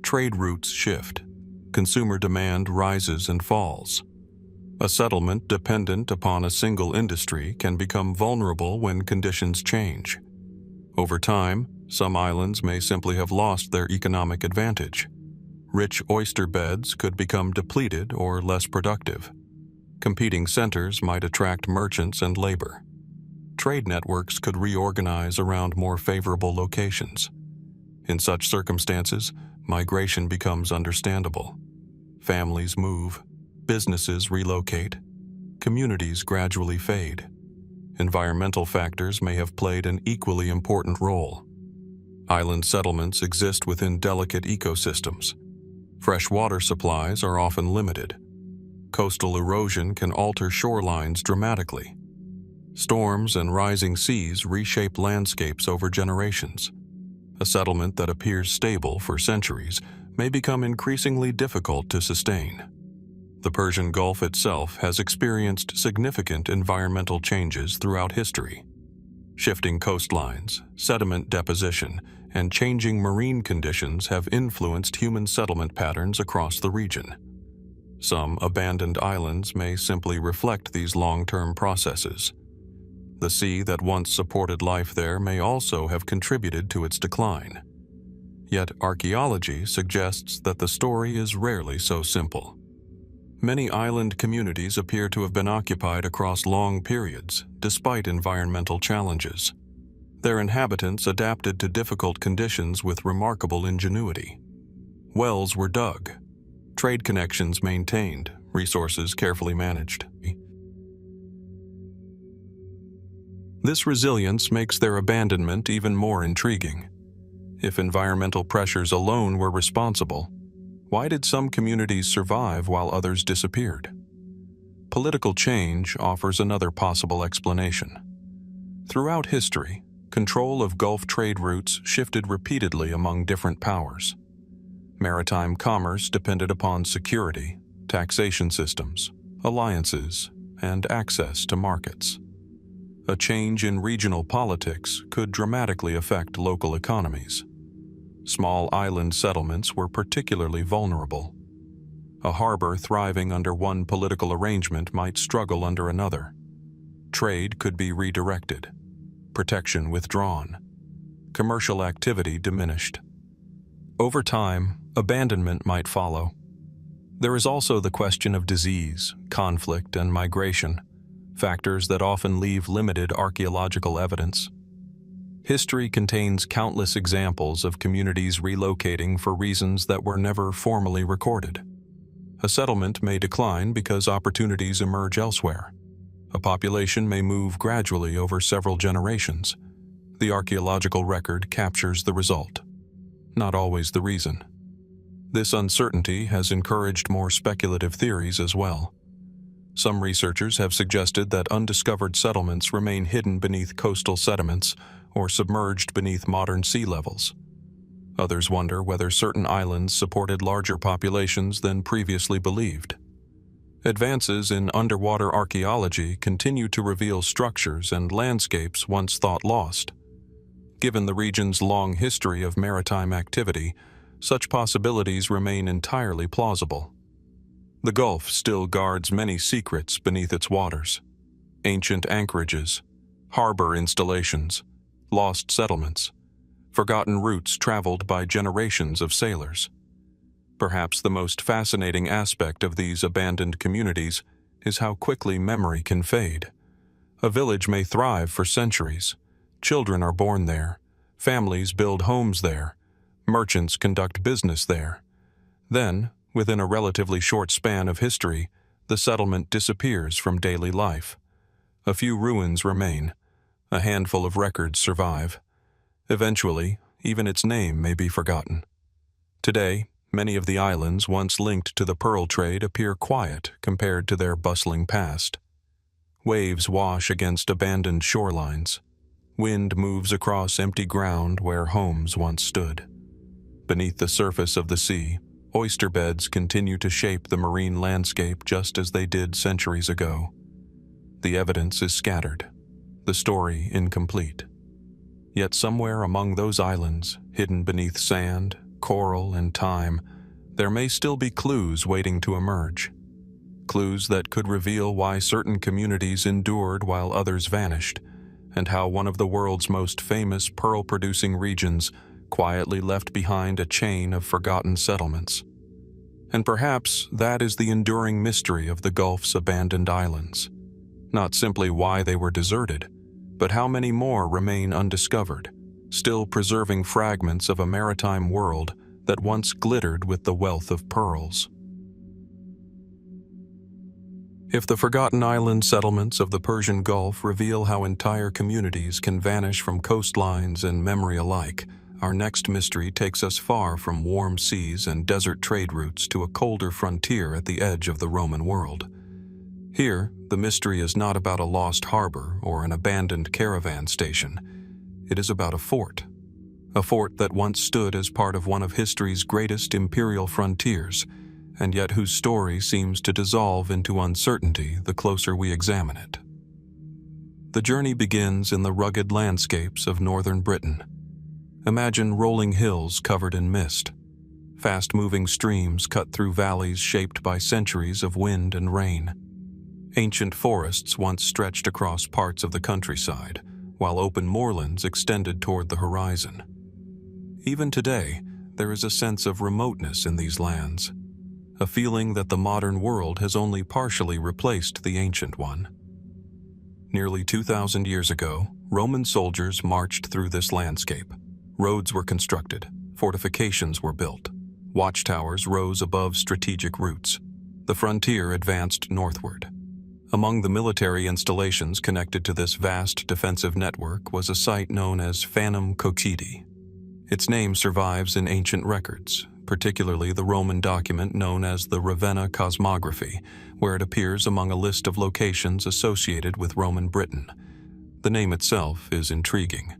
trade routes shift, consumer demand rises and falls. A settlement dependent upon a single industry can become vulnerable when conditions change. Over time, some islands may simply have lost their economic advantage. Rich oyster beds could become depleted or less productive. Competing centers might attract merchants and labor. Trade networks could reorganize around more favorable locations. In such circumstances, migration becomes understandable. Families move, businesses relocate, communities gradually fade. Environmental factors may have played an equally important role. Island settlements exist within delicate ecosystems. Fresh water supplies are often limited. Coastal erosion can alter shorelines dramatically. Storms and rising seas reshape landscapes over generations. A settlement that appears stable for centuries may become increasingly difficult to sustain. The Persian Gulf itself has experienced significant environmental changes throughout history. Shifting coastlines, sediment deposition, and changing marine conditions have influenced human settlement patterns across the region. Some abandoned islands may simply reflect these long-term processes. The sea that once supported life there may also have contributed to its decline. Yet archaeology suggests that the story is rarely so simple. Many island communities appear to have been occupied across long periods, despite environmental challenges. Their inhabitants adapted to difficult conditions with remarkable ingenuity. Wells were dug, trade connections maintained, resources carefully managed. This resilience makes their abandonment even more intriguing. If environmental pressures alone were responsible, why did some communities survive while others disappeared? Political change offers another possible explanation. Throughout history, control of Gulf trade routes shifted repeatedly among different powers. Maritime commerce depended upon security, taxation systems, alliances, and access to markets. A change in regional politics could dramatically affect local economies. Small island settlements were particularly vulnerable. A harbor thriving under one political arrangement might struggle under another. Trade could be redirected, protection withdrawn, commercial activity diminished. Over time, abandonment might follow. There is also the question of disease, conflict, and migration, factors that often leave limited archaeological evidence. History contains countless examples of communities relocating for reasons that were never formally recorded. A settlement may decline because opportunities emerge elsewhere. A population may move gradually over several generations. The archaeological record captures the result, not always the reason. This uncertainty has encouraged more speculative theories as well. Some researchers have suggested that undiscovered settlements remain hidden beneath coastal sediments or submerged beneath modern sea levels. Others wonder whether certain islands supported larger populations than previously believed. Advances in underwater archaeology continue to reveal structures and landscapes once thought lost. Given the region's long history of maritime activity, such possibilities remain entirely plausible. The Gulf still guards many secrets beneath its waters: ancient anchorages, harbor installations, lost settlements, forgotten routes traveled by generations of sailors. Perhaps the most fascinating aspect of these abandoned communities is how quickly memory can fade. A village may thrive for centuries. Children are born there. Families build homes there. Merchants conduct business there. Then, within a relatively short span of history, the settlement disappears from daily life. A few ruins remain. A handful of records survive. Eventually, even its name may be forgotten. Today, many of the islands once linked to the pearl trade appear quiet compared to their bustling past. Waves wash against abandoned shorelines. Wind moves across empty ground where homes once stood. Beneath the surface of the sea, oyster beds continue to shape the marine landscape just as they did centuries ago. The evidence is scattered, the story incomplete. Yet somewhere among those islands, hidden beneath sand, coral, and time, there may still be clues waiting to emerge. Clues that could reveal why certain communities endured while others vanished, and how one of the world's most famous pearl-producing regions quietly left behind a chain of forgotten settlements. And perhaps that is the enduring mystery of the Gulf's abandoned islands. Not simply why they were deserted, but how many more remain undiscovered, still preserving fragments of a maritime world that once glittered with the wealth of pearls. If the forgotten island settlements of the Persian Gulf reveal how entire communities can vanish from coastlines and memory alike, our next mystery takes us far from warm seas and desert trade routes to a colder frontier at the edge of the Roman world. Here, the mystery is not about a lost harbor or an abandoned caravan station. It is about a fort that once stood as part of one of history's greatest imperial frontiers, and yet whose story seems to dissolve into uncertainty the closer we examine it. The journey begins in the rugged landscapes of northern Britain. Imagine rolling hills covered in mist. Fast-moving streams cut through valleys shaped by centuries of wind and rain. Ancient forests once stretched across parts of the countryside, while open moorlands extended toward the horizon. Even today, there is a sense of remoteness in these lands, a feeling that the modern world has only partially replaced the ancient one. Nearly 2,000 years ago, Roman soldiers marched through this landscape. Roads were constructed, fortifications were built, watchtowers rose above strategic routes. The frontier advanced northward. Among the military installations connected to this vast defensive network was a site known as Fanum Cocidi. Its name survives in ancient records, particularly the Roman document known as the Ravenna Cosmography, where it appears among a list of locations associated with Roman Britain. The name itself is intriguing.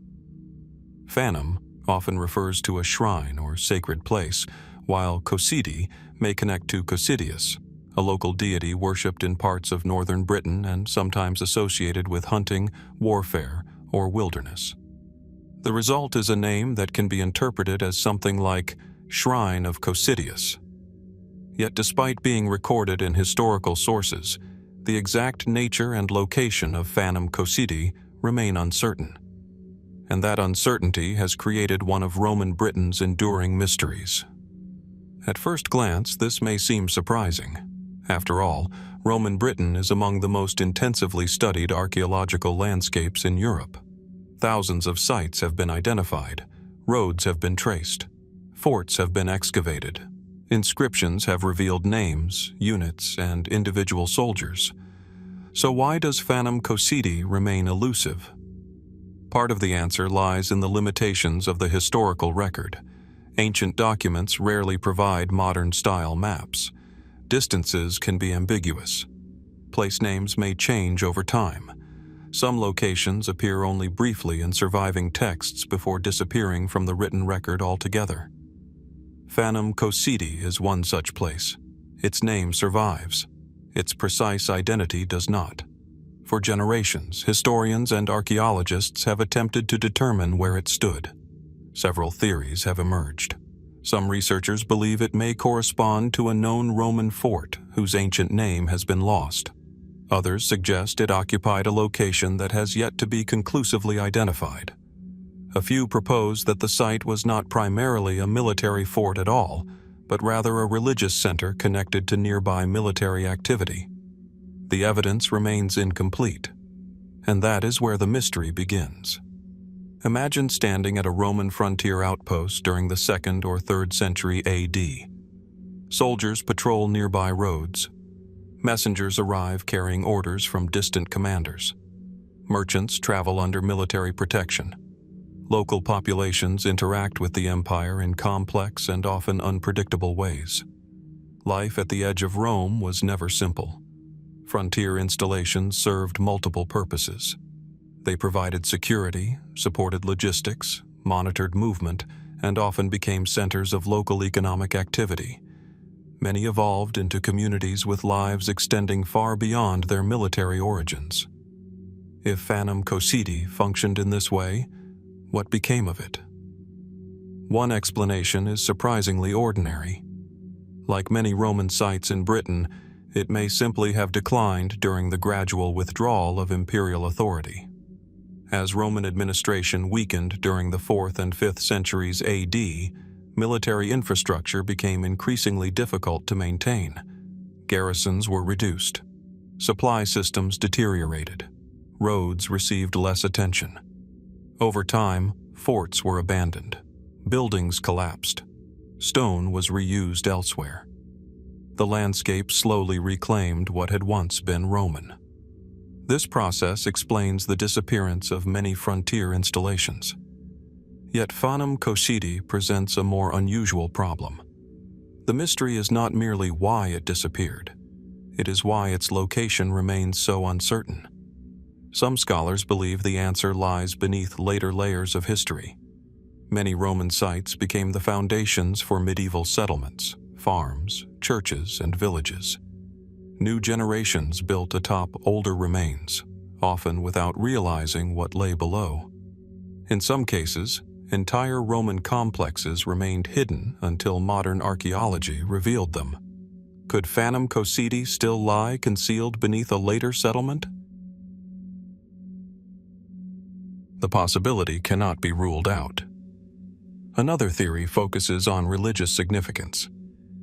Fanum often refers to a shrine or sacred place, while Cocidi may connect to Cocidius, a local deity worshipped in parts of northern Britain and sometimes associated with hunting, warfare, or wilderness. The result is a name that can be interpreted as something like Shrine of Cocidius. Yet despite being recorded in historical sources, the exact nature and location of Fanum Cocidi remain uncertain. And that uncertainty has created one of Roman Britain's enduring mysteries. At first glance, this may seem surprising. After all, Roman Britain is among the most intensively studied archaeological landscapes in Europe. Thousands of sites have been identified, roads have been traced, forts have been excavated, inscriptions have revealed names, units, and individual soldiers. So why does Fanum Cocidi remain elusive? Part of the answer lies in the limitations of the historical record. Ancient documents rarely provide modern-style maps. Distances can be ambiguous. Place names may change over time. Some locations appear only briefly in surviving texts before disappearing from the written record altogether. Fanum Cocidi is one such place. Its name survives. Its precise identity does not. For generations, historians and archaeologists have attempted to determine where it stood. Several theories have emerged. Some researchers believe it may correspond to a known Roman fort whose ancient name has been lost. Others suggest it occupied a location that has yet to be conclusively identified. A few propose that the site was not primarily a military fort at all, but rather a religious center connected to nearby military activity. The evidence remains incomplete, and that is where the mystery begins. Imagine standing at a Roman frontier outpost during the 2nd or 3rd century AD. Soldiers patrol nearby roads. Messengers arrive carrying orders from distant commanders. Merchants travel under military protection. Local populations interact with the empire in complex and often unpredictable ways. Life at the edge of Rome was never simple. Frontier installations served multiple purposes. They provided security, supported logistics, monitored movement, and often became centers of local economic activity. Many evolved into communities with lives extending far beyond their military origins. If Fanum Cocidi functioned in this way, what became of it? One explanation is surprisingly ordinary. Like many Roman sites in Britain, it may simply have declined during the gradual withdrawal of imperial authority. As Roman administration weakened during the 4th and 5th centuries AD, military infrastructure became increasingly difficult to maintain. Garrisons were reduced. Supply systems deteriorated. Roads received less attention. Over time, forts were abandoned. Buildings collapsed. Stone was reused elsewhere. The landscape slowly reclaimed what had once been Roman. This process explains the disappearance of many frontier installations. Yet Fanum Cocidi presents a more unusual problem. The mystery is not merely why it disappeared. It is why its location remains so uncertain. Some scholars believe the answer lies beneath later layers of history. Many Roman sites became the foundations for medieval settlements, farms, churches, and villages. New generations built atop older remains, often without realizing what lay below. In some cases, entire Roman complexes remained hidden until modern archaeology revealed them. Could Fanum Cocidi still lie concealed beneath a later settlement? The possibility cannot be ruled out. Another theory focuses on religious significance.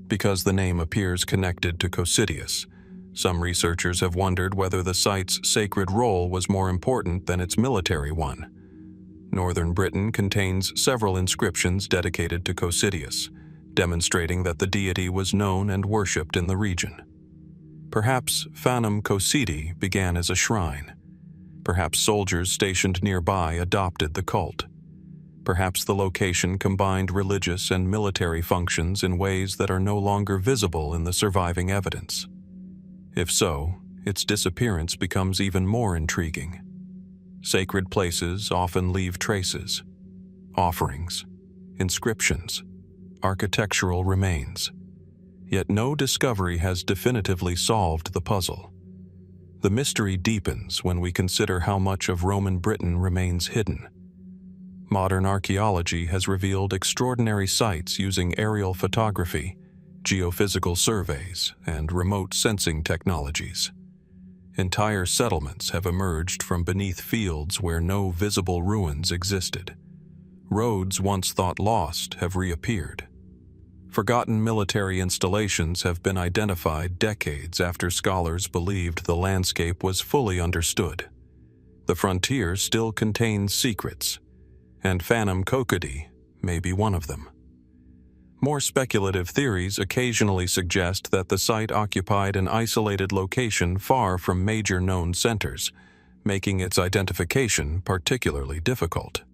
Because the name appears connected to Cocidius, some researchers have wondered whether the site's sacred role was more important than its military one. Northern Britain contains several inscriptions dedicated to Cocidius, demonstrating that the deity was known and worshipped in the region. Perhaps Fanum Cocidi began as a shrine. Perhaps soldiers stationed nearby adopted the cult. Perhaps the location combined religious and military functions in ways that are no longer visible in the surviving evidence. If so, its disappearance becomes even more intriguing. Sacred places often leave traces, offerings, inscriptions, architectural remains. Yet no discovery has definitively solved the puzzle. The mystery deepens when we consider how much of Roman Britain remains hidden. Modern archaeology has revealed extraordinary sites using aerial photography, geophysical surveys, and remote sensing technologies. Entire settlements have emerged from beneath fields where no visible ruins existed. Roads once thought lost have reappeared. Forgotten military installations have been identified decades after scholars believed the landscape was fully understood. The frontier still contains secrets, and Fanum Cocidi may be one of them. More speculative theories occasionally suggest that the site occupied an isolated location far from major known centers, making its identification particularly difficult.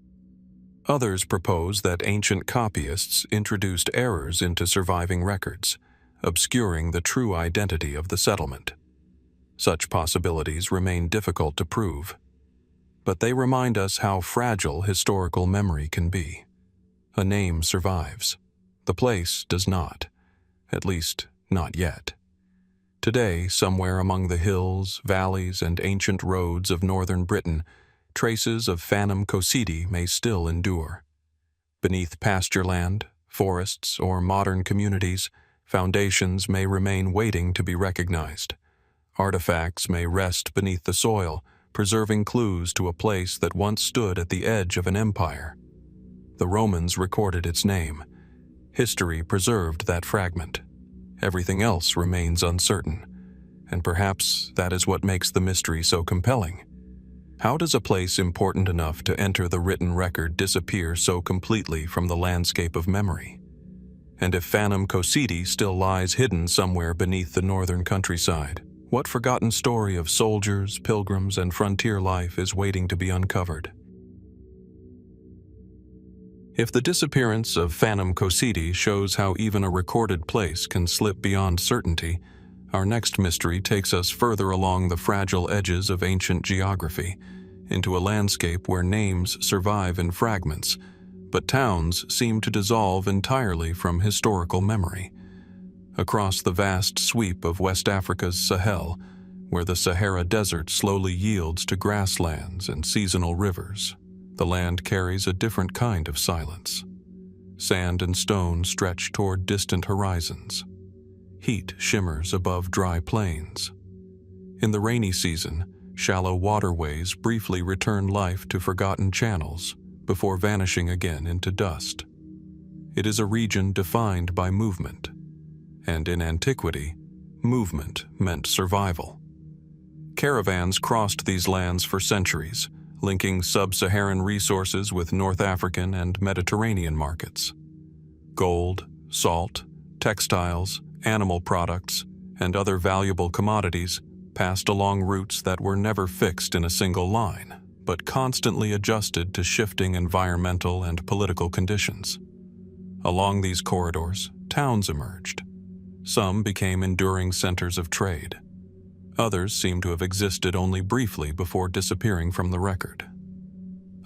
Others propose that ancient copyists introduced errors into surviving records, obscuring the true identity of the settlement. Such possibilities remain difficult to prove, but they remind us how fragile historical memory can be. A name survives. The place does not, at least not yet. Today, somewhere among the hills, valleys, and ancient roads of northern Britain, traces of Fanum Cocidi may still endure. Beneath pasture land, forests, or modern communities, foundations may remain waiting to be recognized. Artifacts may rest beneath the soil, preserving clues to a place that once stood at the edge of an empire. The Romans recorded its name. History preserved that fragment. Everything else remains uncertain, and perhaps that is what makes the mystery so compelling. How does a place important enough to enter the written record disappear so completely from the landscape of memory? And if Fanum Cocidi still lies hidden somewhere beneath the northern countryside, what forgotten story of soldiers, pilgrims, and frontier life is waiting to be uncovered? If the disappearance of Fanum Cocidi shows how even a recorded place can slip beyond certainty, our next mystery takes us further along the fragile edges of ancient geography, into a landscape where names survive in fragments, but towns seem to dissolve entirely from historical memory. Across the vast sweep of West Africa's Sahel, where the Sahara Desert slowly yields to grasslands and seasonal rivers, the land carries a different kind of silence. Sand and stone stretch toward distant horizons. Heat shimmers above dry plains. In the rainy season, shallow waterways briefly return life to forgotten channels before vanishing again into dust. It is a region defined by movement, and in antiquity, movement meant survival. Caravans crossed these lands for centuries, linking sub-Saharan resources with North African and Mediterranean markets. Gold, salt, textiles, animal products, and other valuable commodities passed along routes that were never fixed in a single line, but constantly adjusted to shifting environmental and political conditions. Along these corridors, towns emerged. Some became enduring centers of trade. Others seem to have existed only briefly before disappearing from the record.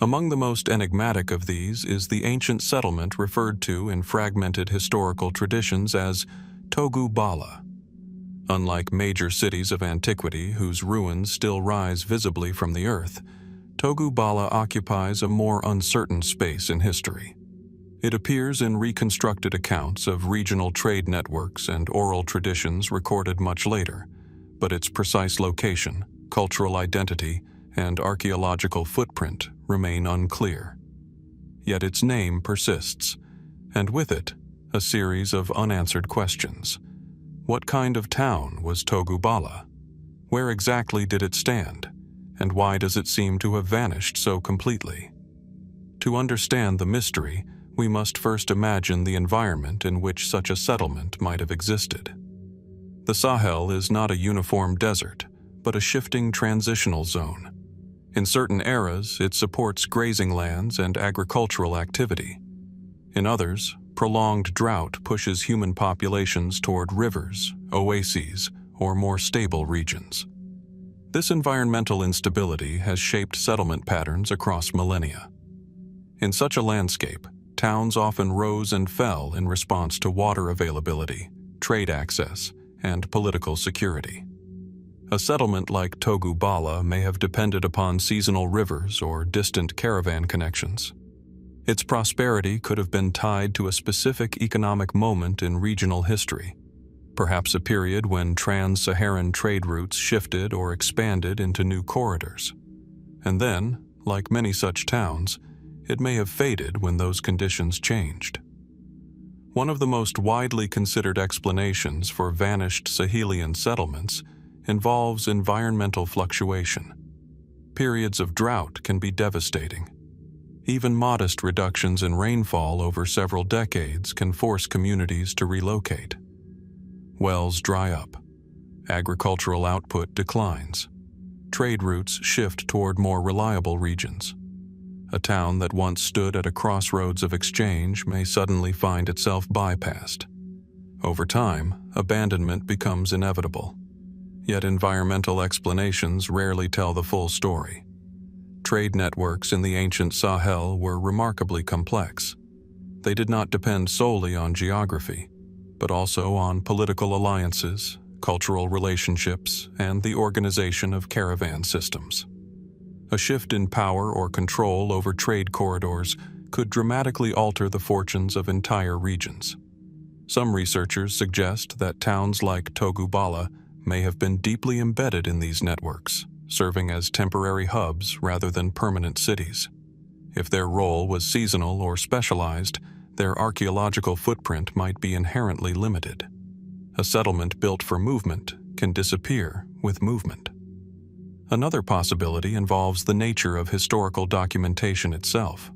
Among the most enigmatic of these is the ancient settlement referred to in fragmented historical traditions as Togu Bala. Unlike major cities of antiquity whose ruins still rise visibly from the earth, Togu Bala occupies a more uncertain space in history. It appears in reconstructed accounts of regional trade networks and oral traditions recorded much later, but its precise location, cultural identity, and archaeological footprint remain unclear. Yet its name persists, and with it, a series of unanswered questions. What kind of town was Togu Bala? Where exactly did it stand? And why does it seem to have vanished so completely? To understand the mystery, we must first imagine the environment in which such a settlement might have existed. The Sahel is not a uniform desert, but a shifting transitional zone. In certain eras, it supports grazing lands and agricultural activity. In others, prolonged drought pushes human populations toward rivers, oases, or more stable regions. This environmental instability has shaped settlement patterns across millennia. In such a landscape, towns often rose and fell in response to water availability, trade access, and political security. A settlement like Togu Bala may have depended upon seasonal rivers or distant caravan connections. Its prosperity could have been tied to a specific economic moment in regional history, perhaps a period when trans-Saharan trade routes shifted or expanded into new corridors. And then, like many such towns, it may have faded when those conditions changed. One of the most widely considered explanations for vanished Sahelian settlements involves environmental fluctuation. Periods of drought can be devastating. Even modest reductions in rainfall over several decades can force communities to relocate. Wells dry up. Agricultural output declines. Trade routes shift toward more reliable regions. A town that once stood at a crossroads of exchange may suddenly find itself bypassed. Over time, abandonment becomes inevitable. Yet environmental explanations rarely tell the full story. Trade networks in the ancient Sahel were remarkably complex. They did not depend solely on geography, but also on political alliances, cultural relationships, and the organization of caravan systems. A shift in power or control over trade corridors could dramatically alter the fortunes of entire regions. Some researchers suggest that towns like Togu Bala may have been deeply embedded in these networks, serving as temporary hubs rather than permanent cities. If their role was seasonal or specialized, their archaeological footprint might be inherently limited. A settlement built for movement can disappear with movement. Another possibility involves the nature of historical documentation itself.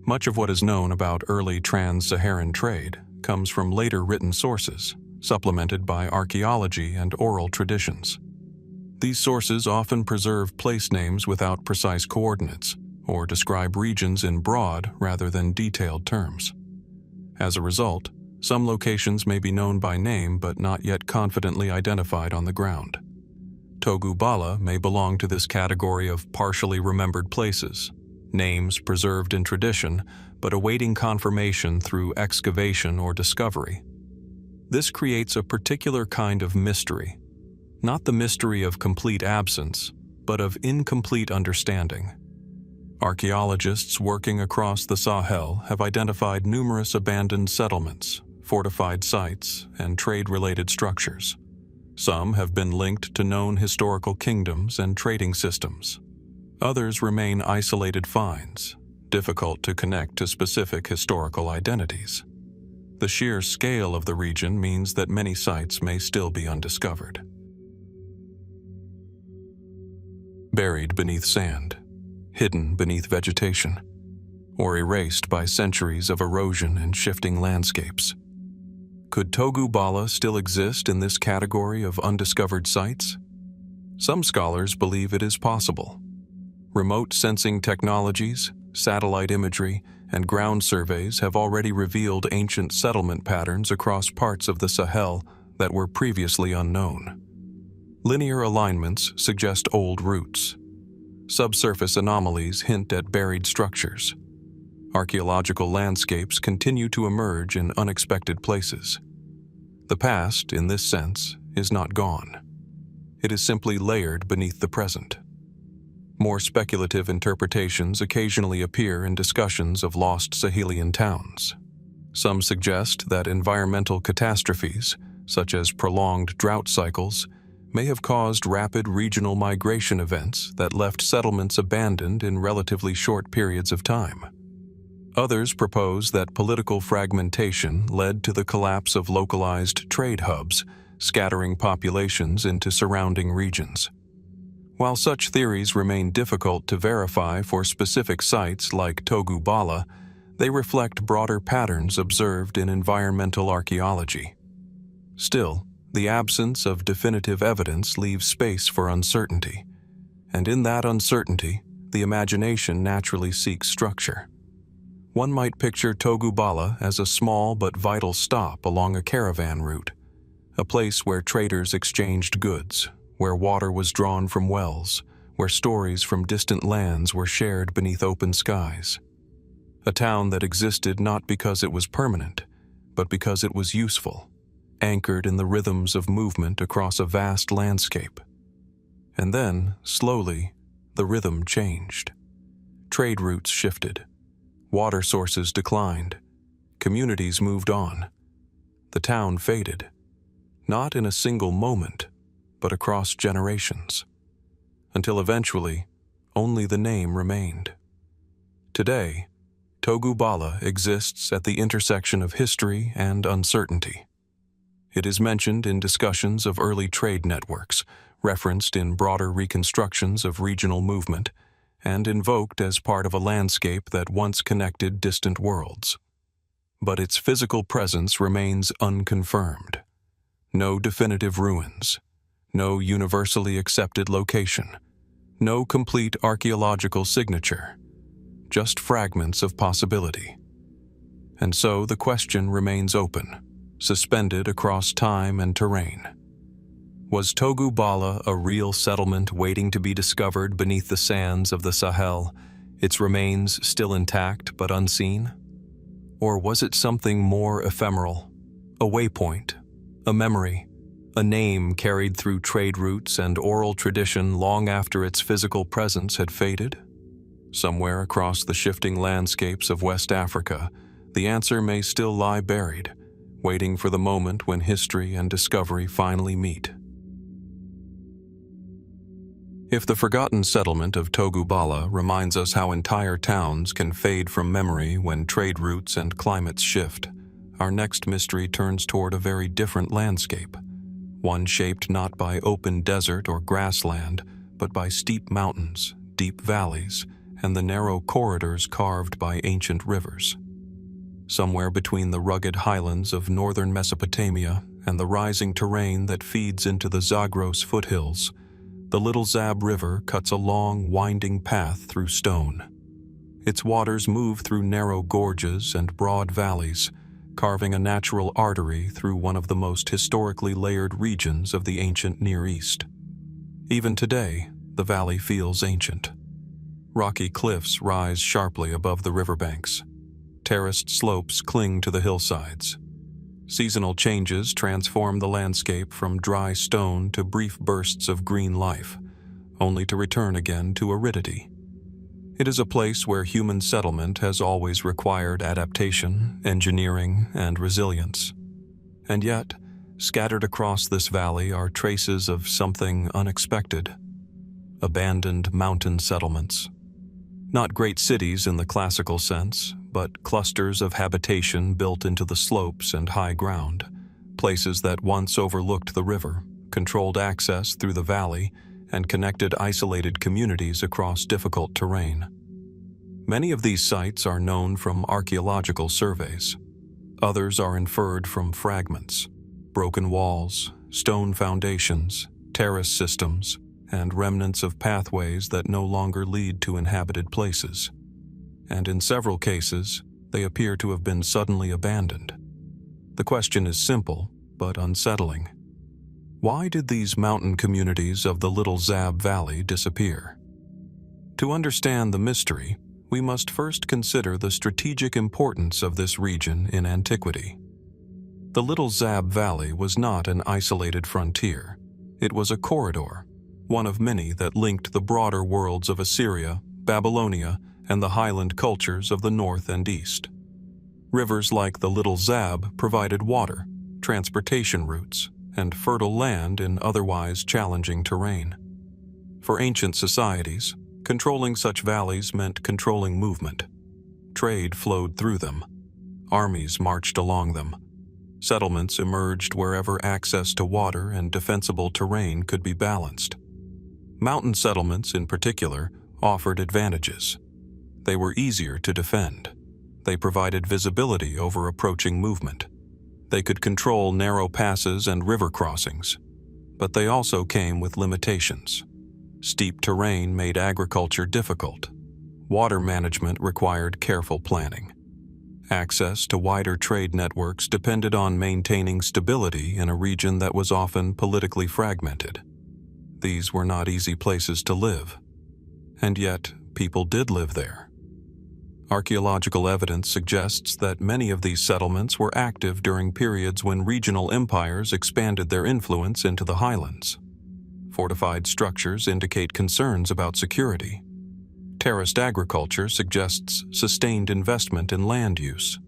Much of what is known about early trans-Saharan trade comes from later written sources, supplemented by archaeology and oral traditions. These sources often preserve place names without precise coordinates, or describe regions in broad rather than detailed terms. As a result, some locations may be known by name but not yet confidently identified on the ground. Togu Bala may belong to this category of partially remembered places, names preserved in tradition but awaiting confirmation through excavation or discovery. This creates a particular kind of mystery, not the mystery of complete absence, but of incomplete understanding. Archaeologists working across the Sahel have identified numerous abandoned settlements, fortified sites, and trade-related structures. Some have been linked to known historical kingdoms and trading systems. Others remain isolated finds, difficult to connect to specific historical identities. The sheer scale of the region means that many sites may still be undiscovered. Buried beneath sand, hidden beneath vegetation, or erased by centuries of erosion and shifting landscapes. Could Togu Bala still exist in this category of undiscovered sites? Some scholars believe it is possible. Remote sensing technologies, satellite imagery, and ground surveys have already revealed ancient settlement patterns across parts of the Sahel that were previously unknown. Linear alignments suggest old routes. Subsurface anomalies hint at buried structures. Archaeological landscapes continue to emerge in unexpected places. The past, in this sense, is not gone. It is simply layered beneath the present. More speculative interpretations occasionally appear in discussions of lost Sahelian towns. Some suggest that environmental catastrophes, such as prolonged drought cycles, may have caused rapid regional migration events that left settlements abandoned in relatively short periods of time. Others propose that political fragmentation led to the collapse of localized trade hubs, scattering populations into surrounding regions. While such theories remain difficult to verify for specific sites like Togu Bala, they reflect broader patterns observed in environmental archaeology. Still, the absence of definitive evidence leaves space for uncertainty, and in that uncertainty, the imagination naturally seeks structure. One might picture Togu Bala as a small but vital stop along a caravan route, a place where traders exchanged goods, where water was drawn from wells, where stories from distant lands were shared beneath open skies. A town that existed not because it was permanent, but because it was useful, anchored in the rhythms of movement across a vast landscape. And then, slowly, the rhythm changed. Trade routes shifted. Water sources declined. Communities moved on. The town faded. Not in a single moment, but across generations. Until eventually, only the name remained. Today, Togu Bala exists at the intersection of history and uncertainty. It is mentioned in discussions of early trade networks, referenced in broader reconstructions of regional movement, and invoked as part of a landscape that once connected distant worlds. But its physical presence remains unconfirmed. No definitive ruins, no universally accepted location, no complete archaeological signature, just fragments of possibility. And so the question remains open, suspended across time and terrain. Was Togu Bala a real settlement waiting to be discovered beneath the sands of the Sahel, its remains still intact but unseen? Or was it something more ephemeral, a waypoint, a memory, a name carried through trade routes and oral tradition long after its physical presence had faded? Somewhere across the shifting landscapes of West Africa, the answer may still lie buried, waiting for the moment when history and discovery finally meet. If the forgotten settlement of Togu Bala reminds us how entire towns can fade from memory when trade routes and climates shift, our next mystery turns toward a very different landscape, one shaped not by open desert or grassland, but by steep mountains, deep valleys, and the narrow corridors carved by ancient rivers. Somewhere between the rugged highlands of northern Mesopotamia and the rising terrain that feeds into the Zagros foothills, the Little Zab River cuts a long, winding path through stone. Its waters move through narrow gorges and broad valleys, carving a natural artery through one of the most historically layered regions of the ancient Near East. Even today, the valley feels ancient. Rocky cliffs rise sharply above the riverbanks. Terraced slopes cling to the hillsides. Seasonal changes transform the landscape from dry stone to brief bursts of green life, only to return again to aridity. It is a place where human settlement has always required adaptation, engineering, and resilience. And yet, Scattered across this valley are traces of something unexpected: abandoned mountain settlements. Not great cities in the classical sense, but clusters of habitation built into the slopes and high ground, places that once overlooked the river, controlled access through the valley, and connected isolated communities across difficult terrain. Many of these sites are known from archaeological surveys. Others are inferred from fragments: broken walls, stone foundations, terrace systems, and remnants of pathways that no longer lead to inhabited places. And in several cases, they appear to have been suddenly abandoned. The question is simple, but unsettling. Why did these mountain communities of the Little Zab Valley disappear? To understand the mystery, we must first consider the strategic importance of this region in antiquity. The Little Zab Valley was not an isolated frontier. It was a corridor, one of many that linked the broader worlds of Assyria, Babylonia, and the highland cultures of the north and east. Rivers like the Little Zab provided water, transportation routes, and fertile land in otherwise challenging terrain. For ancient societies, controlling such valleys meant controlling movement. Trade flowed through them. Armies marched along them. Settlements emerged wherever access to water and defensible terrain could be balanced. Mountain settlements, in particular, offered advantages. They were easier to defend. They provided visibility over approaching movement. They could control narrow passes and river crossings. But they also came with limitations. Steep terrain made agriculture difficult. Water management required careful planning. Access to wider trade networks depended on maintaining stability in a region that was often politically fragmented. These were not easy places to live. And yet, people did live there. Archaeological evidence suggests that many of these settlements were active during periods when regional empires expanded their influence into the highlands. Fortified structures indicate concerns about security. Terraced agriculture suggests sustained investment in land use.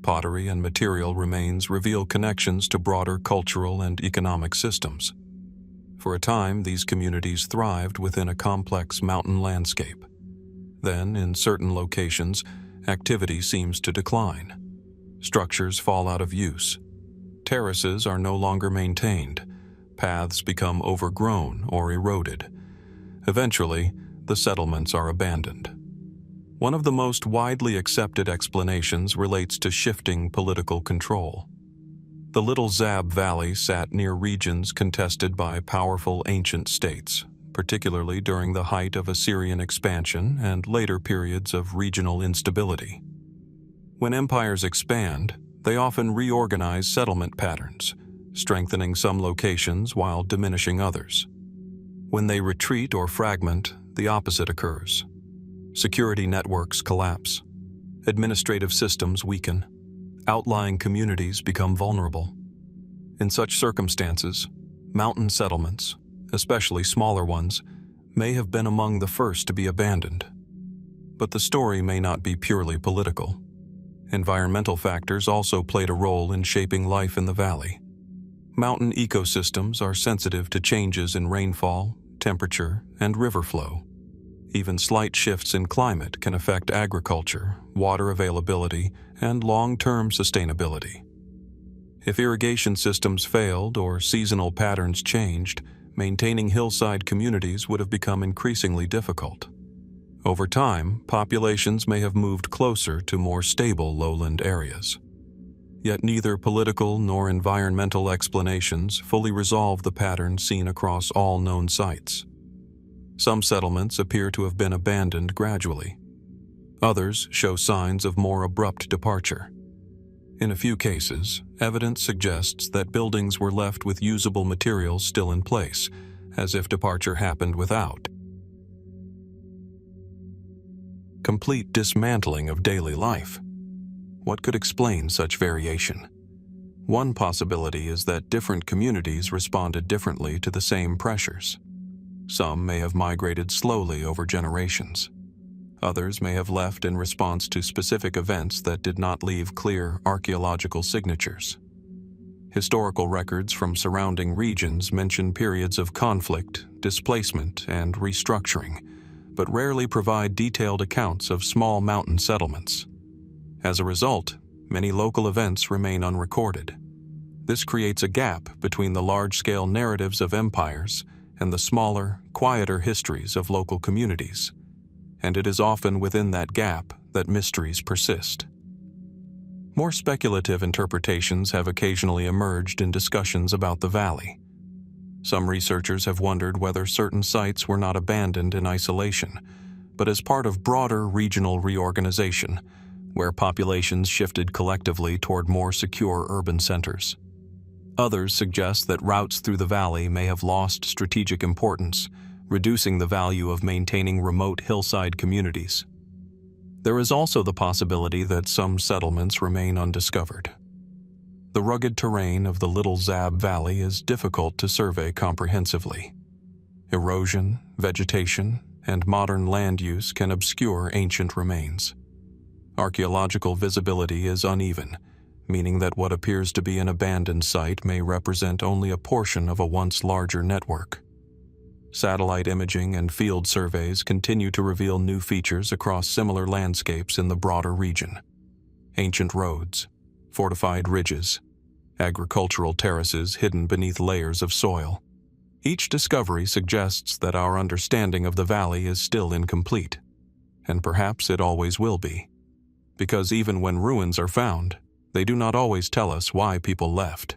Pottery and material remains reveal connections to broader cultural and economic systems. For a time, these communities thrived within a complex mountain landscape. Then, in certain locations, activity seems to decline. Structures fall out of use. Terraces are no longer maintained. Paths become overgrown or eroded. Eventually, the settlements are abandoned. One of the most widely accepted explanations relates to shifting political control. The Little Zab Valley sat near regions contested by powerful ancient states, particularly during the height of Assyrian expansion and later periods of regional instability. When empires expand, they often reorganize settlement patterns, strengthening some locations while diminishing others. When they retreat or fragment, the opposite occurs. Security networks collapse. Administrative systems weaken. Outlying communities become vulnerable. In such circumstances, mountain settlements, especially smaller ones, may have been among the first to be abandoned. But the story may not be purely political. Environmental factors also played a role in shaping life in the valley. Mountain ecosystems are sensitive to changes in rainfall, temperature, and river flow. Even slight shifts in climate can affect agriculture, water availability, and long-term sustainability. If irrigation systems failed or seasonal patterns changed, maintaining hillside communities would have become increasingly difficult. Over time, populations may have moved closer to more stable lowland areas. Yet neither political nor environmental explanations fully resolve the pattern seen across all known sites. Some settlements appear to have been abandoned gradually. Others show signs of more abrupt departure. In a few cases, evidence suggests that buildings were left with usable materials still in place, as if departure happened without complete dismantling of daily life. What could explain such variation? One possibility is that different communities responded differently to the same pressures. Some may have migrated slowly over generations. Others may have left in response to specific events that did not leave clear archaeological signatures. Historical records from surrounding regions mention periods of conflict, displacement, and restructuring, but rarely provide detailed accounts of small mountain settlements. As a result, many local events remain unrecorded. This creates a gap between the large-scale narratives of empires and the smaller, quieter histories of local communities, and it is often within that gap that mysteries persist. More speculative interpretations have occasionally emerged in discussions about the valley. Some researchers have wondered whether certain sites were not abandoned in isolation, but as part of broader regional reorganization, where populations shifted collectively toward more secure urban centers. Others suggest that routes through the valley may have lost strategic importance, reducing the value of maintaining remote hillside communities. There is also the possibility that some settlements remain undiscovered. The rugged terrain of the Little Zab Valley is difficult to survey comprehensively. Erosion, vegetation, and modern land use can obscure ancient remains. Archaeological visibility is uneven, meaning that what appears to be an abandoned site may represent only a portion of a once larger network. Satellite imaging and field surveys continue to reveal new features across similar landscapes in the broader region. Ancient roads, fortified ridges, agricultural terraces hidden beneath layers of soil. Each discovery suggests that our understanding of the valley is still incomplete, and perhaps it always will be, because even when ruins are found, they do not always tell us why people left.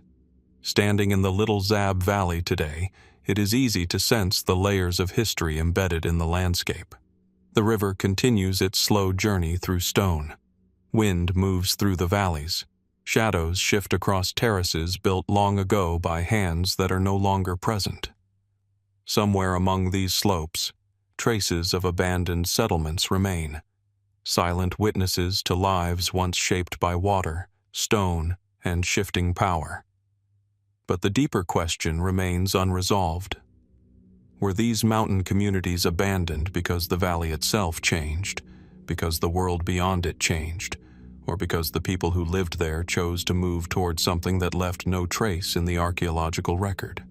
Standing in the Little Zab Valley today, it is easy to sense the layers of history embedded in the landscape. The river continues its slow journey through stone. Wind moves through the valleys. Shadows shift across terraces built long ago by hands that are no longer present. Somewhere among these slopes, traces of abandoned settlements remain, silent witnesses to lives once shaped by water, stone, and shifting power. But the deeper question remains unresolved. Were these mountain communities abandoned because the valley itself changed, because the world beyond it changed, or because the people who lived there chose to move toward something that left no trace in the archaeological record?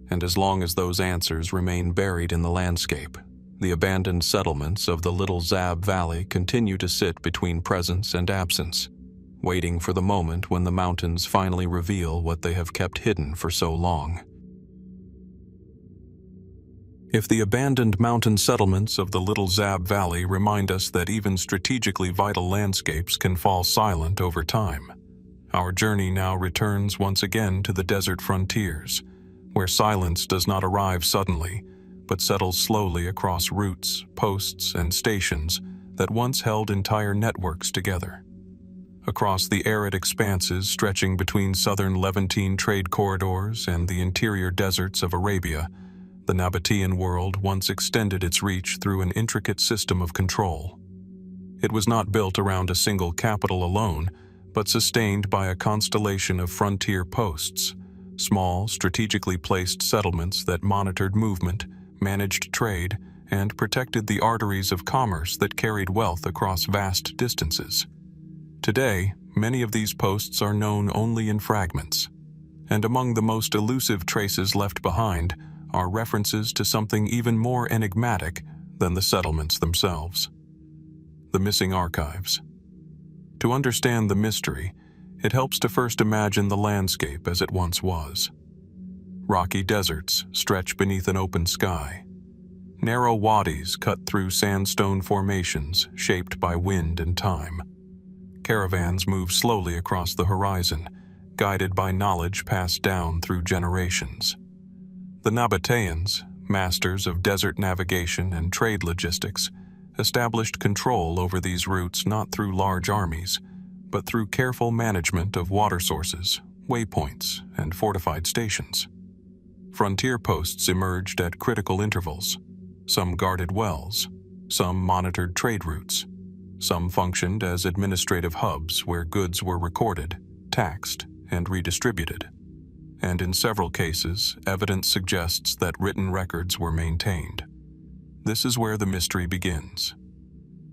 And as long as those answers remain buried in the landscape, the abandoned settlements of the Little Zab Valley continue to sit between presence and absence, waiting for the moment when the mountains finally reveal what they have kept hidden for so long. If the abandoned mountain settlements of the Little Zab Valley remind us that even strategically vital landscapes can fall silent over time, our journey now returns once again to the desert frontiers, where silence does not arrive suddenly, but settles slowly across routes, posts, and stations that once held entire networks together. Across the arid expanses stretching between southern Levantine trade corridors and the interior deserts of Arabia, the Nabataean world once extended its reach through an intricate system of control. It was not built around a single capital alone, but sustained by a constellation of frontier posts, small, strategically placed settlements that monitored movement, managed trade, and protected the arteries of commerce that carried wealth across vast distances. Today, many of these posts are known only in fragments, and among the most elusive traces left behind are references to something even more enigmatic than the settlements themselves: the missing archives. To understand the mystery, it helps to first imagine the landscape as it once was. Rocky deserts stretch beneath an open sky. Narrow wadis cut through sandstone formations shaped by wind and time. Caravans move slowly across the horizon, guided by knowledge passed down through generations. The Nabataeans, masters of desert navigation and trade logistics, established control over these routes not through large armies, but through careful management of water sources, waypoints, and fortified stations. Frontier posts emerged at critical intervals. Some guarded wells, some monitored trade routes. Some functioned as administrative hubs where goods were recorded, taxed, and redistributed. And in several cases, evidence suggests that written records were maintained. This is where the mystery begins.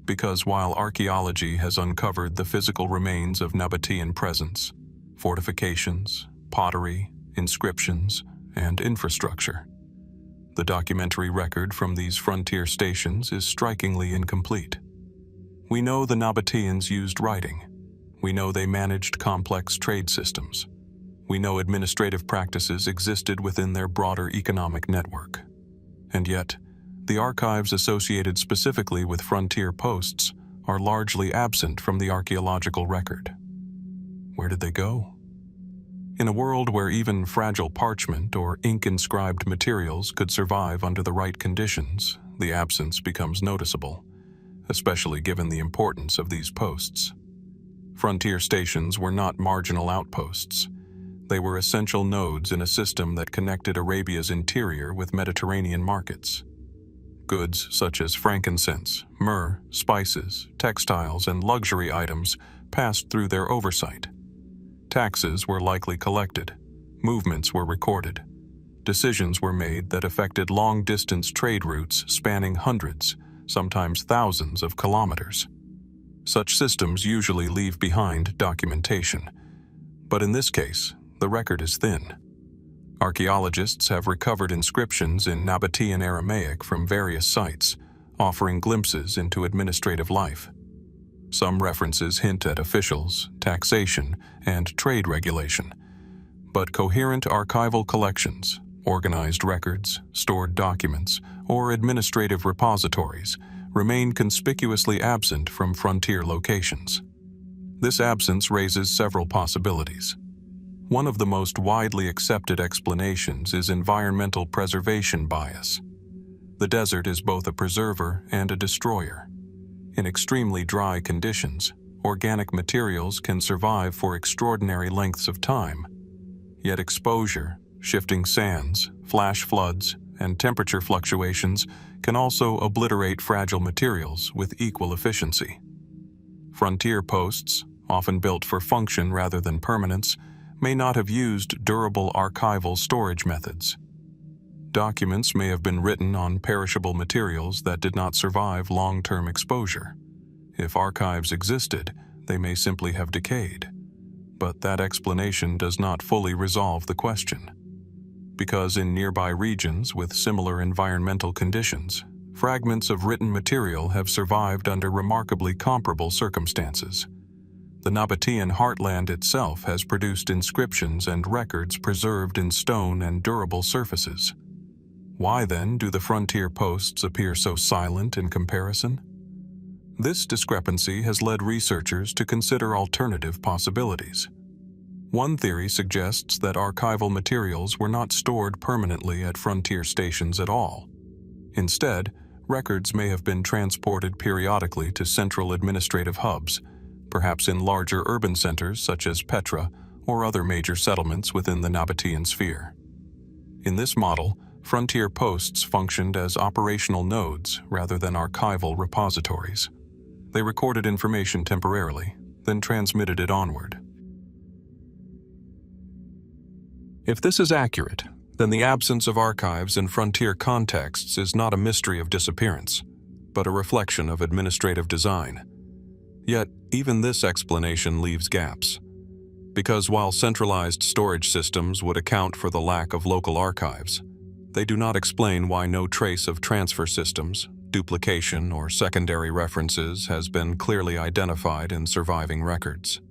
Because while archaeology has uncovered the physical remains of Nabataean presence, fortifications, pottery, inscriptions, and infrastructure. The documentary record from these frontier stations is strikingly incomplete. We know the Nabataeans used writing. We know they managed complex trade systems. We know administrative practices existed within their broader economic network. And yet, the archives associated specifically with frontier posts are largely absent from the archaeological record. Where did they go? In a world where even fragile parchment or ink-inscribed materials could survive under the right conditions, the absence becomes noticeable, especially given the importance of these posts. Frontier stations were not marginal outposts. They were essential nodes in a system that connected Arabia's interior with Mediterranean markets. Goods such as frankincense, myrrh, spices, textiles, and luxury items passed through their oversight. Taxes were likely collected, movements were recorded, decisions were made that affected long-distance trade routes spanning hundreds, sometimes thousands of kilometers. Such systems usually leave behind documentation, but in this case, the record is thin. Archaeologists have recovered inscriptions in Nabataean Aramaic from various sites, offering glimpses into administrative life. Some references hint at officials, taxation, and trade regulation, but coherent archival collections, organized records, stored documents, or administrative repositories remain conspicuously absent from frontier locations. This absence raises several possibilities. One of the most widely accepted explanations is environmental preservation bias. The desert is both a preserver and a destroyer. In extremely dry conditions, organic materials can survive for extraordinary lengths of time. Yet exposure, shifting sands, flash floods, and temperature fluctuations can also obliterate fragile materials with equal efficiency. Frontier posts, often built for function rather than permanence, may not have used durable archival storage methods. Documents may have been written on perishable materials that did not survive long-term exposure. If archives existed, they may simply have decayed. But that explanation does not fully resolve the question. Because in nearby regions with similar environmental conditions, fragments of written material have survived under remarkably comparable circumstances. The Nabataean heartland itself has produced inscriptions and records preserved in stone and durable surfaces. Why then do the frontier posts appear so silent in comparison? This discrepancy has led researchers to consider alternative possibilities. One theory suggests that archival materials were not stored permanently at frontier stations at all. Instead, records may have been transported periodically to central administrative hubs, perhaps in larger urban centers such as Petra or other major settlements within the Nabataean sphere. In this model, frontier posts functioned as operational nodes rather than archival repositories. They recorded information temporarily, then transmitted it onward. If this is accurate, then the absence of archives in frontier contexts is not a mystery of disappearance, but a reflection of administrative design. Yet, even this explanation leaves gaps. Because while centralized storage systems would account for the lack of local archives, they do not explain why no trace of transfer systems, duplication, or secondary references has been clearly identified in surviving records.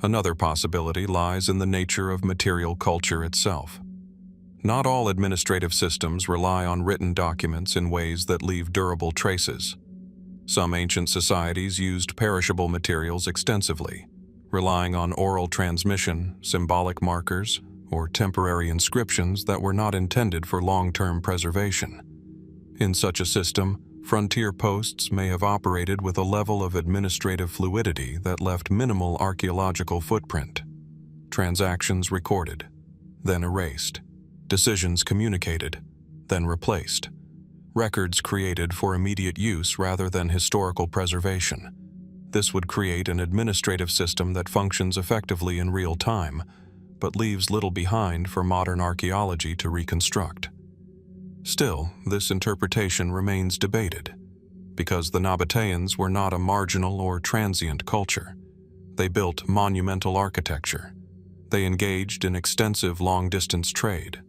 Another possibility lies in the nature of material culture itself. Not all administrative systems rely on written documents in ways that leave durable traces. Some ancient societies used perishable materials extensively, relying on oral transmission, symbolic markers, or temporary inscriptions that were not intended for long-term preservation. In such a system, frontier posts may have operated with a level of administrative fluidity that left minimal archaeological footprint. Transactions recorded, then erased. Decisions communicated, then replaced. Records created for immediate use rather than historical preservation. This would create an administrative system that functions effectively in real time, but leaves little behind for modern archaeology to reconstruct. Still, this interpretation remains debated, because the Nabataeans were not a marginal or transient culture. They built monumental architecture. They engaged in extensive long-distance trade.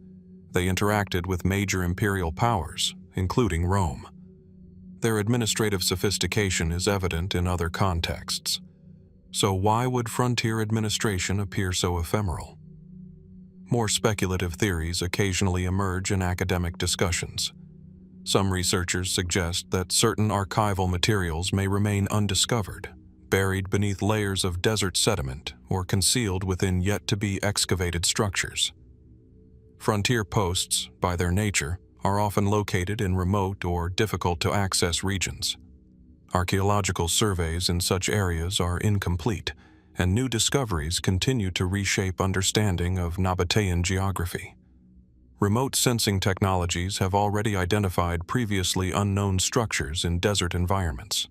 They interacted with major imperial powers, including Rome. Their administrative sophistication is evident in other contexts. So why would frontier administration appear so ephemeral? More speculative theories occasionally emerge in academic discussions. Some researchers suggest that certain archival materials may remain undiscovered, buried beneath layers of desert sediment or concealed within yet-to-be excavated structures. Frontier posts, by their nature, are often located in remote or difficult-to-access regions. Archaeological surveys in such areas are incomplete, and new discoveries continue to reshape understanding of Nabataean geography. Remote sensing technologies have already identified previously unknown structures in desert environments.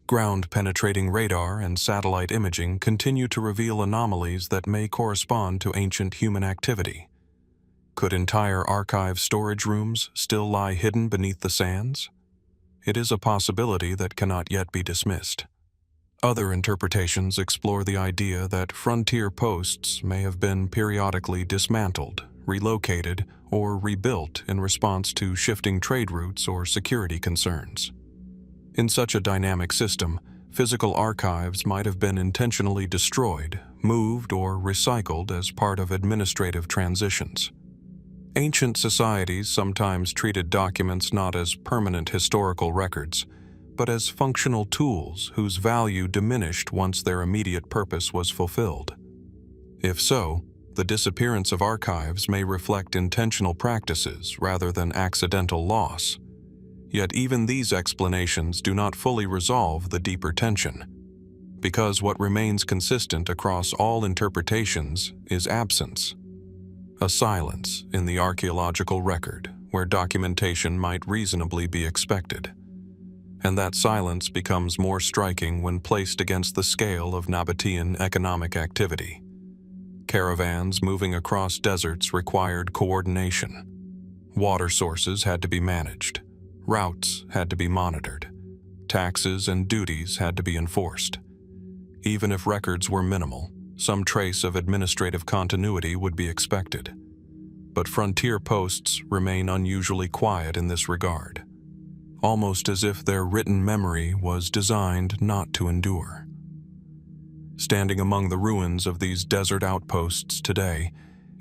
Ground-penetrating radar and satellite imaging continue to reveal anomalies that may correspond to ancient human activity. Could entire archive storage rooms still lie hidden beneath the sands? It is a possibility that cannot yet be dismissed. Other interpretations explore the idea that frontier posts may have been periodically dismantled, relocated, or rebuilt in response to shifting trade routes or security concerns. In such a dynamic system, physical archives might have been intentionally destroyed, moved, or recycled as part of administrative transitions. Ancient societies sometimes treated documents not as permanent historical records, but as functional tools whose value diminished once their immediate purpose was fulfilled. If so, the disappearance of archives may reflect intentional practices rather than accidental loss. Yet even these explanations do not fully resolve the deeper tension, because what remains consistent across all interpretations is absence. A silence in the archaeological record where documentation might reasonably be expected. And that silence becomes more striking when placed against the scale of Nabataean economic activity. Caravans moving across deserts required coordination. Water sources had to be managed. Routes had to be monitored. Taxes and duties had to be enforced. Even if records were minimal, some trace of administrative continuity would be expected. But frontier posts remain unusually quiet in this regard, almost as if their written memory was designed not to endure. Standing among the ruins of these desert outposts today,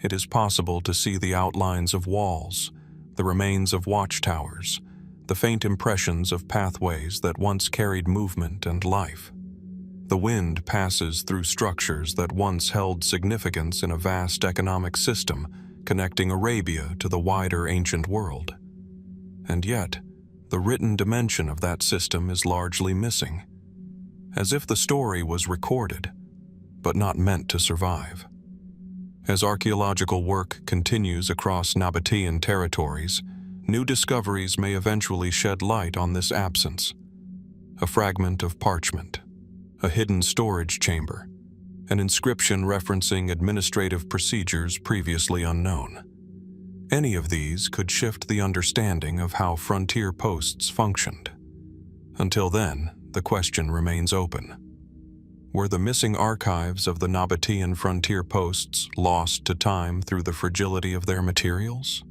it is possible to see the outlines of walls, the remains of watchtowers, the faint impressions of pathways that once carried movement and life. The wind passes through structures that once held significance in a vast economic system connecting Arabia to the wider ancient world. And yet, the written dimension of that system is largely missing, as if the story was recorded, but not meant to survive. As archaeological work continues across Nabataean territories, new discoveries may eventually shed light on this absence. A fragment of parchment, a hidden storage chamber, an inscription referencing administrative procedures previously unknown. Any of these could shift the understanding of how frontier posts functioned. Until then, the question remains open. Were the missing archives of the Nabataean frontier posts lost to time through the fragility of their materials?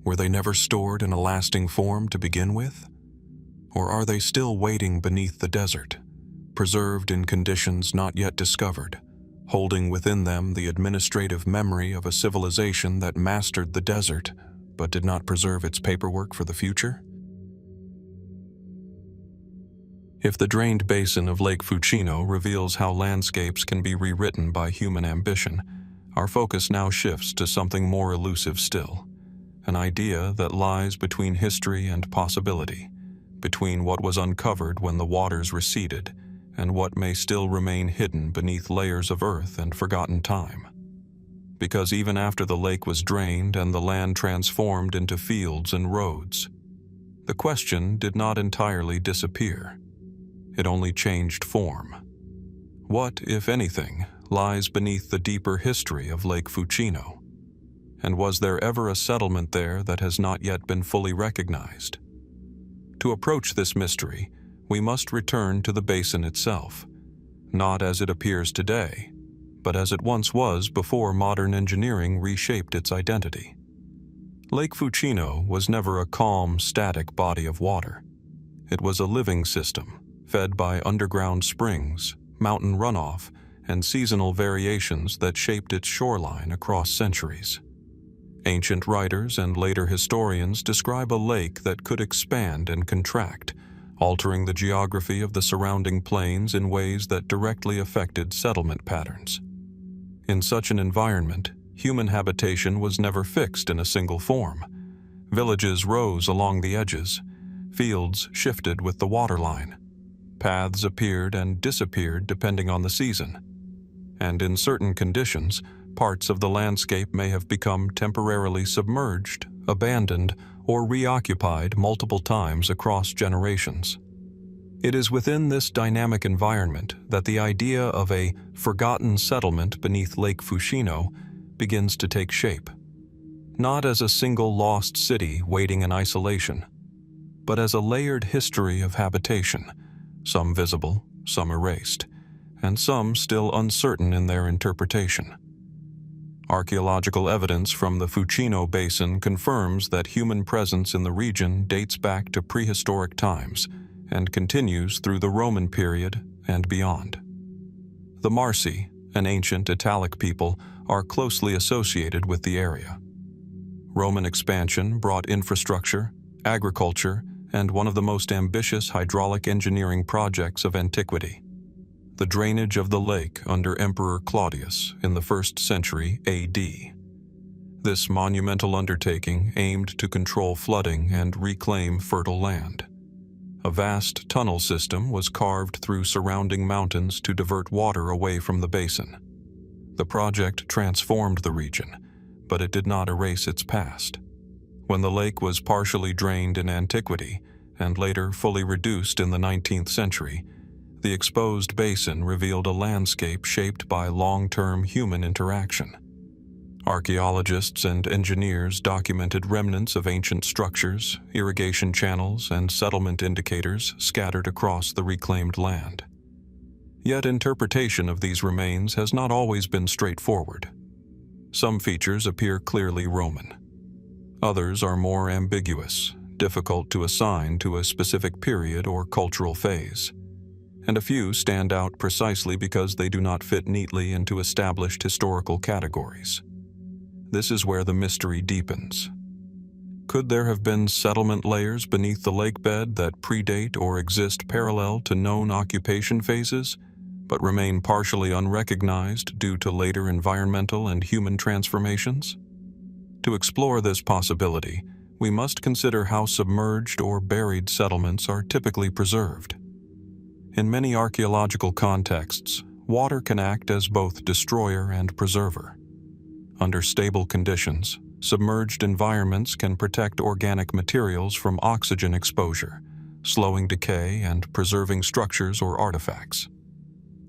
Were they never stored in a lasting form to begin with? Or are they still waiting beneath the desert, preserved in conditions not yet discovered, holding within them the administrative memory of a civilization that mastered the desert but did not preserve its paperwork for the future? If the drained basin of Lake Fucino reveals how landscapes can be rewritten by human ambition, our focus now shifts to something more elusive still, an idea that lies between history and possibility, between what was uncovered when the waters receded and what may still remain hidden beneath layers of earth and forgotten time. Because even after the lake was drained and the land transformed into fields and roads, the question did not entirely disappear. It only changed form. What, if anything, lies beneath the deeper history of Lake Fucino? And was there ever a settlement there that has not yet been fully recognized? To approach this mystery, we must return to the basin itself, not as it appears today, but as it once was before modern engineering reshaped its identity. Lake Fucino was never a calm, static body of water. It was a living system, fed by underground springs, mountain runoff, and seasonal variations that shaped its shoreline across centuries. Ancient writers and later historians describe a lake that could expand and contract, altering the geography of the surrounding plains in ways that directly affected settlement patterns. In such an environment, human habitation was never fixed in a single form. Villages rose along the edges, fields shifted with the waterline, paths appeared and disappeared depending on the season, and in certain conditions, parts of the landscape may have become temporarily submerged, abandoned, or reoccupied multiple times across generations. It is within this dynamic environment that the idea of a forgotten settlement beneath Lake Fucino begins to take shape, not as a single lost city waiting in isolation, but as a layered history of habitation, some visible, some erased, and some still uncertain in their interpretation. Archaeological evidence from the Fucino Basin confirms that human presence in the region dates back to prehistoric times and continues through the Roman period and beyond. The Marsi, an ancient Italic people, are closely associated with the area. Roman expansion brought infrastructure, agriculture, and one of the most ambitious hydraulic engineering projects of antiquity: the drainage of the lake under Emperor Claudius in the 1st century AD. This monumental undertaking aimed to control flooding and reclaim fertile land. A vast tunnel system was carved through surrounding mountains to divert water away from the basin. The project transformed the region, but it did not erase its past. When the lake was partially drained in antiquity and later fully reduced in the 19th century, the exposed basin revealed a landscape shaped by long-term human interaction. Archaeologists and engineers documented remnants of ancient structures, irrigation channels, and settlement indicators scattered across the reclaimed land. Yet interpretation of these remains has not always been straightforward. Some features appear clearly Roman. Others are more ambiguous, difficult to assign to a specific period or cultural phase. And a few stand out precisely because they do not fit neatly into established historical categories. This is where the mystery deepens. Could there have been settlement layers beneath the lake bed that predate or exist parallel to known occupation phases, but remain partially unrecognized due to later environmental and human transformations? To explore this possibility, we must consider how submerged or buried settlements are typically preserved. In many archaeological contexts, water can act as both destroyer and preserver. Under stable conditions, submerged environments can protect organic materials from oxygen exposure, slowing decay and preserving structures or artifacts.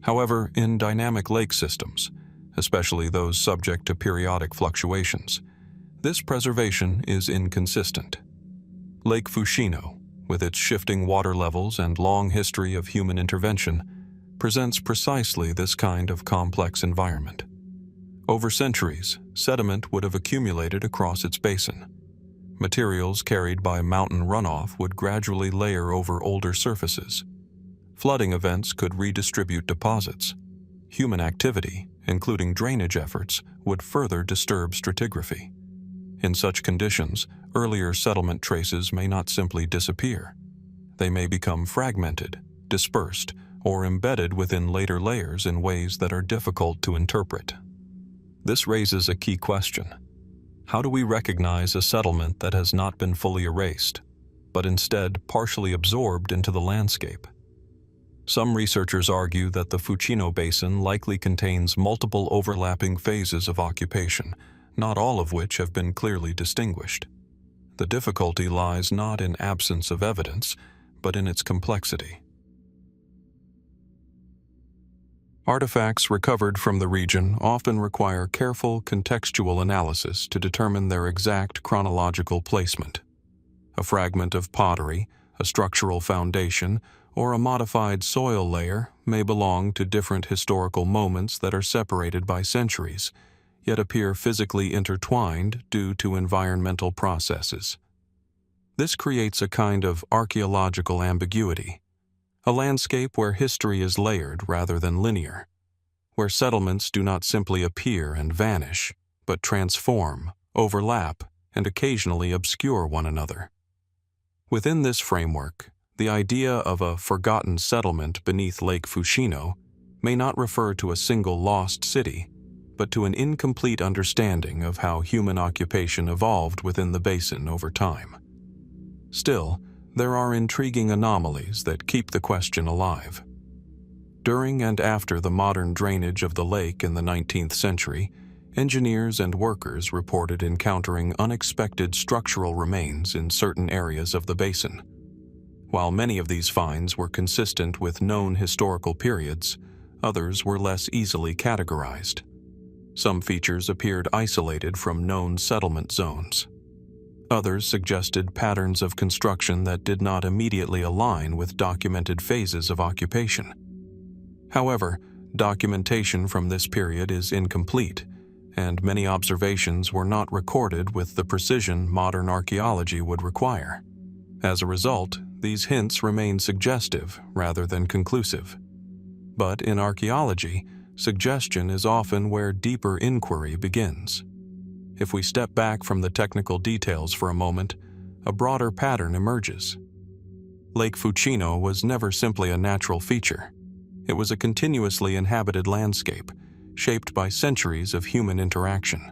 However, in dynamic lake systems, especially those subject to periodic fluctuations, this preservation is inconsistent. Lake Fucino, with its shifting water levels and long history of human intervention, presents precisely this kind of complex environment. Over centuries, sediment would have accumulated across its basin. Materials carried by mountain runoff would gradually layer over older surfaces. Flooding events could redistribute deposits. Human activity, including drainage efforts, would further disturb stratigraphy. In such conditions, earlier settlement traces may not simply disappear. They may become fragmented, dispersed, or embedded within later layers in ways that are difficult to interpret. This raises a key question. How do we recognize a settlement that has not been fully erased, but instead partially absorbed into the landscape? Some researchers argue that the Fucino Basin likely contains multiple overlapping phases of occupation, not all of which have been clearly distinguished. The difficulty lies not in absence of evidence, but in its complexity. Artifacts recovered from the region often require careful contextual analysis to determine their exact chronological placement. A fragment of pottery, A structural foundation or a modified soil layer may belong to different historical moments that are separated by centuries, yet appear physically intertwined due to environmental processes. This creates a kind of archaeological ambiguity, a landscape where history is layered rather than linear, where settlements do not simply appear and vanish, but transform, overlap, and occasionally obscure one another. Within this framework, the idea of a forgotten settlement beneath Lake Fucino may not refer to a single lost city, but to an incomplete understanding of how human occupation evolved within the basin over time. Still, there are intriguing anomalies that keep the question alive. During and after the modern drainage of the lake in the 19th century, engineers and workers reported encountering unexpected structural remains in certain areas of the basin. While many of these finds were consistent with known historical periods, others were less easily categorized. Some features appeared isolated from known settlement zones. Others suggested patterns of construction that did not immediately align with documented phases of occupation. However, documentation from this period is incomplete, and many observations were not recorded with the precision modern archaeology would require. As a result, these hints remain suggestive rather than conclusive. But in archaeology, suggestion is often where deeper inquiry begins. If we step back from the technical details for a moment, a broader pattern emerges. Lake Fucino was never simply a natural feature. It was a continuously inhabited landscape, shaped by centuries of human interaction.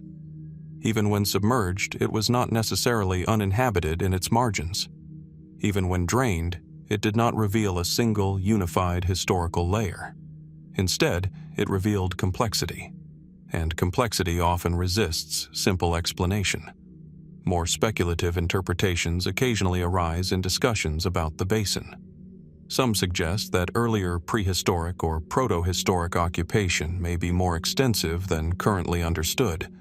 Even when submerged, it was not necessarily uninhabited in its margins. Even when drained, it did not reveal a single, unified historical layer. Instead, it revealed complexity, and complexity often resists simple explanation. More speculative interpretations occasionally arise in discussions about the basin. Some suggest that earlier prehistoric or proto-historic occupation may be more extensive than currently understood,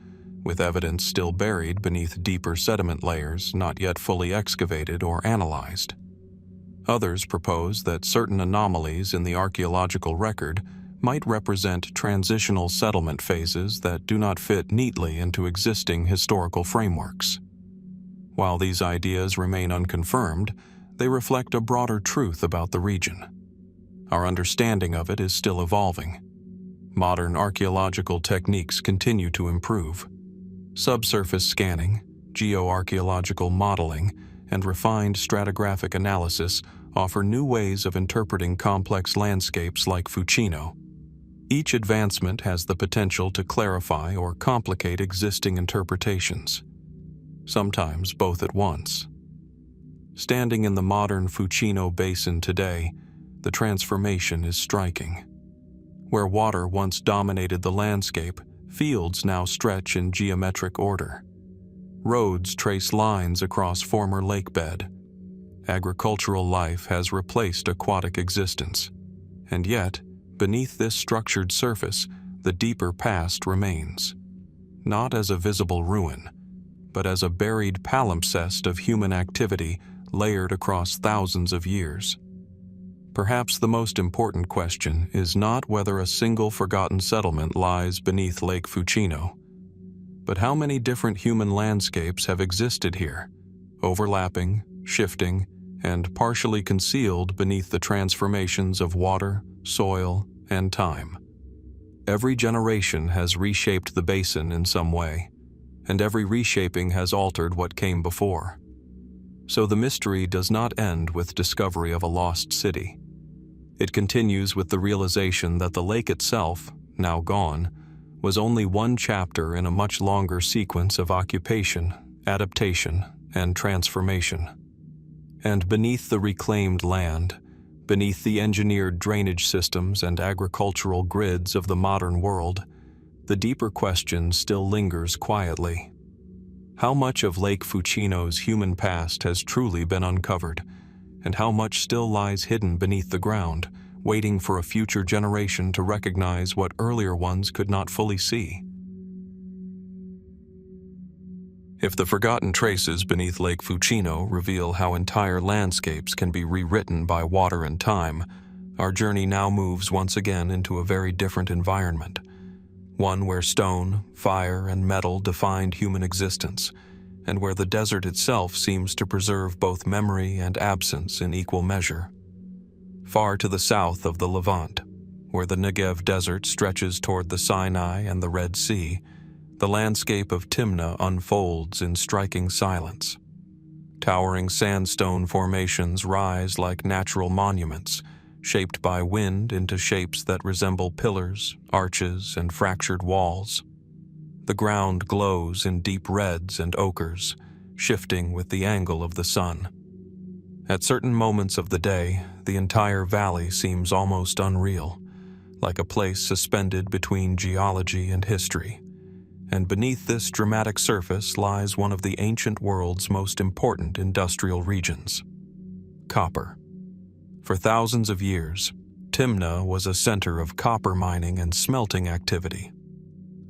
with evidence still buried beneath deeper sediment layers not yet fully excavated or analyzed. Others propose that certain anomalies in the archaeological record might represent transitional settlement phases that do not fit neatly into existing historical frameworks. While these ideas remain unconfirmed, they reflect a broader truth about the region. Our understanding of it is still evolving. Modern archaeological techniques continue to improve. Subsurface scanning, geoarchaeological modeling, and refined stratigraphic analysis offer new ways of interpreting complex landscapes like Fucino. Each advancement has the potential to clarify or complicate existing interpretations, sometimes both at once. Standing in the modern Fucino basin today, the transformation is striking. Where water once dominated the landscape, fields now stretch in geometric order. Roads trace lines across former lakebed. Agricultural life has replaced aquatic existence. And yet, beneath this structured surface, the deeper past remains. Not as a visible ruin, but as a buried palimpsest of human activity layered across thousands of years. Perhaps the most important question is not whether a single forgotten settlement lies beneath Lake Fucino, but how many different human landscapes have existed here, overlapping, shifting, and partially concealed beneath the transformations of water, soil, and time. Every generation has reshaped the basin in some way, and every reshaping has altered what came before. So the mystery does not end with discovery of a lost city. It continues with the realization that the lake itself, now gone, was only one chapter in a much longer sequence of occupation, adaptation, and transformation. And beneath the reclaimed land, beneath the engineered drainage systems and agricultural grids of the modern world, the deeper question still lingers quietly. How much of Lake Fucino's human past has truly been uncovered, and how much still lies hidden beneath the ground, waiting for a future generation to recognize what earlier ones could not fully see? If the forgotten traces beneath Lake Fucino reveal how entire landscapes can be rewritten by water and time, our journey now moves once again into a very different environment. One where stone, fire, and metal defined human existence, and where the desert itself seems to preserve both memory and absence in equal measure. Far to the south of the Levant, where the Negev desert stretches toward the Sinai and the Red Sea, the landscape of Timna unfolds in striking silence. Towering sandstone formations rise like natural monuments, shaped by wind into shapes that resemble pillars, arches, and fractured walls. The ground glows in deep reds and ochres, shifting with the angle of the sun. At certain moments of the day, the entire valley seems almost unreal, like a place suspended between geology and history. And beneath this dramatic surface lies one of the ancient world's most important industrial regions: copper. For thousands of years, Timna was a center of copper mining and smelting activity.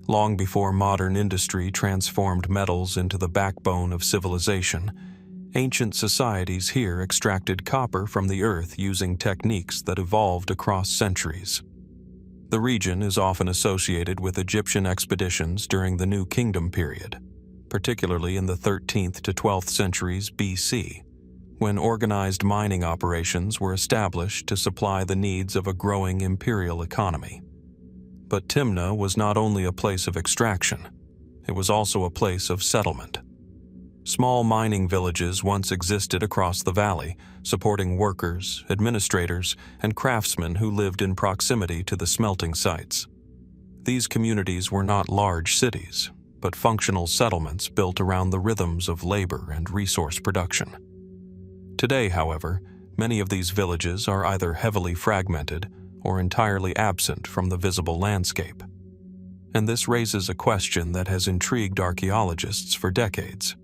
Long before modern industry transformed metals into the backbone of civilization, ancient societies here extracted copper from the earth using techniques that evolved across centuries. The region is often associated with Egyptian expeditions during the New Kingdom period, particularly in the 13th to 12th centuries BC, when organized mining operations were established to supply the needs of a growing imperial economy. But Timna was not only a place of extraction, it was also a place of settlement. Small mining villages once existed across the valley, supporting workers, administrators, and craftsmen who lived in proximity to the smelting sites. These communities were not large cities, but functional settlements built around the rhythms of labor and resource production. Today, however, many of these villages are either heavily fragmented or entirely absent from the visible landscape. And this raises a question that has intrigued archaeologists for decades.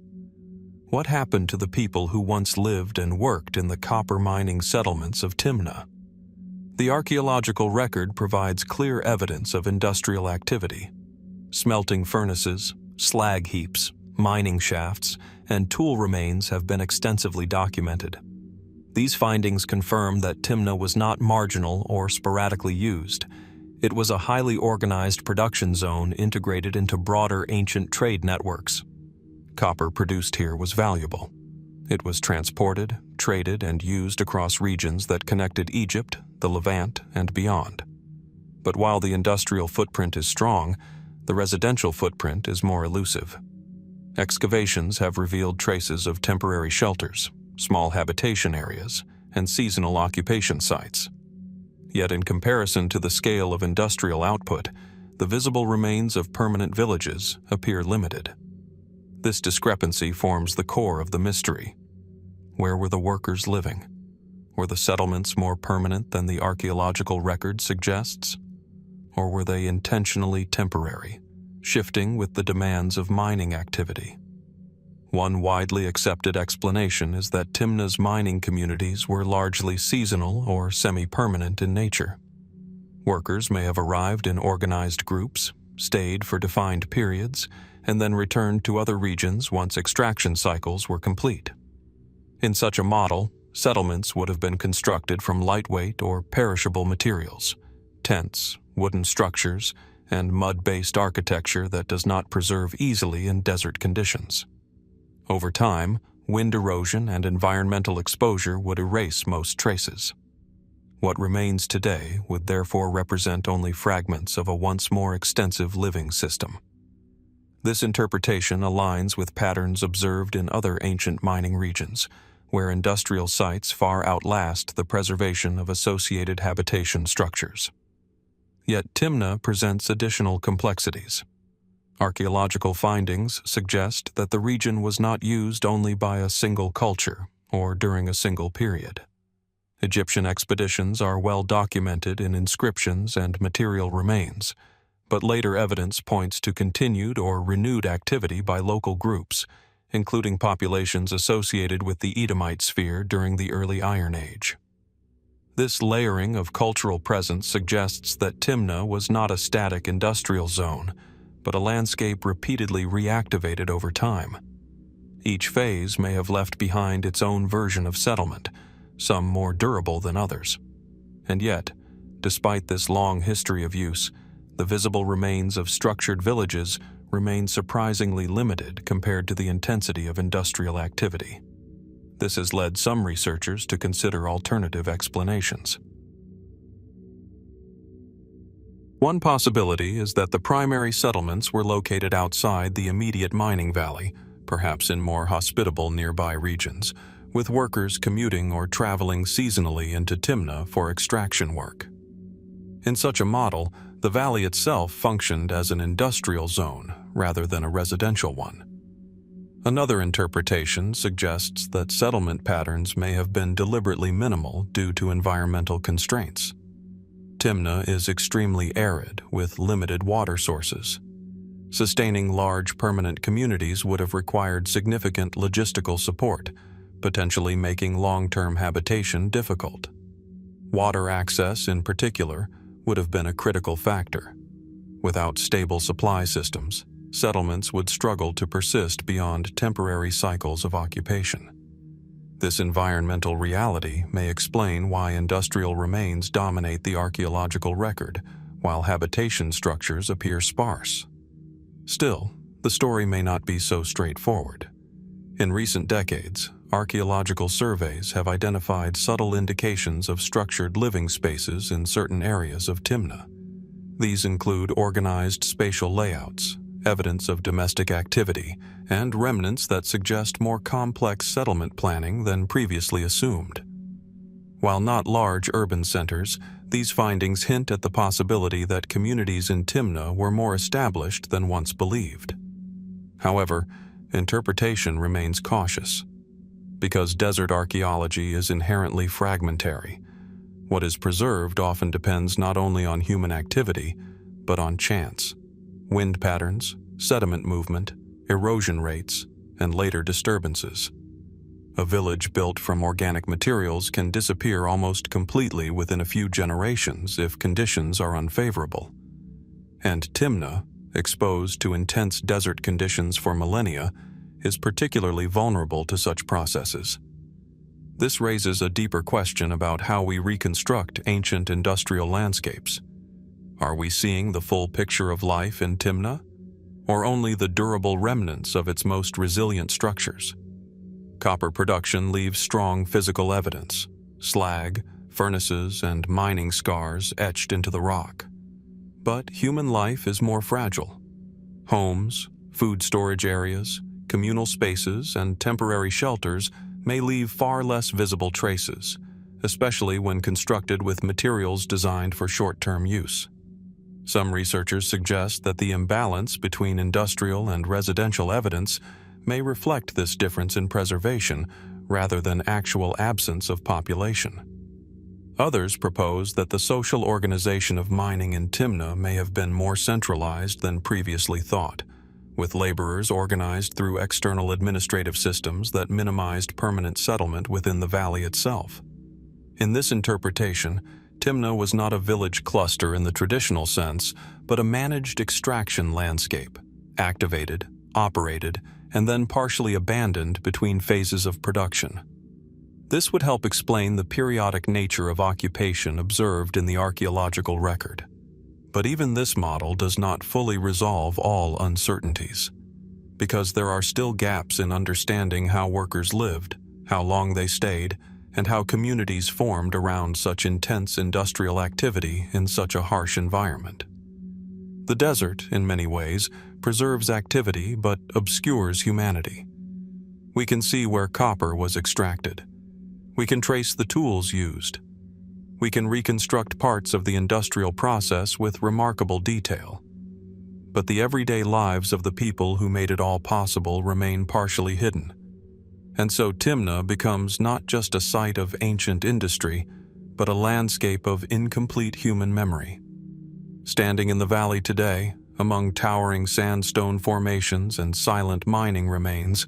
What happened to the people who once lived and worked in the copper mining settlements of Timna? The archaeological record provides clear evidence of industrial activity. Smelting furnaces, slag heaps, mining shafts, and tool remains have been extensively documented. These findings confirm that Timna was not marginal or sporadically used. It was a highly organized production zone integrated into broader ancient trade networks. Copper produced here was valuable. It was transported, traded, and used across regions that connected Egypt, the Levant, and beyond. But while the industrial footprint is strong, the residential footprint is more elusive. Excavations have revealed traces of temporary shelters, small habitation areas, and seasonal occupation sites. Yet in comparison to the scale of industrial output, the visible remains of permanent villages appear limited. This discrepancy forms the core of the mystery. Where were the workers living? Were the settlements more permanent than the archaeological record suggests? Or were they intentionally temporary, shifting with the demands of mining activity? One widely accepted explanation is that Timna's mining communities were largely seasonal or semi-permanent in nature. Workers may have arrived in organized groups, stayed for defined periods, and then returned to other regions once extraction cycles were complete. In such a model, settlements would have been constructed from lightweight or perishable materials, tents, wooden structures, and mud-based architecture that does not preserve easily in desert conditions. Over time, wind erosion and environmental exposure would erase most traces. What remains today would therefore represent only fragments of a once more extensive living system. This interpretation aligns with patterns observed in other ancient mining regions, where industrial sites far outlast the preservation of associated habitation structures. Yet Timna presents additional complexities. Archaeological findings suggest that the region was not used only by a single culture or during a single period. Egyptian expeditions are well documented in inscriptions and material remains, but later evidence points to continued or renewed activity by local groups, including populations associated with the Edomite sphere during the early Iron Age. This layering of cultural presence suggests that Timna was not a static industrial zone, but a landscape repeatedly reactivated over time. Each phase may have left behind its own version of settlement, some more durable than others. And yet, despite this long history of use, the visible remains of structured villages remain surprisingly limited compared to the intensity of industrial activity. This has led some researchers to consider alternative explanations. One possibility is that the primary settlements were located outside the immediate mining valley, perhaps in more hospitable nearby regions, with workers commuting or traveling seasonally into Timna for extraction work. In such a model, the valley itself functioned as an industrial zone rather than a residential one. Another interpretation suggests that settlement patterns may have been deliberately minimal due to environmental constraints. Timna is extremely arid with limited water sources. Sustaining large permanent communities would have required significant logistical support, potentially making long-term habitation difficult. Water access, in particular, would have been a critical factor. Without stable supply systems, settlements would struggle to persist beyond temporary cycles of occupation. This environmental reality may explain why industrial remains dominate the archaeological record, while habitation structures appear sparse. Still, the story may not be so straightforward. In recent decades, archaeological surveys have identified subtle indications of structured living spaces in certain areas of Timna. These include organized spatial layouts, evidence of domestic activity, and remnants that suggest more complex settlement planning than previously assumed. While not large urban centers, these findings hint at the possibility that communities in Timna were more established than once believed. However, interpretation remains cautious. Because desert archaeology is inherently fragmentary, what is preserved often depends not only on human activity, but on chance, wind patterns, sediment movement, erosion rates, and later disturbances. A village built from organic materials can disappear almost completely within a few generations if conditions are unfavorable. And Timna, exposed to intense desert conditions for millennia, is particularly vulnerable to such processes. This raises a deeper question about how we reconstruct ancient industrial landscapes. Are we seeing the full picture of life in Timna, or only the durable remnants of its most resilient structures? Copper production leaves strong physical evidence: slag, furnaces, and mining scars etched into the rock. But human life is more fragile. Homes, food storage areas, communal spaces, and temporary shelters may leave far less visible traces, especially when constructed with materials designed for short-term use. Some researchers suggest that the imbalance between industrial and residential evidence may reflect this difference in preservation rather than actual absence of population. Others propose that the social organization of mining in Timna may have been more centralized than previously thought, with laborers organized through external administrative systems that minimized permanent settlement within the valley itself. In this interpretation, Timna was not a village cluster in the traditional sense, but a managed extraction landscape, activated, operated, and then partially abandoned between phases of production. This would help explain the periodic nature of occupation observed in the archaeological record. But even this model does not fully resolve all uncertainties, because there are still gaps in understanding how workers lived, how long they stayed, and how communities formed around such intense industrial activity in such a harsh environment. The desert, in many ways, preserves activity but obscures humanity. We can see where copper was extracted. We can trace the tools used. We can reconstruct parts of the industrial process with remarkable detail. But the everyday lives of the people who made it all possible remain partially hidden. And so Timna becomes not just a site of ancient industry, but a landscape of incomplete human memory. Standing in the valley today, among towering sandstone formations and silent mining remains,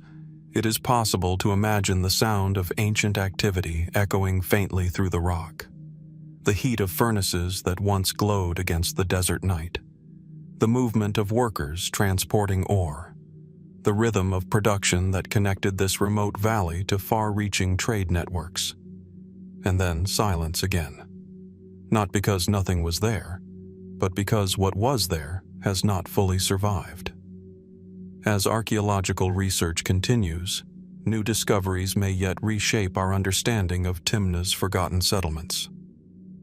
it is possible to imagine the sound of ancient activity echoing faintly through the rock. The heat of furnaces that once glowed against the desert night. The movement of workers transporting ore. the rhythm of production that connected this remote valley to far-reaching trade networks. And then silence again. Not because nothing was there, but because what was there has not fully survived. As archaeological research continues, new discoveries may yet reshape our understanding of Timna's forgotten settlements.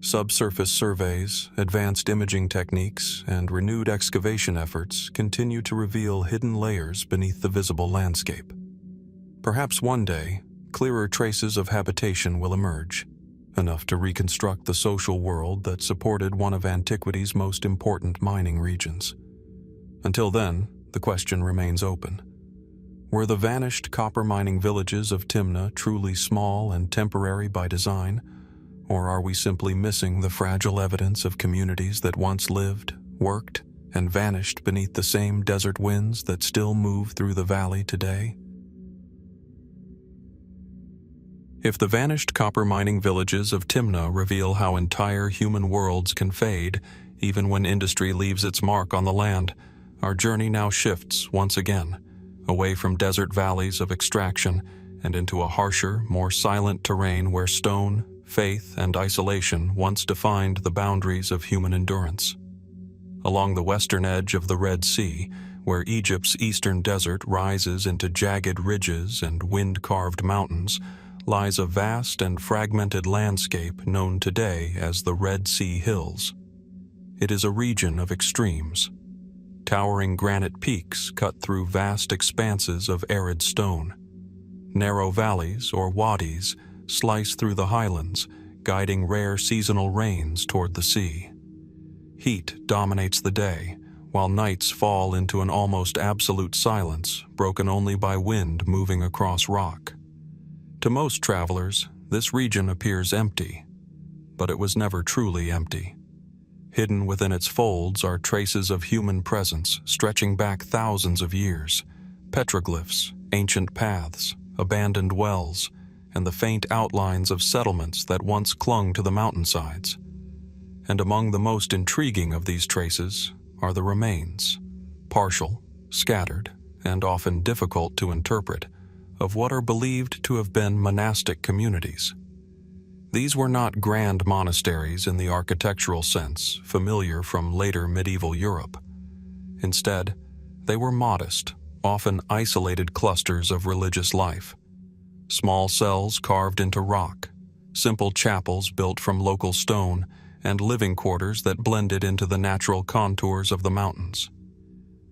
Subsurface surveys, advanced imaging techniques, and renewed excavation efforts continue to reveal hidden layers beneath the visible landscape. Perhaps one day, clearer traces of habitation will emerge, enough to reconstruct the social world that supported one of antiquity's most important mining regions. Until then, the question remains open. Were the vanished copper mining villages of Timna truly small and temporary by design? Or are we simply missing the fragile evidence of communities that once lived, worked, and vanished beneath the same desert winds that still move through the valley today? If the vanished copper mining villages of Timna reveal how entire human worlds can fade, even when industry leaves its mark on the land, our journey now shifts once again, away from desert valleys of extraction and into a harsher, more silent terrain where stone, faith, and isolation once defined the boundaries of human endurance. Along the western edge of the Red Sea, where Egypt's eastern desert rises into jagged ridges and wind-carved mountains, lies a vast and fragmented landscape known today as the Red Sea Hills. It is a region of extremes. Towering granite peaks cut through vast expanses of arid stone. Narrow valleys, or wadis, slice through the highlands, guiding rare seasonal rains toward the sea. Heat dominates the day, while nights fall into an almost absolute silence, broken only by wind moving across rock. To most travelers, this region appears empty, but it was never truly empty. Hidden within its folds are traces of human presence stretching back thousands of years, petroglyphs, ancient paths, abandoned wells, and the faint outlines of settlements that once clung to the mountainsides. And among the most intriguing of these traces are the remains, partial, scattered, and often difficult to interpret, of what are believed to have been monastic communities. These were not grand monasteries in the architectural sense familiar from later medieval Europe. Instead, they were modest, often isolated clusters of religious life. Small cells carved into rock, simple chapels built from local stone, and living quarters that blended into the natural contours of the mountains.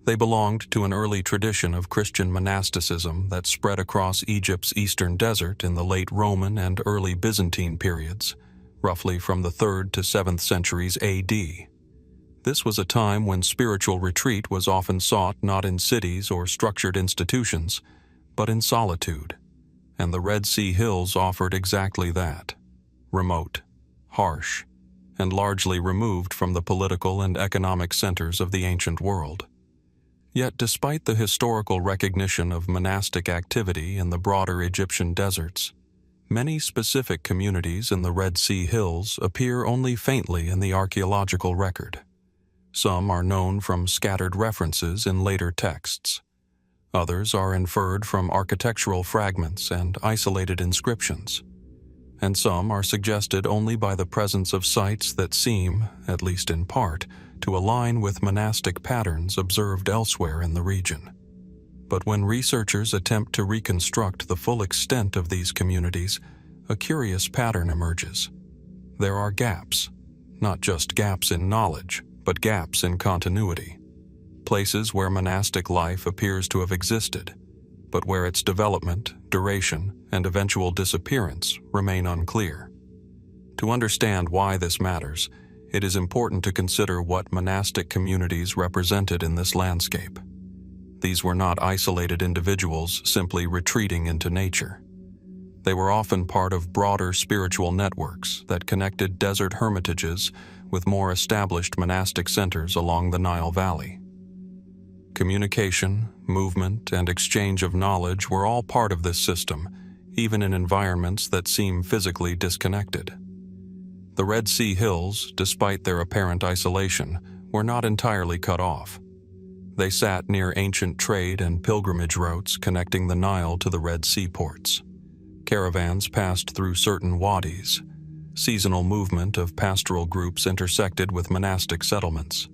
They belonged to an early tradition of Christian monasticism that spread across Egypt's eastern desert in the late Roman and early Byzantine periods, roughly from the 3rd to 7th centuries AD. This was a time when spiritual retreat was often sought not in cities or structured institutions, but in solitude. And the Red Sea Hills offered exactly that: remote, harsh, and largely removed from the political and economic centers of the ancient world. Yet despite the historical recognition of monastic activity in the broader Egyptian deserts, many specific communities in the Red Sea Hills appear only faintly in the archaeological record. Some are known from scattered references in later texts. Others are inferred from architectural fragments and isolated inscriptions. And some are suggested only by the presence of sites that seem, at least in part, to align with monastic patterns observed elsewhere in the region. But when researchers attempt to reconstruct the full extent of these communities, a curious pattern emerges. There are gaps, not just gaps in knowledge, but gaps in continuity. Places where monastic life appears to have existed, but where its development, duration, and eventual disappearance remain unclear. To understand why this matters, it is important to consider what monastic communities represented in this landscape. These were not isolated individuals simply retreating into nature. They were often part of broader spiritual networks that connected desert hermitages with more established monastic centers along the Nile Valley. Communication, movement, and exchange of knowledge were all part of this system, even in environments that seem physically disconnected. The Red Sea Hills, despite their apparent isolation, were not entirely cut off. They sat near ancient trade and pilgrimage routes connecting the Nile to the Red Sea ports. Caravans passed through certain wadis. Seasonal movement of pastoral groups intersected with monastic settlements.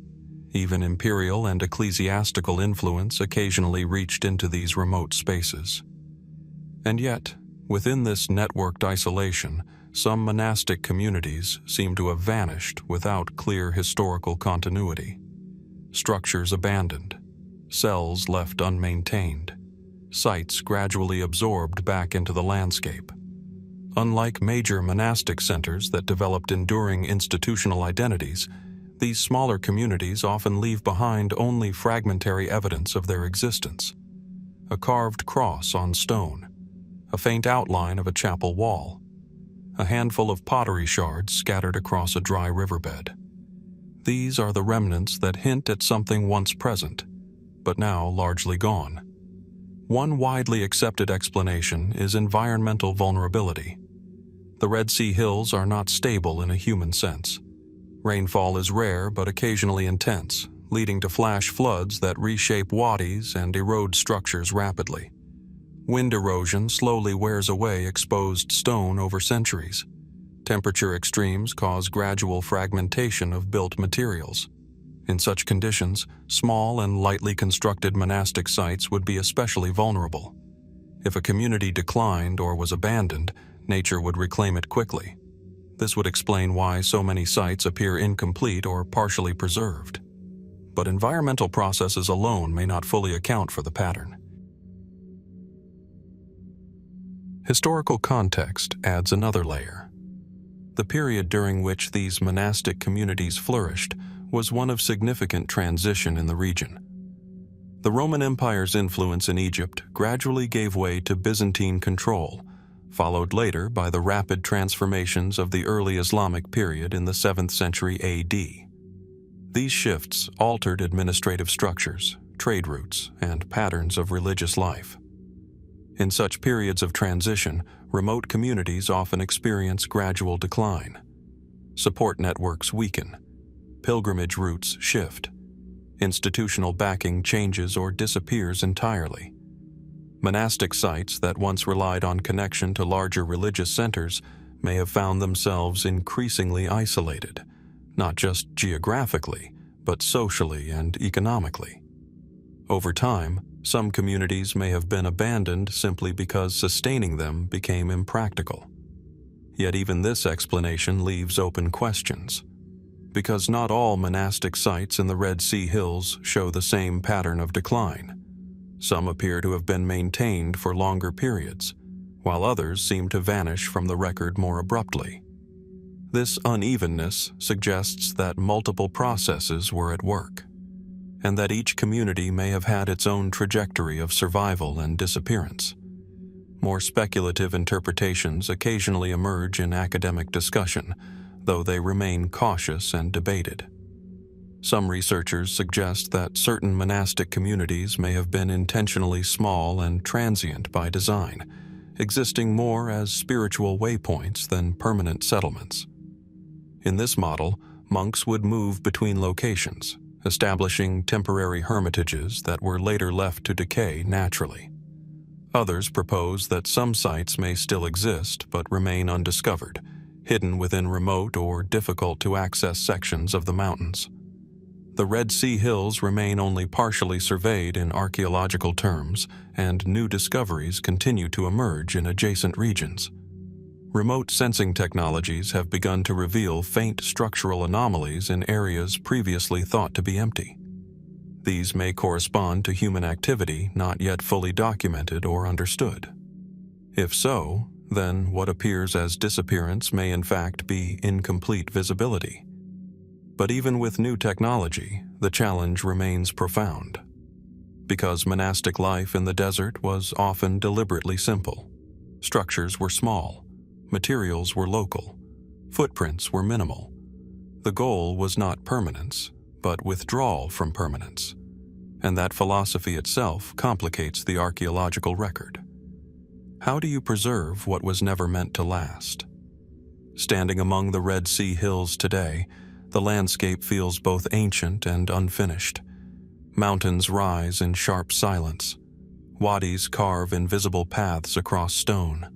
Even imperial and ecclesiastical influence occasionally reached into these remote spaces. And yet, within this networked isolation, some monastic communities seem to have vanished without clear historical continuity. Structures abandoned, cells left unmaintained, sites gradually absorbed back into the landscape. Unlike major monastic centers that developed enduring institutional identities, these smaller communities often leave behind only fragmentary evidence of their existence. A carved cross on stone, a faint outline of a chapel wall, a handful of pottery shards scattered across a dry riverbed. These are the remnants that hint at something once present, but now largely gone. One widely accepted explanation is environmental vulnerability. The Red Sea hills are not stable in a human sense. Rainfall is rare but occasionally intense, leading to flash floods that reshape wadis and erode structures rapidly. Wind erosion slowly wears away exposed stone over centuries. Temperature extremes cause gradual fragmentation of built materials. In such conditions, small and lightly constructed monastic sites would be especially vulnerable. If a community declined or was abandoned, nature would reclaim it quickly. This would explain why so many sites appear incomplete or partially preserved. But environmental processes alone may not fully account for the pattern. Historical context adds another layer. The period during which these monastic communities flourished was one of significant transition in the region. The Roman Empire's influence in Egypt gradually gave way to Byzantine control, followed later by the rapid transformations of the early Islamic period in the 7th century AD. These shifts altered administrative structures, trade routes, and patterns of religious life. In such periods of transition, remote communities often experience gradual decline. Support networks weaken. Pilgrimage routes shift. Institutional backing changes or disappears entirely. Monastic sites that once relied on connection to larger religious centers may have found themselves increasingly isolated, not just geographically, but socially and economically. Over time, some communities may have been abandoned simply because sustaining them became impractical. Yet even this explanation leaves open questions. Because not all monastic sites in the Red Sea hills show the same pattern of decline. Some appear to have been maintained for longer periods, while others seem to vanish from the record more abruptly. This unevenness suggests that multiple processes were at work, and that each community may have had its own trajectory of survival and disappearance. More speculative interpretations occasionally emerge in academic discussion, though they remain cautious and debated. Some researchers suggest that certain monastic communities may have been intentionally small and transient by design, existing more as spiritual waypoints than permanent settlements. In this model, monks would move between locations, establishing temporary hermitages that were later left to decay naturally. Others propose that some sites may still exist but remain undiscovered, hidden within remote or difficult-to-access sections of the mountains. The Red Sea hills remain only partially surveyed in archaeological terms, and new discoveries continue to emerge in adjacent regions. Remote sensing technologies have begun to reveal faint structural anomalies in areas previously thought to be empty. These may correspond to human activity not yet fully documented or understood. If so, then what appears as disappearance may in fact be incomplete visibility. But even with new technology, the challenge remains profound. Because monastic life in the desert was often deliberately simple. Structures were small, materials were local, footprints were minimal. The goal was not permanence, but withdrawal from permanence. And that philosophy itself complicates the archaeological record. How do you preserve what was never meant to last? Standing among the Red Sea hills today, the landscape feels both ancient and unfinished. Mountains rise in sharp silence. Wadis carve invisible paths across stone.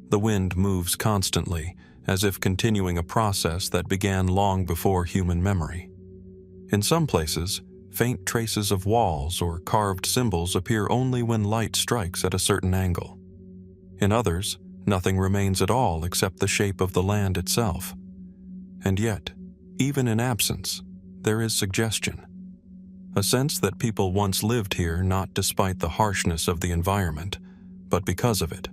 The wind moves constantly, as if continuing a process that began long before human memory. In some places, faint traces of walls or carved symbols appear only when light strikes at a certain angle. In others, nothing remains at all except the shape of the land itself. And yet, even in absence, there is suggestion. A sense that people once lived here not despite the harshness of the environment, but because of it.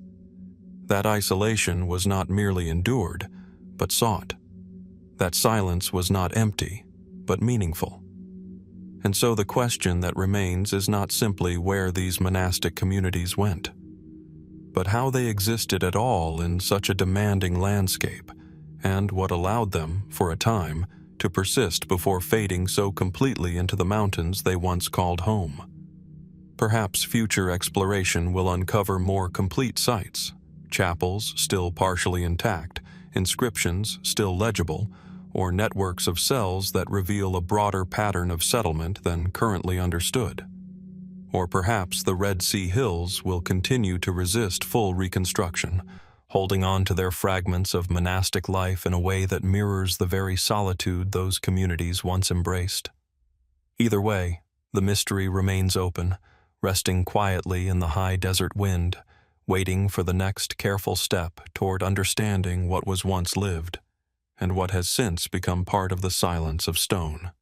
That isolation was not merely endured, but sought. That silence was not empty, but meaningful. And so the question that remains is not simply where these monastic communities went, but how they existed at all in such a demanding landscape, and what allowed them, for a time, to persist before fading so completely into the mountains they once called home. Perhaps future exploration will uncover more complete sites, chapels still partially intact, inscriptions still legible, or networks of cells that reveal a broader pattern of settlement than currently understood. Or perhaps the Red Sea Hills will continue to resist full reconstruction, holding on to their fragments of monastic life in a way that mirrors the very solitude those communities once embraced. Either way, the mystery remains open, resting quietly in the high desert wind, waiting for the next careful step toward understanding what was once lived, and what has since become part of the silence of stone.